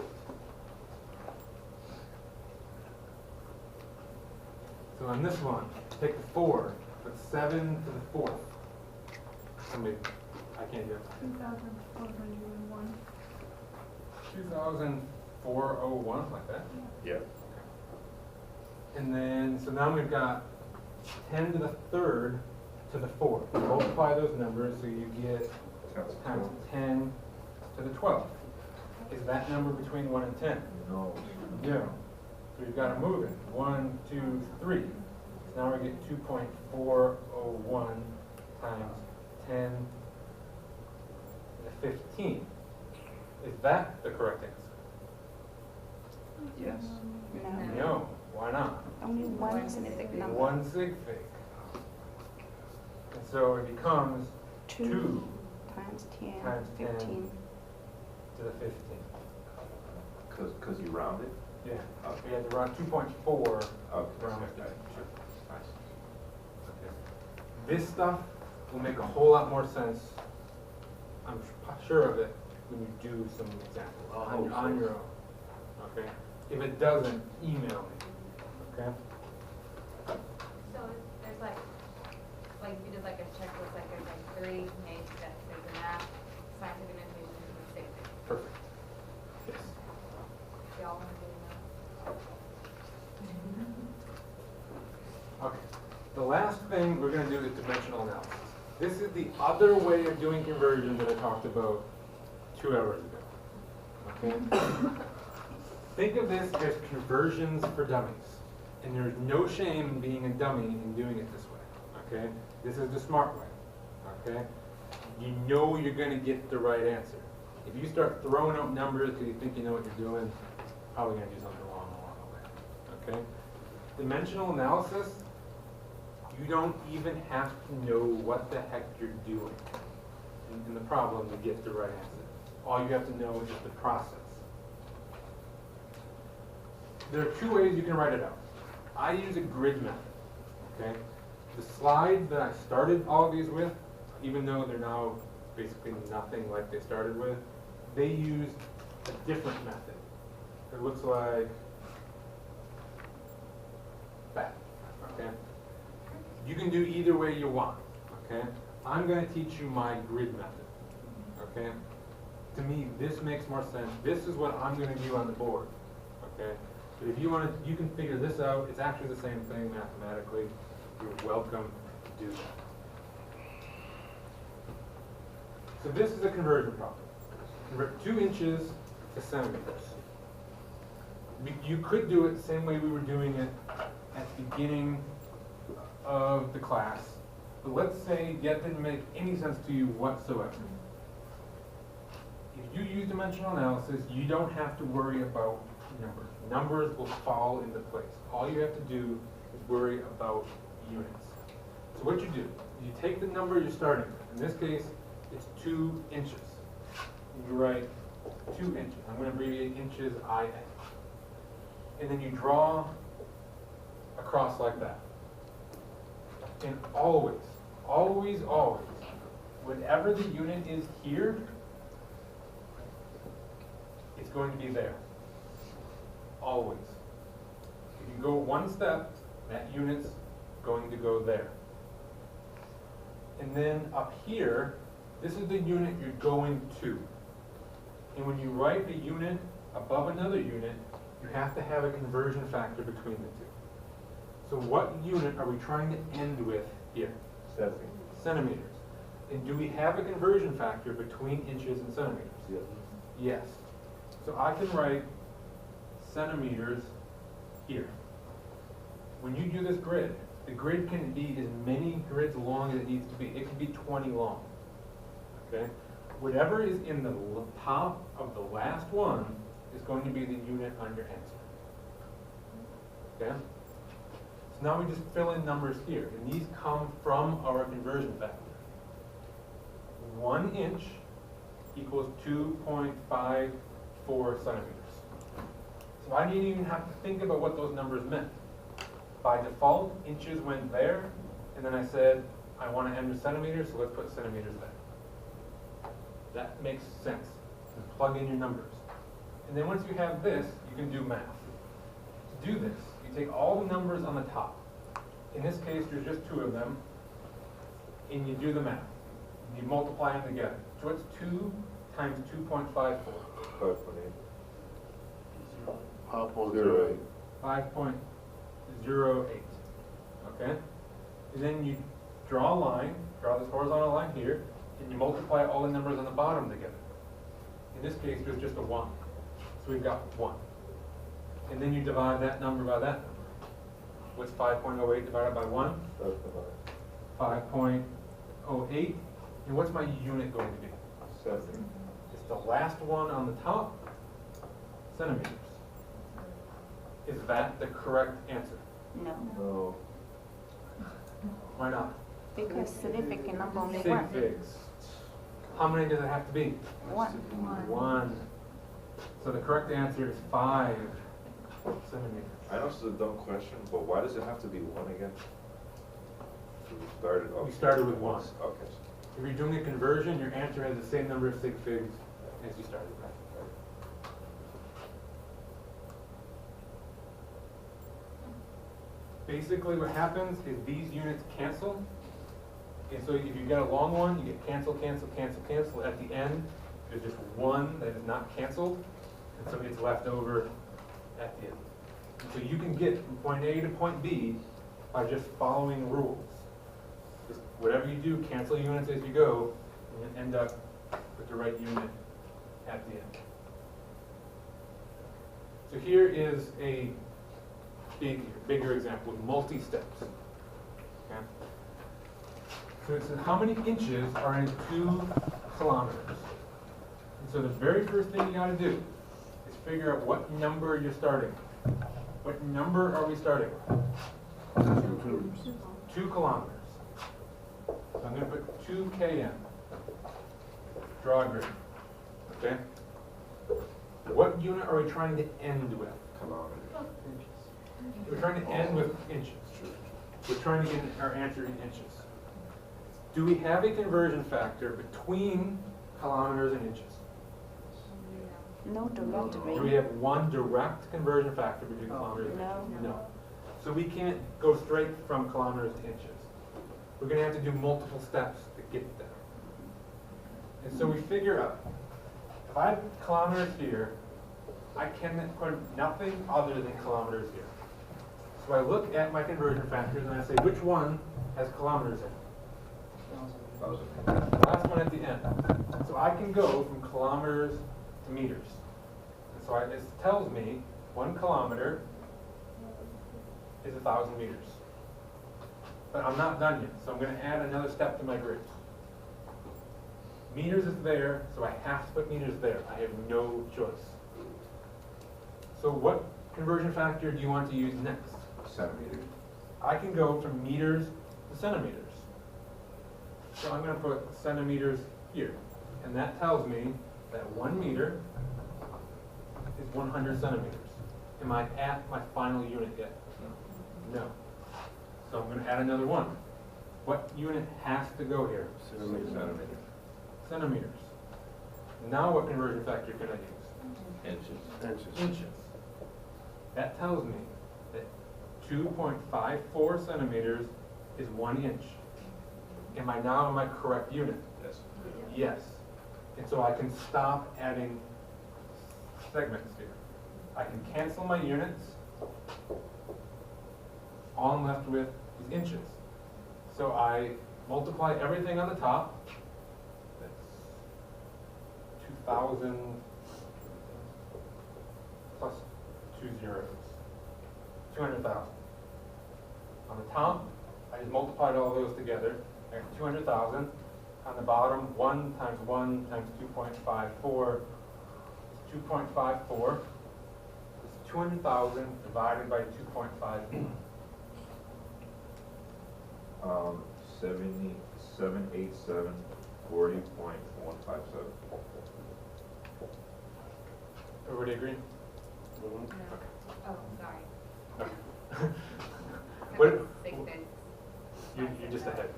Speaker 2: So on this one, take the 4, put 7 to the 4th. Somebody, I can't do it.
Speaker 9: 2,401.
Speaker 2: 2,401, like that.
Speaker 4: Yeah.
Speaker 2: And then, so now we've got 10 to the 3rd to the 4th. Multiply those numbers so you get times 10 to the 12th. Is that number between 1 and 10?
Speaker 4: No.
Speaker 2: No. So we've got to move it. 1, 2, 3. So now we get 2.401 times 10 to the 15. Is that the correct answer?
Speaker 5: Yes. No.
Speaker 2: No. Why not?
Speaker 5: Only one significant number.
Speaker 2: 1 sig fig. And so it becomes
Speaker 5: 2
Speaker 2: 2
Speaker 5: times 10,
Speaker 2: times 10.
Speaker 5: 15.
Speaker 2: to the 15.
Speaker 4: Because you round it?
Speaker 2: Yeah.
Speaker 4: Okay.
Speaker 2: We had to round 2.4
Speaker 4: Okay.
Speaker 2: round
Speaker 4: Right.
Speaker 2: to 2. Okay. This stuff will make a whole lot more sense, I'm sure of it, when you do some examples on your own. Okay? If it doesn't, email me. Okay?
Speaker 10: So there's like if you did like a checklist, like there's like 3 main steps. There's the math, scientific notation, and safety.
Speaker 2: Perfect. Yes.
Speaker 10: Y'all want to do that?
Speaker 2: Okay. The last thing we're going to do is dimensional analysis. This is the other way of doing conversion that I talked about 2 hours ago. Okay? Think of this as conversions for dummies. And there's no shame in being a dummy and doing it this way. Okay? This is the smart way. Okay? You know you're going to get the right answer. If you start throwing out numbers because you think you know what you're doing, probably going to do something wrong along the way. Okay? Dimensional analysis, you don't even have to know what the heck you're doing in the problem to get the right answer. All you have to know is the process. There are 2 ways you can write it out. I use a grid method. Okay? The slides that I started all of these with, even though they're now basically nothing like they started with, they use a different method. It looks like that. Okay? You can do either way you want. Okay? I'm going to teach you my grid method. Okay? To me, this makes more sense. This is what I'm going to do on the board. Okay? But if you want to, you can figure this out. It's actually the same thing mathematically. You're welcome to do that. So this is a conversion problem. Convert 2 inches to centimeters. You could do it the same way we were doing it at the beginning of the class. But let's say that didn't make any sense to you whatsoever. If you use dimensional analysis, you don't have to worry about numbers. Numbers will fall into place. All you have to do is worry about units. So what you do, you take the number you're starting with. In this case, it's 2 inches. And you write 2 inches. I'm going to abbreviate inches IA. And then you draw across like that. And always, always, always, whatever the unit is here, it's going to be there. Always. If you go one step, that unit's going to go there. And then up here, this is the unit you're going to. And when you write a unit above another unit, you have to have a conversion factor between the two. So what unit are we trying to end with here? Centimeters. And do we have a conversion factor between inches and centimeters?
Speaker 7: Yes.
Speaker 2: Yes. So I can write centimeters here. When you do this grid, the grid can be as many grids long as it needs to be. It can be 20 long. Okay? Whatever is in the top of the last one is going to be the unit on your answer. Okay? So now we just fill in numbers here, and these come from our conversion factor. 1 inch equals 2.54 centimeters. So I didn't even have to think about what those numbers meant. By default, inches went there, and then I said, I want to end with centimeters, so let's put centimeters there. That makes sense. Just plug in your numbers. And then once you have this, you can do math. To do this, you take all the numbers on the top. In this case, there's just 2 of them, and you do the math. You multiply them together. So it's 2 times 2.54.
Speaker 7: 5.8.
Speaker 6: 5.08.
Speaker 2: 5.08. Okay? And then you draw a line, draw this horizontal line here, and you multiply all the numbers on the bottom together. In this case, there's just a 1. So we've got 1. And then you divide that number by that number. What's 5.08 divided by 1? 5.08. And what's my unit going to be?
Speaker 7: 7.
Speaker 2: It's the last one on the top, centimeters. Is that the correct answer?
Speaker 5: No,
Speaker 7: No.
Speaker 2: Why not?
Speaker 5: because significant number only
Speaker 2: Sig
Speaker 5: one.
Speaker 2: figs. How many does it have to be?
Speaker 5: 1.
Speaker 2: 1. So the correct answer is 5 centimeters.
Speaker 7: I know it's a dumb question, but why does it have to be 1 again? So we started off.
Speaker 2: We started with 1.
Speaker 7: Okay.
Speaker 2: If you're doing a conversion, your answer has the same number of sig figs as you started with. Basically what happens is these units cancel. And so if you get a long one, you get cancel, cancel, cancel, cancel. At the end, there's just 1 that is not canceled, and so it's left over at the end. And so you can get from point A to point B by just following rules. Just whatever you do, cancel units as you go, and you end up with the right unit at the end. So here is a bigger example with multi-steps. Okay? So it says how many inches are in 2 kilometers? And so the very first thing you got to do is figure out what number you're starting with. What number are we starting with? 2 kilometers. So I'm going to put 2 km. Draw a grid. Okay? What unit are we trying to end with?
Speaker 7: Kilometers.
Speaker 2: We're trying to end with inches. We're trying to get our answer in inches. Do we have a conversion factor between kilometers and inches?
Speaker 5: No directory.
Speaker 2: Do we have one direct conversion factor between kilometers and
Speaker 5: No.
Speaker 2: inches? No. So we can't go straight from kilometers to inches. We're going to have to do multiple steps to get there. And so we figure out, if I have kilometers here, I can put nothing other than kilometers here. So I look at my conversion factors and I say, which one has kilometers in it? The last one at the end. So I can go from kilometers to meters. And so this tells me 1 kilometer is 1,000 meters. But I'm not done yet, so I'm going to add another step to my grid. Meters is there, so I have to put meters there. I have no choice. So what conversion factor do you want to use next?
Speaker 7: Centimeters.
Speaker 2: I can go from meters to centimeters. So I'm going to put centimeters here. And that tells me that 1 meter is 100 centimeters. Am I at my final unit yet? No. So I'm gonna add another one. What unit has to go here?
Speaker 7: Centimeters.
Speaker 2: Centimeters. Now what conversion factor can I use?
Speaker 6: Inches.
Speaker 2: Inches. That tells me that 2.54 centimeters is 1 inch. Am I now in my correct unit?
Speaker 7: Yes.
Speaker 2: Yes. And so I can stop adding segments here. I can cancel my units. All I'm left with is inches. So I multiply everything on the top. That's 2,000 plus 2 zeros. 200,000. On the top, I just multiplied all those together. I got 200,000. On the bottom, 1 times 1 times 2.54 is 2.54. It's 200,000 divided by 2.54.
Speaker 7: 78740.157.
Speaker 2: Everybody agree?
Speaker 10: Oh, sorry.
Speaker 2: What?
Speaker 10: 6 inches.
Speaker 2: You're just ahead.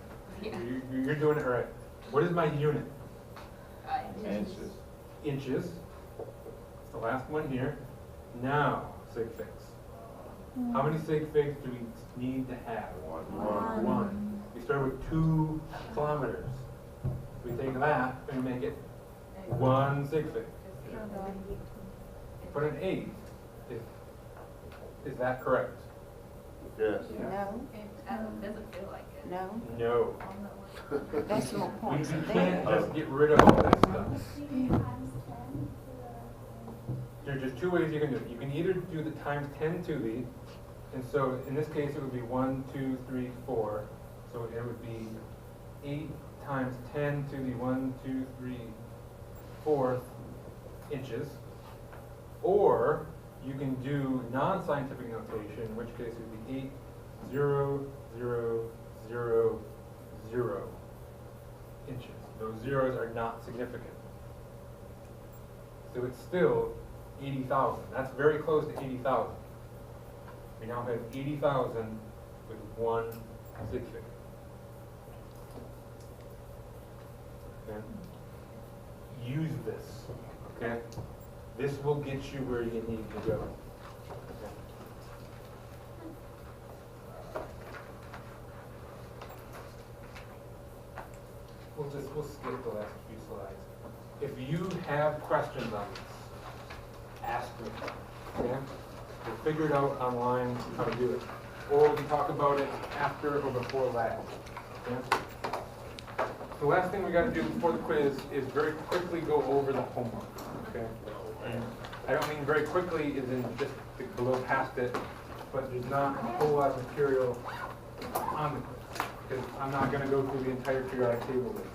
Speaker 10: Yeah.
Speaker 2: You're doing it right. What is my unit?
Speaker 7: Inches.
Speaker 2: Inches. It's the last one here. Now, sig figs. How many sig figs do we need to have? One. We start with 2 kilometers. We take that and make it 1 sig fig. Put an 8. Is that correct?
Speaker 6: Yes.
Speaker 5: No,
Speaker 10: It doesn't feel like it.
Speaker 5: no,
Speaker 2: No.
Speaker 5: that's my
Speaker 2: We
Speaker 5: point.
Speaker 2: can't just get rid of all this stuff.
Speaker 8: Times 10 to
Speaker 2: There are just 2 ways you can do it. You can either do the times 10 to the, and so in this case it would be 1, 2, 3, 4. So it would be 8 times 10 to the 1, 2, 3, 4th inches. Or you can do non-scientific notation, in which case it would be 8, 0, 0, 0, 0 inches. Those zeros are not significant. So it's still 80,000. That's very close to 80,000. We now have 80,000 with 1 sig fig. Okay? Use this, okay? This will get you where you need to go. Okay? We'll skip the last few slides. If you have questions on this, ask me, okay? We'll figure it out online how to do it. Or we can talk about it after or before lab, okay? The last thing we gotta do before the quiz is very quickly go over the homework, okay? And I don't mean very quickly as in just to blow past it, but there's not a whole lot of material on the quiz. Because I'm not gonna go through the entire periodic table list.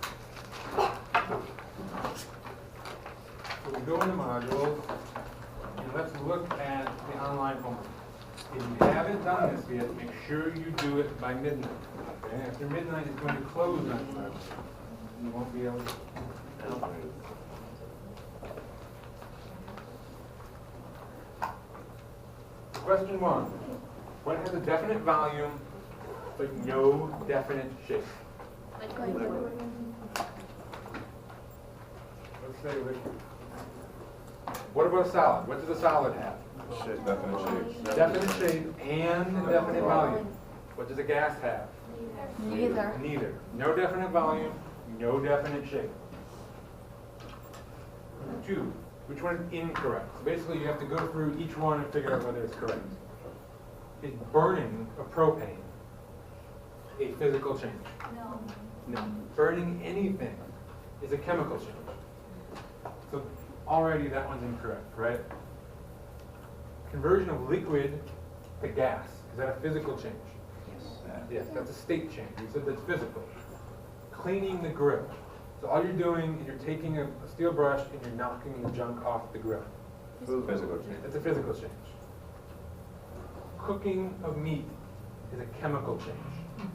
Speaker 2: So we go into modules, and let's look at the online homework. If you haven't done this yet, make sure you do it by midnight. Okay? After midnight, it's going to close on time. You won't be able to. Question 1. What has a definite volume but no definite shape? Let's say liquid. What about a solid? What does a solid have?
Speaker 7: Definite shape.
Speaker 2: Definite shape and a definite volume. What does a gas have?
Speaker 3: Neither.
Speaker 2: Neither. No definite volume, no definite shape. 2. Which one is incorrect? So basically you have to go through each one and figure out whether it's correct. Is burning of propane a physical change?
Speaker 8: No.
Speaker 2: No. Burning anything is a chemical change. So already that one's incorrect, right? Conversion of liquid to gas, is that a physical change? Yes, that's a state change. We said that's physical. Cleaning the grill. So all you're doing is you're taking a steel brush and you're knocking the junk off the grill.
Speaker 7: Physical change.
Speaker 2: That's a physical change. Cooking of meat is a chemical change.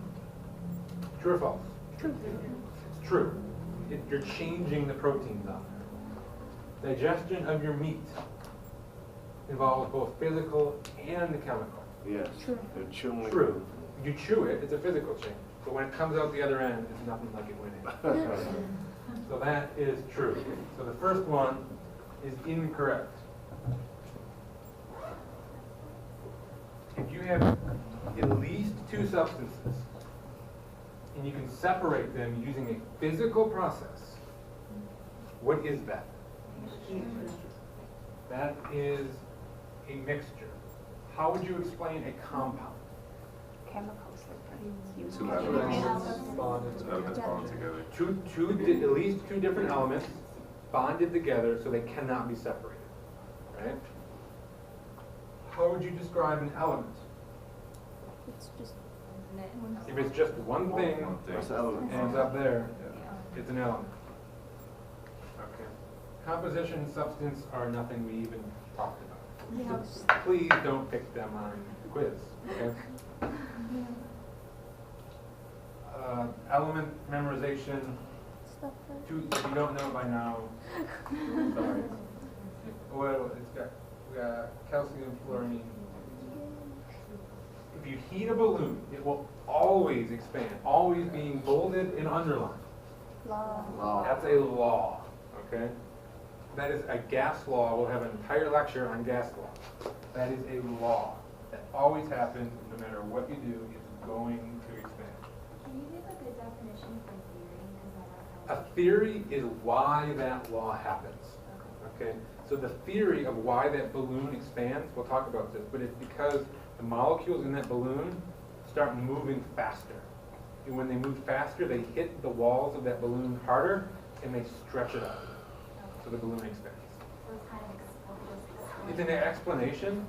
Speaker 2: True or false? True. It's true. You're changing the proteins on there. Digestion of your meat involves both physical and chemical.
Speaker 6: Yes,
Speaker 3: True.
Speaker 6: they're chewing.
Speaker 2: True. You chew it, it's a physical change. But when it comes out the other end, it's nothing like it went in. So that is true. So the first one is incorrect. If you have at least two substances, and you can separate them using a physical process, what is that? That is a mixture. How would you explain a compound?
Speaker 5: Chemicals that use.
Speaker 7: Two elements.
Speaker 11: Bonded.
Speaker 7: Elements bound together.
Speaker 2: At least two different elements bonded together so they cannot be separated, right? How would you describe an element?
Speaker 3: It's just
Speaker 2: If it's just one thing
Speaker 7: One thing.
Speaker 6: What's the element?
Speaker 2: and it's up there,
Speaker 7: Yeah.
Speaker 2: it's an element. Okay. Composition, substance are nothing we even talked about.
Speaker 3: Yeah.
Speaker 2: So please don't pick them on the quiz, okay? Element memorization,
Speaker 3: stuff like
Speaker 2: if you don't know by now, sorry. Well, we got calcium, fluorine. If you heat a balloon, it will always expand, always being bolded and underlined.
Speaker 3: law.
Speaker 6: Law.
Speaker 2: That's a law, okay? That is a gas law. We'll have an entire lecture on gas law. That is a law. That always happens, no matter what you do, it's going to expand.
Speaker 8: Can you give a good definition for theory? Because I don't know.
Speaker 2: A theory is why that law happens, okay? So the theory of why that balloon expands, we'll talk about this, but it's because the molecules in that balloon start moving faster. And when they move faster, they hit the walls of that balloon harder, and they stretch it out. So the balloon expands.
Speaker 8: So it's kind of
Speaker 2: It's an explanation.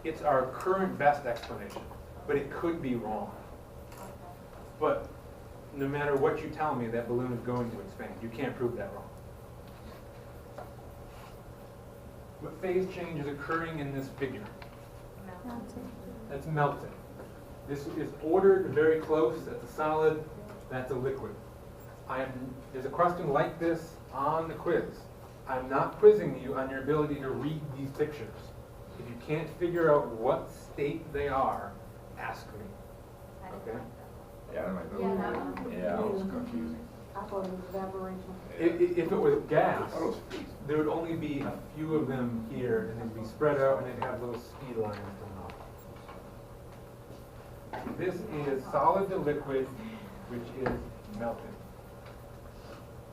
Speaker 2: It's our current best explanation, but it could be wrong. But no matter what you tell me, that balloon is going to expand. You can't prove that wrong. What phase change is occurring in this figure? That's melting. This is ordered very close. That's a solid. That's a liquid. There's a question like this on the quiz. I'm not quizzing you on your ability to read these pictures. If you can't figure out what state they are, ask me. Okay?
Speaker 7: Yeah, that might be.
Speaker 8: Yeah, that one.
Speaker 7: Yeah, that was confusing.
Speaker 9: I thought it was evaporation.
Speaker 2: If it was gas,
Speaker 7: I thought it was freezing.
Speaker 2: there would only be a few of them here, and they'd be spread out, and they'd have little speed lines going off. This is solid to liquid, which is melting.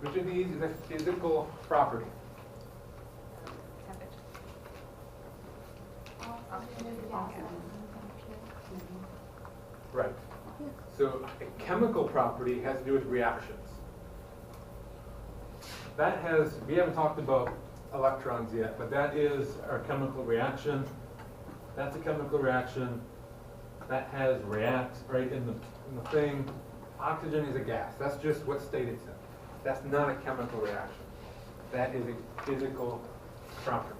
Speaker 2: Which of these is a physical property?
Speaker 10: Temperature.
Speaker 2: Right. So a chemical property has to do with reactions. That has, we haven't talked about electrons yet, but that is our chemical reaction. That's a chemical reaction. That has reacts right in the thing. Oxygen is a gas. That's just what state it's in. That's not a chemical reaction. That is a physical property.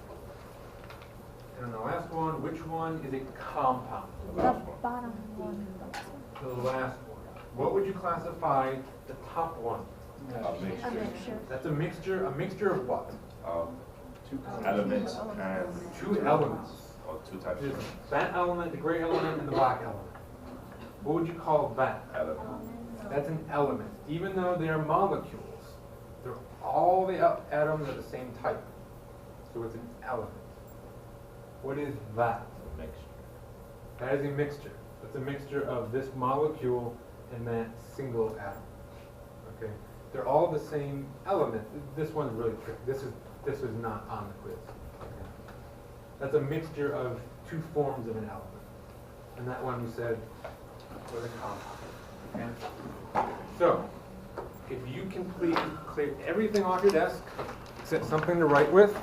Speaker 2: And then the last one, which one is a compound?
Speaker 7: The
Speaker 3: The
Speaker 7: last one.
Speaker 3: bottom one.
Speaker 2: The last one. What would you classify the top one?
Speaker 7: A
Speaker 3: A
Speaker 7: mixture
Speaker 3: mixture.
Speaker 2: That's a mixture. A mixture of what?
Speaker 7: of elements and.
Speaker 2: Two elements.
Speaker 7: Or two types
Speaker 2: There's
Speaker 7: of
Speaker 2: that element, the gray element, and the black element. What would you call that?
Speaker 7: elements.
Speaker 2: That's an element. Even though they're molecules, they're all the atoms are the same type. So it's an element. What is that?
Speaker 7: A mixture.
Speaker 2: That is a mixture. It's a mixture of this molecule and that single atom. Okay? They're all the same element. This one's really tricky. This is not on the quiz. Okay? That's a mixture of two forms of an element. And that one we said was a compound. Okay? So, if you can please clear everything off your desk except something to write with,